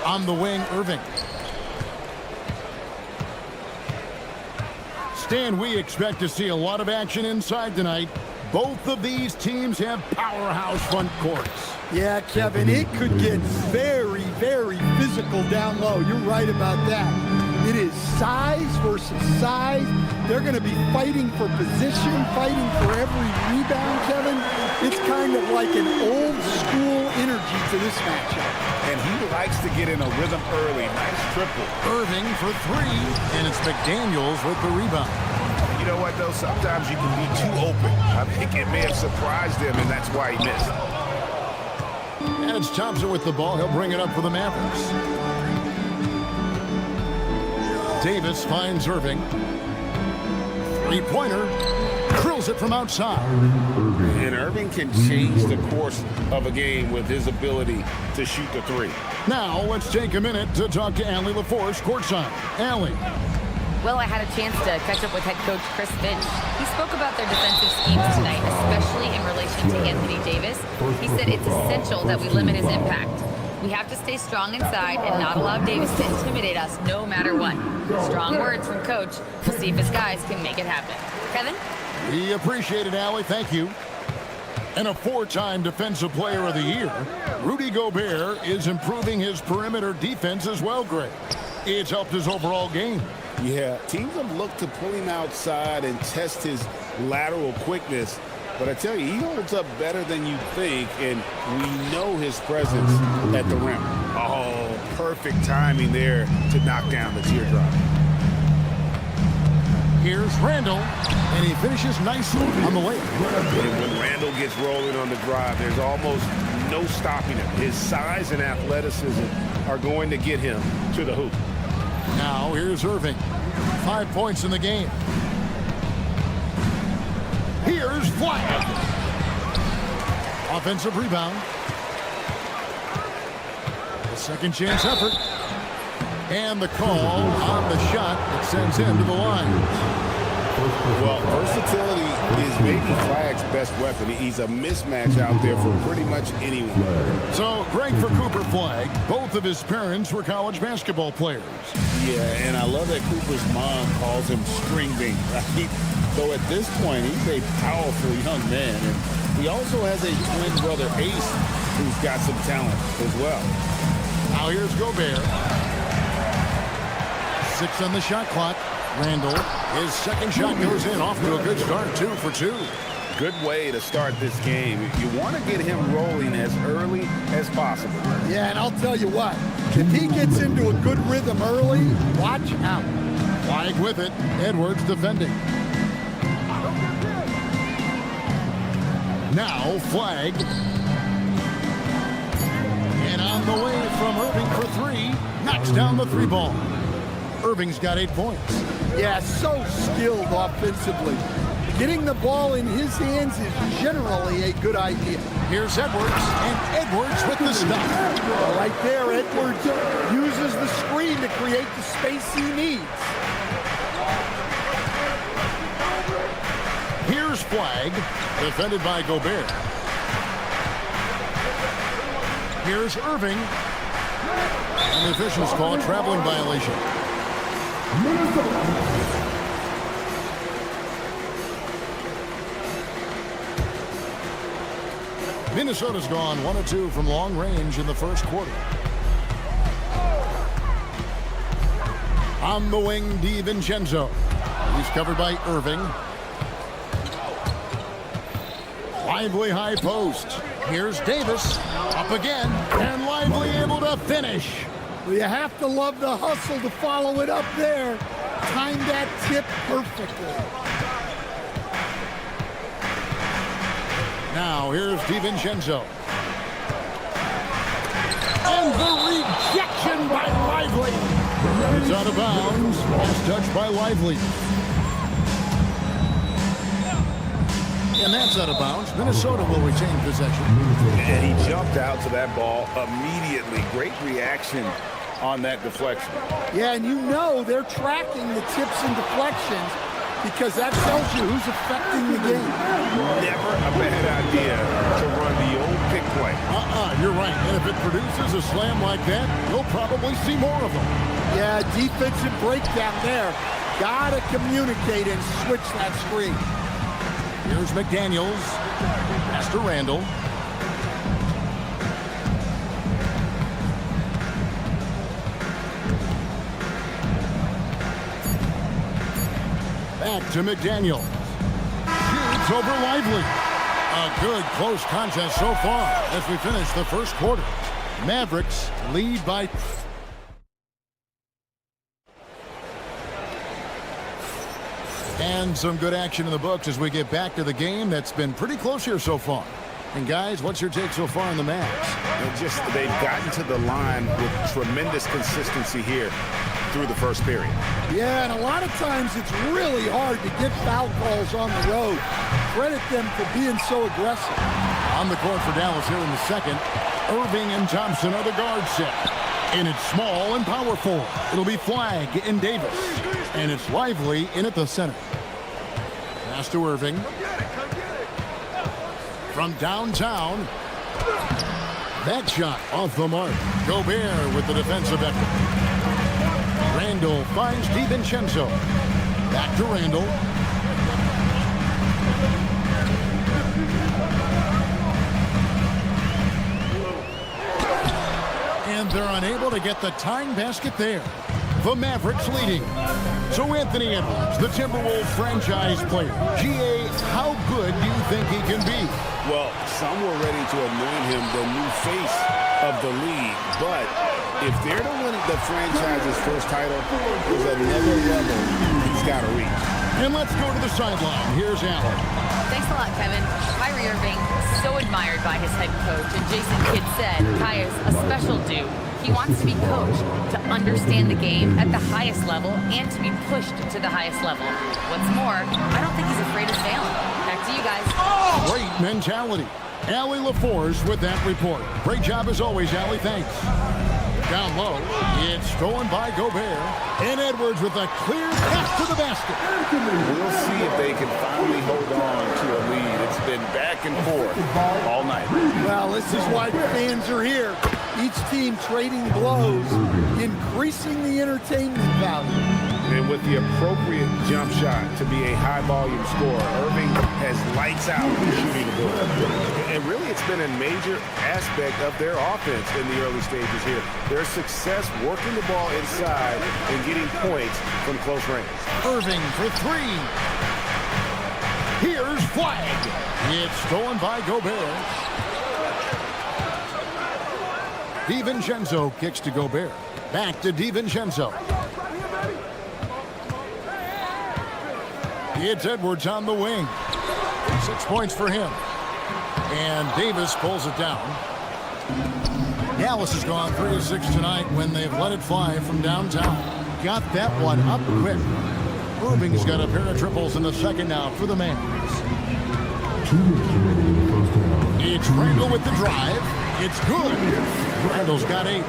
On the wing, Irving. Stan, we expect to see a lot of action inside tonight. Both of these teams have powerhouse front courts. Yeah, Kevin, it could get very, very physical down low. You're right about that. It is size versus size. They're going to be fighting for position, fighting for every rebound, Kevin. It's kind of like an old school energy to this matchup. And he likes to get in a rhythm early. Nice triple. Irving for 3, and it's McDaniels with the rebound. You know what, though? Sometimes you can be too open. I think it may have surprised him, and that's why he missed. And it's Thompson with the ball. He'll bring it up for the Mavericks. Davis finds Irving. Three-pointer. Drills it from outside. And Irving can change the course of a game with his ability to shoot the 3. Now, let's take a minute to talk to Allie LaForce courtside. Allie. Well, I had a chance to catch up with head coach Chris Finch. He spoke about their defensive schemes tonight, especially in relation to Anthony Davis. He said it's essential that we limit his impact. We have to stay strong inside and not allow Davis to intimidate us no matter what. Strong words from coach. We'll see if his guys can make it happen. Kevin? We appreciate it, Allie. Thank you. And a 4-time Defensive Player of the Year, Rudy Gobert is improving his perimeter defense as well, Greg. It's helped his overall game. Yeah, teams have looked to pull him outside and test his lateral quickness. But I tell you, he holds up better than you think, and we know his presence at the rim. Oh, perfect timing there to knock down the teardrop. Here's Randall, and he finishes nicely on the way. And when Randall gets rolling on the drive, there's almost no stopping him. His size and athleticism are going to get him to the hoop. Now here's Irving. 5 points in the game. Here's Flagg. Offensive rebound. A second chance effort. And the call on the shot that sends him to the line. Well, versatility is maybe Flagg's best weapon. He's a mismatch out there for pretty much anyone. So, Greg, for Cooper Flagg, both of his parents were college basketball players. Yeah, and I love that Cooper's mom calls him String Bean. Right? So at this point, he's a powerful young man. And he also has a twin brother, Ace, who's got some talent as well. Now here's Gobert. 6 on the shot clock. Randall, his second shot goes in, off to a good start, 2 for 2. Good way to start this game. You want to get him rolling as early as possible. Yeah, and I'll tell you what, if he gets into a good rhythm early, watch out. Flagg with it, Edwards defending. Now Flagg. And on the way from Irving for 3, knocks down the 3 ball. Irving's got 8 points. Yeah, so skilled offensively. Getting the ball in his hands is generally a good idea. Here's Edwards, and Edwards with the stop. Right there, Edwards uses the screen to create the space he needs. Here's Flagg, defended by Gobert. Here's Irving. And the officials call traveling violation. Minnesota's gone 1 of 2 from long range in the first quarter. On the wing, DiVincenzo. He's covered by Irving. Lively high post. Here's Davis. Up again. And Lively able to finish. Well, you have to love the hustle to follow it up there. timed that tip perfectly. Now here's DiVincenzo. And the rejection by Lively. It's out of bounds. Last touch by Lively. And that's out of bounds. Minnesota will retain possession. And he jumped out to that ball immediately. Great reaction on that deflection. Yeah, and you know they're tracking the tips and deflections because that tells you who's affecting the game. Never a bad idea to run the old pick play. You're right. And if it produces a slam like that, you'll probably see more of them. Yeah, defensive breakdown there. Gotta communicate and switch that screen. Here's McDaniels. Pass to Randall. Back to McDaniels. Shoots over Lively. A good close contest so far as we finish the first quarter. Mavericks lead by... And some good action in the books as we get back to the game that's been pretty close here so far. And guys, what's your take so far on the Mavs? They've gotten to the line with tremendous consistency here through the first period. Yeah, and a lot of times it's really hard to get foul calls on the road. Credit them for being so aggressive. On the court for Dallas here in the second, Irving and Thompson are the guard set. And it's small and power forward. It'll be Flagg and Davis. And it's Lively in at the center. Pass to Irving. From downtown. That shot off the mark. Gobert with the defensive effort. Randall finds DiVincenzo. Back to Randall. And they're unable to get the tying basket there. The Mavericks leading. So Anthony Edwards, the Timberwolves franchise player. GA, how good do you think he can be? Well, some were ready to anoint him the new face of the league. But if they're to win the franchise's first title, there's another level he's got to reach. And let's go to the sideline. Here's Allen. Thanks a lot, Kevin. Kyrie Irving, so admired by his head coach. And Jason Kidd said, Kai is a special dude. He wants to be coached to understand the game at the highest level and to be pushed to the highest level. What's more, I don't think he's afraid of failing. Back to you guys. Great mentality. Allie LaForce with that report. Great job as always, Allie. Thanks. Down low, it's stolen by Gobert. And Edwards with a clear pass to the basket. We'll see if they can finally hold on to a lead. It's been back and forth all night. Well, this is why fans are here. Each team trading blows, increasing the entertainment value. And with the appropriate jump shot to be a high-volume scorer, Irving has lights out shooting the ball. And really, it's been a major aspect of their offense in the early stages here. Their success working the ball inside and getting points from close range. Irving for three. Here's Flagg. It's stolen by Gobert. DiVincenzo kicks to Gobert. Back to DiVincenzo. It's Edwards on the wing. 6 points for him. And Davis pulls it down. Dallas has gone 3 of 6 tonight when they've let it fly from downtown. Got that one up quick. Irving's got a pair of triples in the second now for the Mavs. It's Randall with the drive. It's good. Randall's got 8.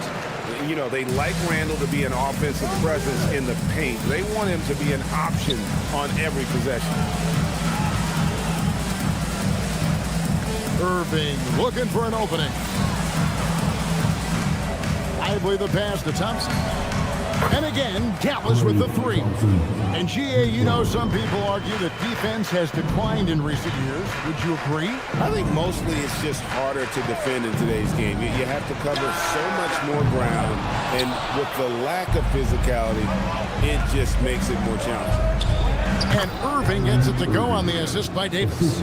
You know, they like Randall to be an offensive presence in the paint. They want him to be an option on every possession. Irving looking for an opening. Lively the pass to Thompson. And again, Dallas with the 3. And GA, you know, some people argue that defense has declined in recent years. Would you agree? I think mostly it's just harder to defend in today's game. You have to cover so much more ground, and with the lack of physicality, it just makes it more challenging. And Irving gets it to go on the assist by Davis.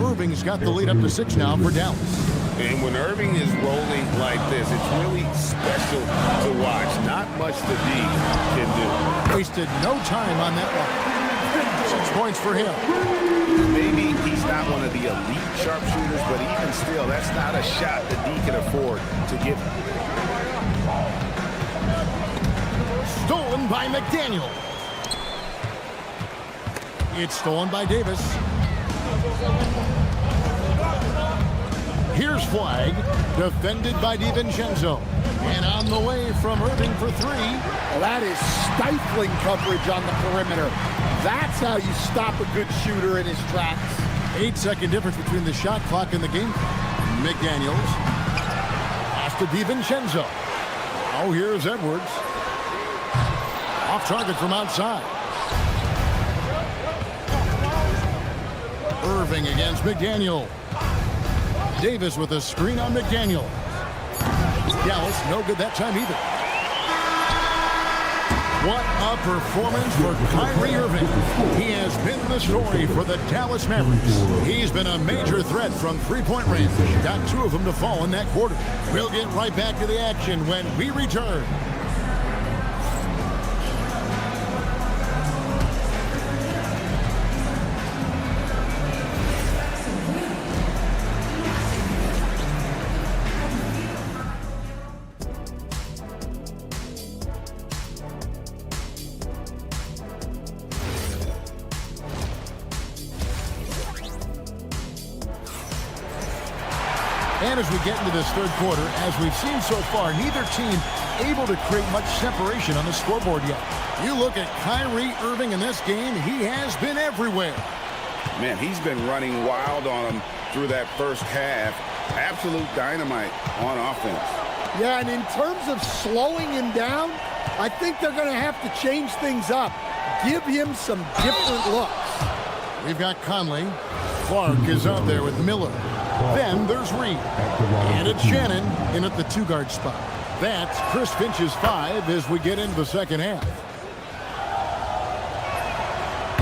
Irving's got the lead up to 6 now for Dallas. And when Irving is rolling like this, it's really special to watch. Not much the D can do. Wasted no time on that one. 6 points for him. Maybe he's not one of the elite sharpshooters, but even still, that's not a shot the D can afford to give. Stolen by McDaniel. It's stolen by Davis. Here's Flag, defended by DiVincenzo. And on the way from Irving for three. Well, that is stifling coverage on the perimeter. That's how you stop a good shooter in his tracks. 8-second difference between the shot clock and the game. McDaniels. Pass to DiVincenzo. Oh, here's Edwards. Off target from outside. Irving against McDaniel. Davis with a screen on McDaniel. Dallas, no good that time either. What a performance for Kyrie Irving. He has been the story for the Dallas Mavericks. He's been a major threat from three-point range. Got 2 of them to fall in that quarter. We'll get right back to the action when we return. And as we get into this third quarter, as we've seen so far, neither team able to create much separation on the scoreboard yet. You look at Kyrie Irving in this game, he has been everywhere. Man, he's been running wild on him through that first half. Absolute dynamite on offense. Yeah, and in terms of slowing him down, I think they're going to have to change things up. Give him some different looks. We've got Conley. Clark is out there with Miller. Then there's Reed. And it's Shannon in at the 2-guard spot. That's Chris Finch's 5 as we get into the second half.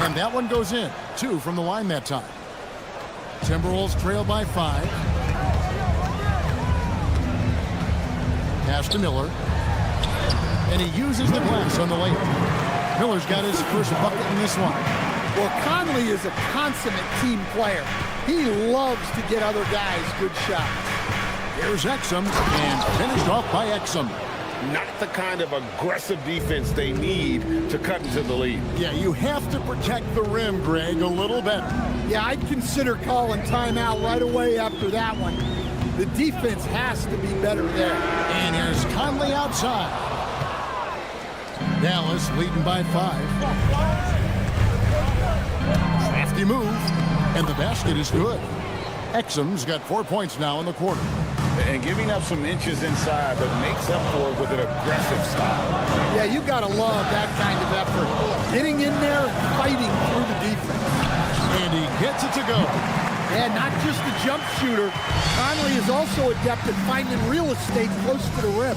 And that one goes in. 2 from the line that time. Timberwolves trail by 5. Pass to Miller. And he uses the glass on the layup. Miller's got his first bucket in this one. Well, Conley is a consummate team player. He loves to get other guys good shots. Here's Exum, and finished off by Exum. Not the kind of aggressive defense they need to cut into the lead. Yeah, you have to protect the rim, Greg, a little better. Yeah, I'd consider calling timeout right away after that one. The defense has to be better there. And here's Conley outside. Dallas leading by 5. Crafty move, and the basket is good. Exum's got 4 points now in the quarter. And giving up some inches inside, but makes up for it with an aggressive style. Yeah, you got to love that kind of effort. Getting in there, fighting through the defense. And he gets it to go. Yeah, not just a jump shooter. Conley is also adept at finding real estate close to the rim.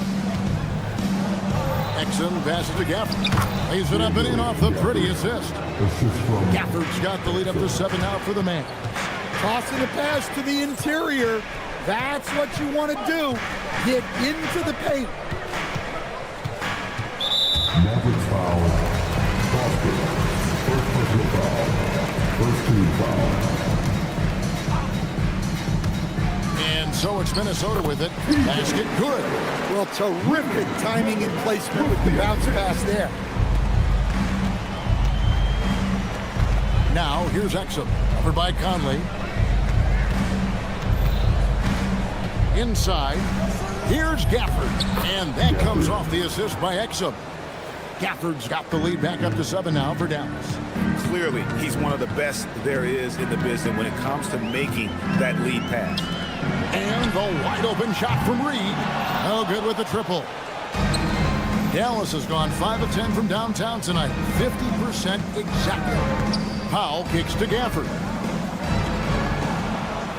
Exum passes to Gafford. Lays it up and in off the pretty assist. Gafford's got the lead up to 7 now for the man. Tossing a pass to the interior. That's what you want to do. Get into the paint. Mavericks foul. Boston. First personal foul. First team foul. And so it's Minnesota with it. Basket good. Well, terrific timing and placement with the bounce pass there. Now here's Exum. Covered by Conley. Inside, here's Gafford, and that comes off the assist by Exum. Gafford's got the lead back up to 7 now for Dallas. Clearly, he's one of the best there is in the business when it comes to making that lead pass. And the wide open shot from Reed. No good with the triple. Dallas has gone 5 of 10 from downtown tonight. 50% exactly. Powell kicks to Gafford.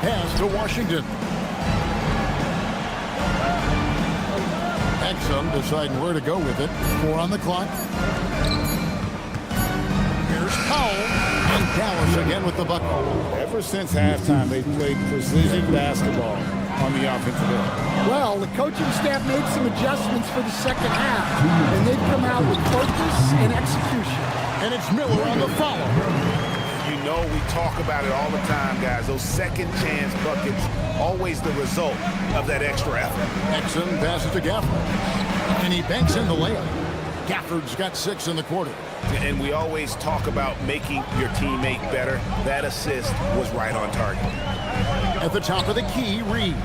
Pass to Washington. Exum deciding where to go with it. 4 on the clock. Here's Powell. And Dallas again with the bucket. Ever since halftime, they've played precision basketball. on the offensive end? Well, the coaching staff made some adjustments for the second half, and they've come out with focus and execution. And it's Miller on the follow. You know, we talk about it all the time, guys. Those second chance buckets, always the result of that extra effort. Exum passes to Gafford, and he banks in the layup. Gafford's got 6 in the quarter. And we always talk about making your teammate better. That assist was right on target. At the top of the key, Reed.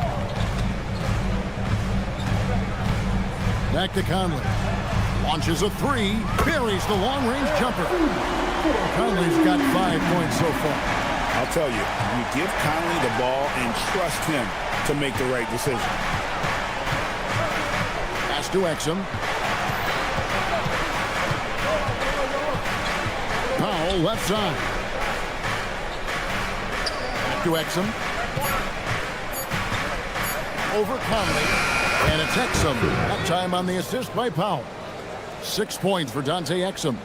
Back to Conley. Launches a 3, buries the long-range jumper. Conley's got 5 points so far. I'll tell you, you give Conley the ball and trust him to make the right decision. Pass to Exum. Powell left side. Back to Exum. Over Conley. And it's Exum. That time on the assist by Powell. 6 points for Dante Exum.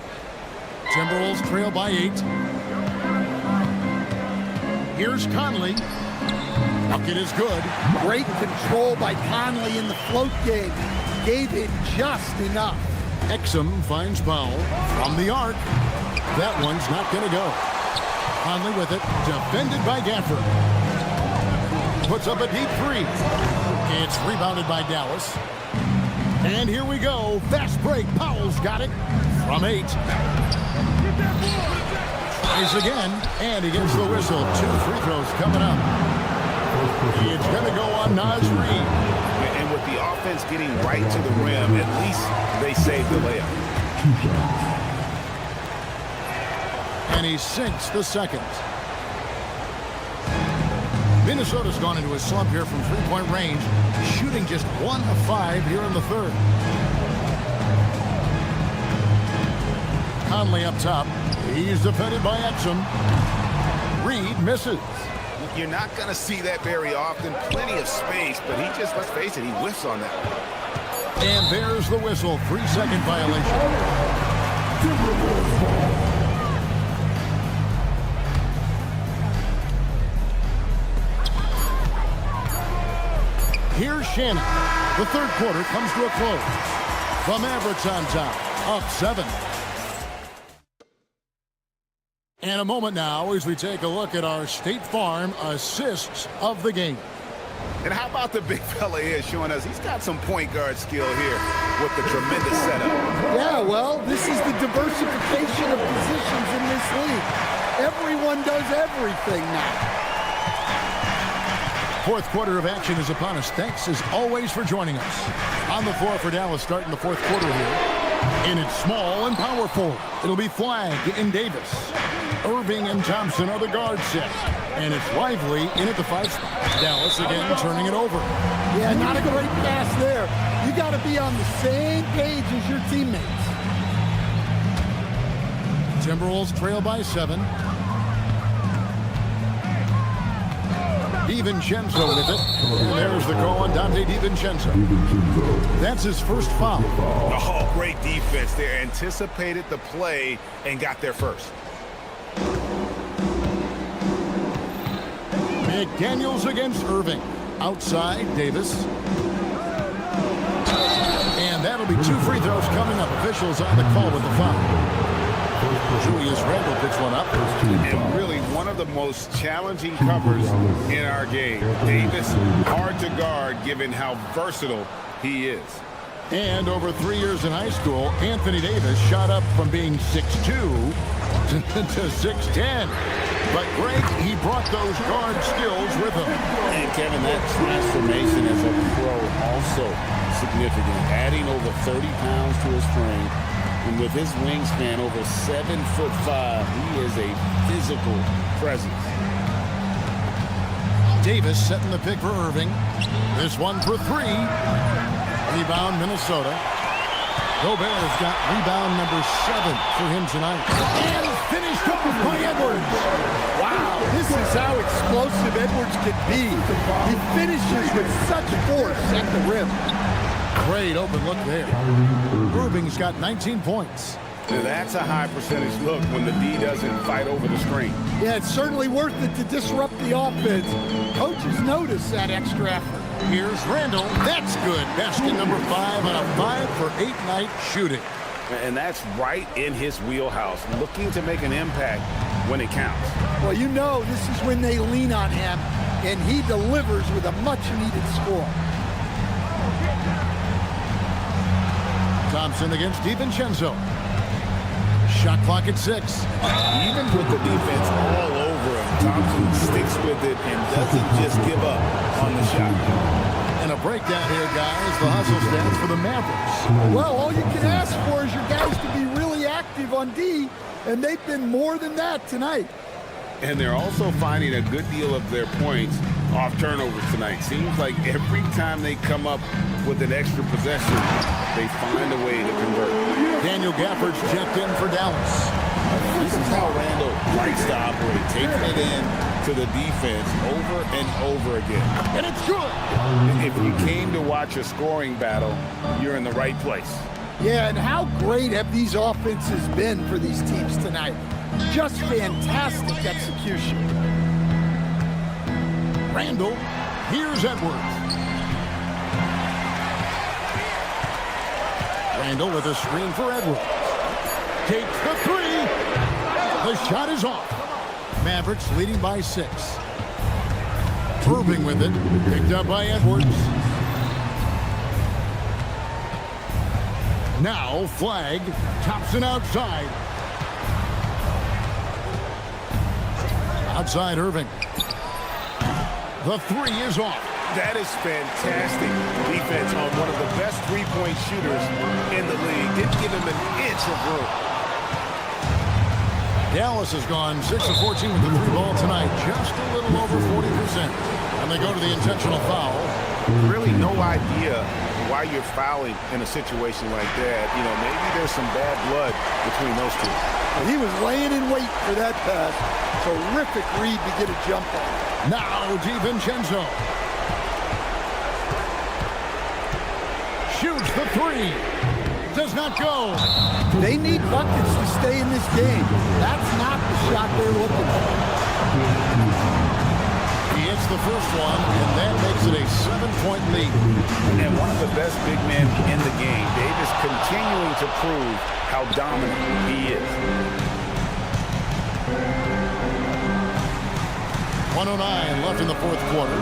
Timberwolves trail by 8. Here's Conley. Bucket is good. Great control by Conley in the float game. Gave it just enough. Exum finds Powell from the arc. That one's not going to go. Conley with it. Defended by Gafford. Puts up a deep 3. It's rebounded by Dallas. And here we go. Fast break. Powell's got it from 8. Tries again, and he gets the whistle. 2 free throws coming up. It's going to go on Naz Reid. And with the offense getting right to the rim, at least they saved the layup. And he sinks the second. Minnesota's gone into a slump here from three-point range, shooting just 1 of 5 here in the third. Conley up top. He's defended by Exum. Reed misses. You're not going to see that very often. Plenty of space, but he just, let's face it, he whiffs on that one. And there's the whistle. 3-second violation. Here's Shannon. The third quarter comes to a close. The Mavericks on top, up 7. And a moment now as we take a look at our State Farm assists of the game. And how about the big fella here showing us he's got some point guard skill here with the tremendous setup. Yeah, well, this is the diversification of positions in this league. Everyone does everything now. Fourth quarter of action is upon us. Thanks, as always, for joining us. On the floor for Dallas starting the fourth quarter here. And it's small and powerful. It'll be Flagg and Davis. Irving and Thompson are the guard set. And it's Lively in at the 5 spot. Dallas again turning it over. Yeah, not a great pass there. You got to be on the same page as your teammates. Timberwolves trail by 7. DiVincenzo with it. And there's the call on Dante DiVincenzo. That's his first foul. Oh, great defense there. Anticipated the play and got there first. McDaniels against Irving. Outside, Davis. And that'll be 2 free throws coming up. Officials on the call with the foul. Julius Randle picks one up. And really one of the most challenging covers in our game. Davis, hard to guard given how versatile he is. And over 3 years in high school, Anthony Davis shot up from being 6'2" to 6'10". But Greg, he brought those guard skills with him. And Kevin, that transformation as a pro also significant. Adding over 30 pounds to his frame. And with his wingspan over 7'5", he is a physical presence. Davis setting the pick for Irving. This one for 3. Rebound, Minnesota. Gobert's got rebound number 7 for him tonight. And finished up by Edwards. Wow, this is how explosive Edwards can be. He finishes with such force at the rim. Great open look there. Irving's got 19 points. And that's a high percentage look when the D doesn't fight over the screen. Yeah, it's certainly worth it to disrupt the offense. Coaches notice that extra effort. Here's Randall. That's good. Basket number 5 on a 5-for-8 night shooting. And that's right in his wheelhouse, looking to make an impact when it counts. Well, you know this is when they lean on him, and he delivers with a much-needed score. Thompson against DiVincenzo. Shot clock at 6. Even with the defense all over him, Thompson sticks with it and doesn't just give up on the shot. And a breakdown here, guys. The hustle stands for the Mavericks. Well, all you can ask for is your guys to be really active on D, and they've been more than that tonight. And they're also finding a good deal of their points off turnovers tonight. Seems like every time they come up with an extra possession, they find a way to convert. Daniel Gafford's checked in for Dallas. This is how Randall likes to operate, taking it in to the defense over and over again. And it's good. If you came to watch a scoring battle, you're in the right place. Yeah, and how great have these offenses been for these teams tonight? Just fantastic execution. Randall, here's Edwards. Randall with a screen for Edwards. Takes the 3. The shot is off. Mavericks leading by 6. Irving with it. Picked up by Edwards. Now flag. Thompson outside. Outside Irving. The 3 is off. That is fantastic defense on one of the best three-point shooters in the league. Didn't give him an inch of room. Dallas has gone 6 of 14 with the 3 ball tonight. Just a little over 40%. And they go to the intentional foul. Really no idea why you're fouling in a situation like that. You know, maybe there's some bad blood between those two. He was laying in wait for that pass. Terrific read to get a jump on. Now DiVincenzo. Shoots the 3. Does not go. They need buckets to stay in this game. That's not the shot they're looking for. He hits the first one, and that makes it a 7-point lead. And one of the best big men in the game. Davis continuing to prove how dominant he is. 109 left in the fourth quarter.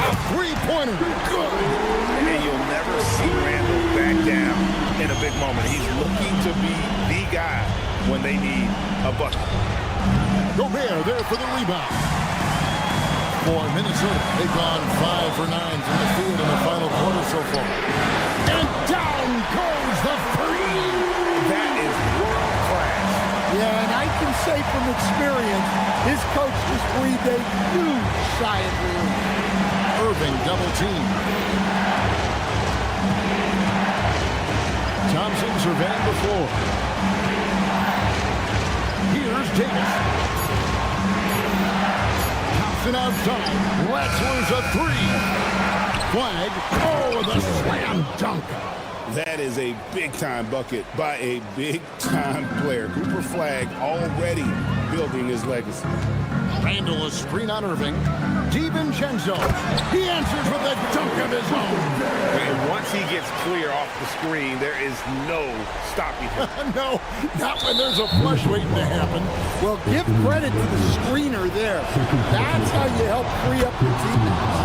A 3-pointer. Good. And you'll never see Randall back down in a big moment. He's looking to be the guy when they need a bucket. Gobert there for the rebound. For Minnesota, they've gone 5 for 9 from the field in the final quarter so far. And down goes the 3. That is world class. Yeah, and I can say from experience, his coach just breathed a huge sigh of relief. Irving double team. Thompson surveying the floor. Here's Davis. Thompson outside. Wrestler's a 3. Flag. Oh, the slam dunk. That is a big-time bucket by a big-time player. Cooper Flag already building his legacy. Randall a screen on Irving. DiVincenzo. He answers with a dunk of his own. And once he gets clear off the screen, there is no stopping him. No, not when there's a flush waiting to happen. Well, give credit to the screener there. That's how you help free up your teammates.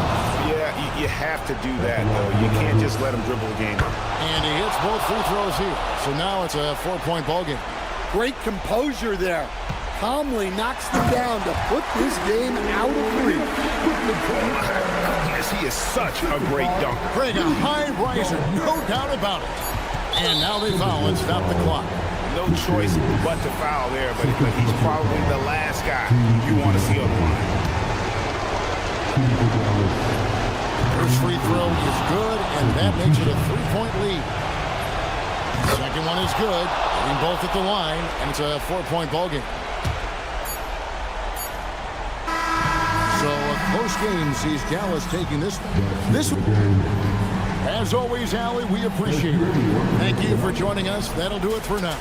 Yeah, you have to do that, though. You can't just let him dribble the game. And he hits both free throws here. So now it's a 4-point ball game. Great composure there. Calmly knocks them down to put this game out of reach. Yes, he is such a great dunker. Craig, a high riser, no doubt about it. And now they foul and stop the clock. No choice but to foul there, but he's probably the last guy you want to see on the line. First free throw is good, and that makes it a 3-point lead. Second one is good. Getting both at the line, and it's a 4-point ball game. So a close game sees Dallas taking this one. As always, Allie, we appreciate it. Thank you for joining us. That'll do it for now.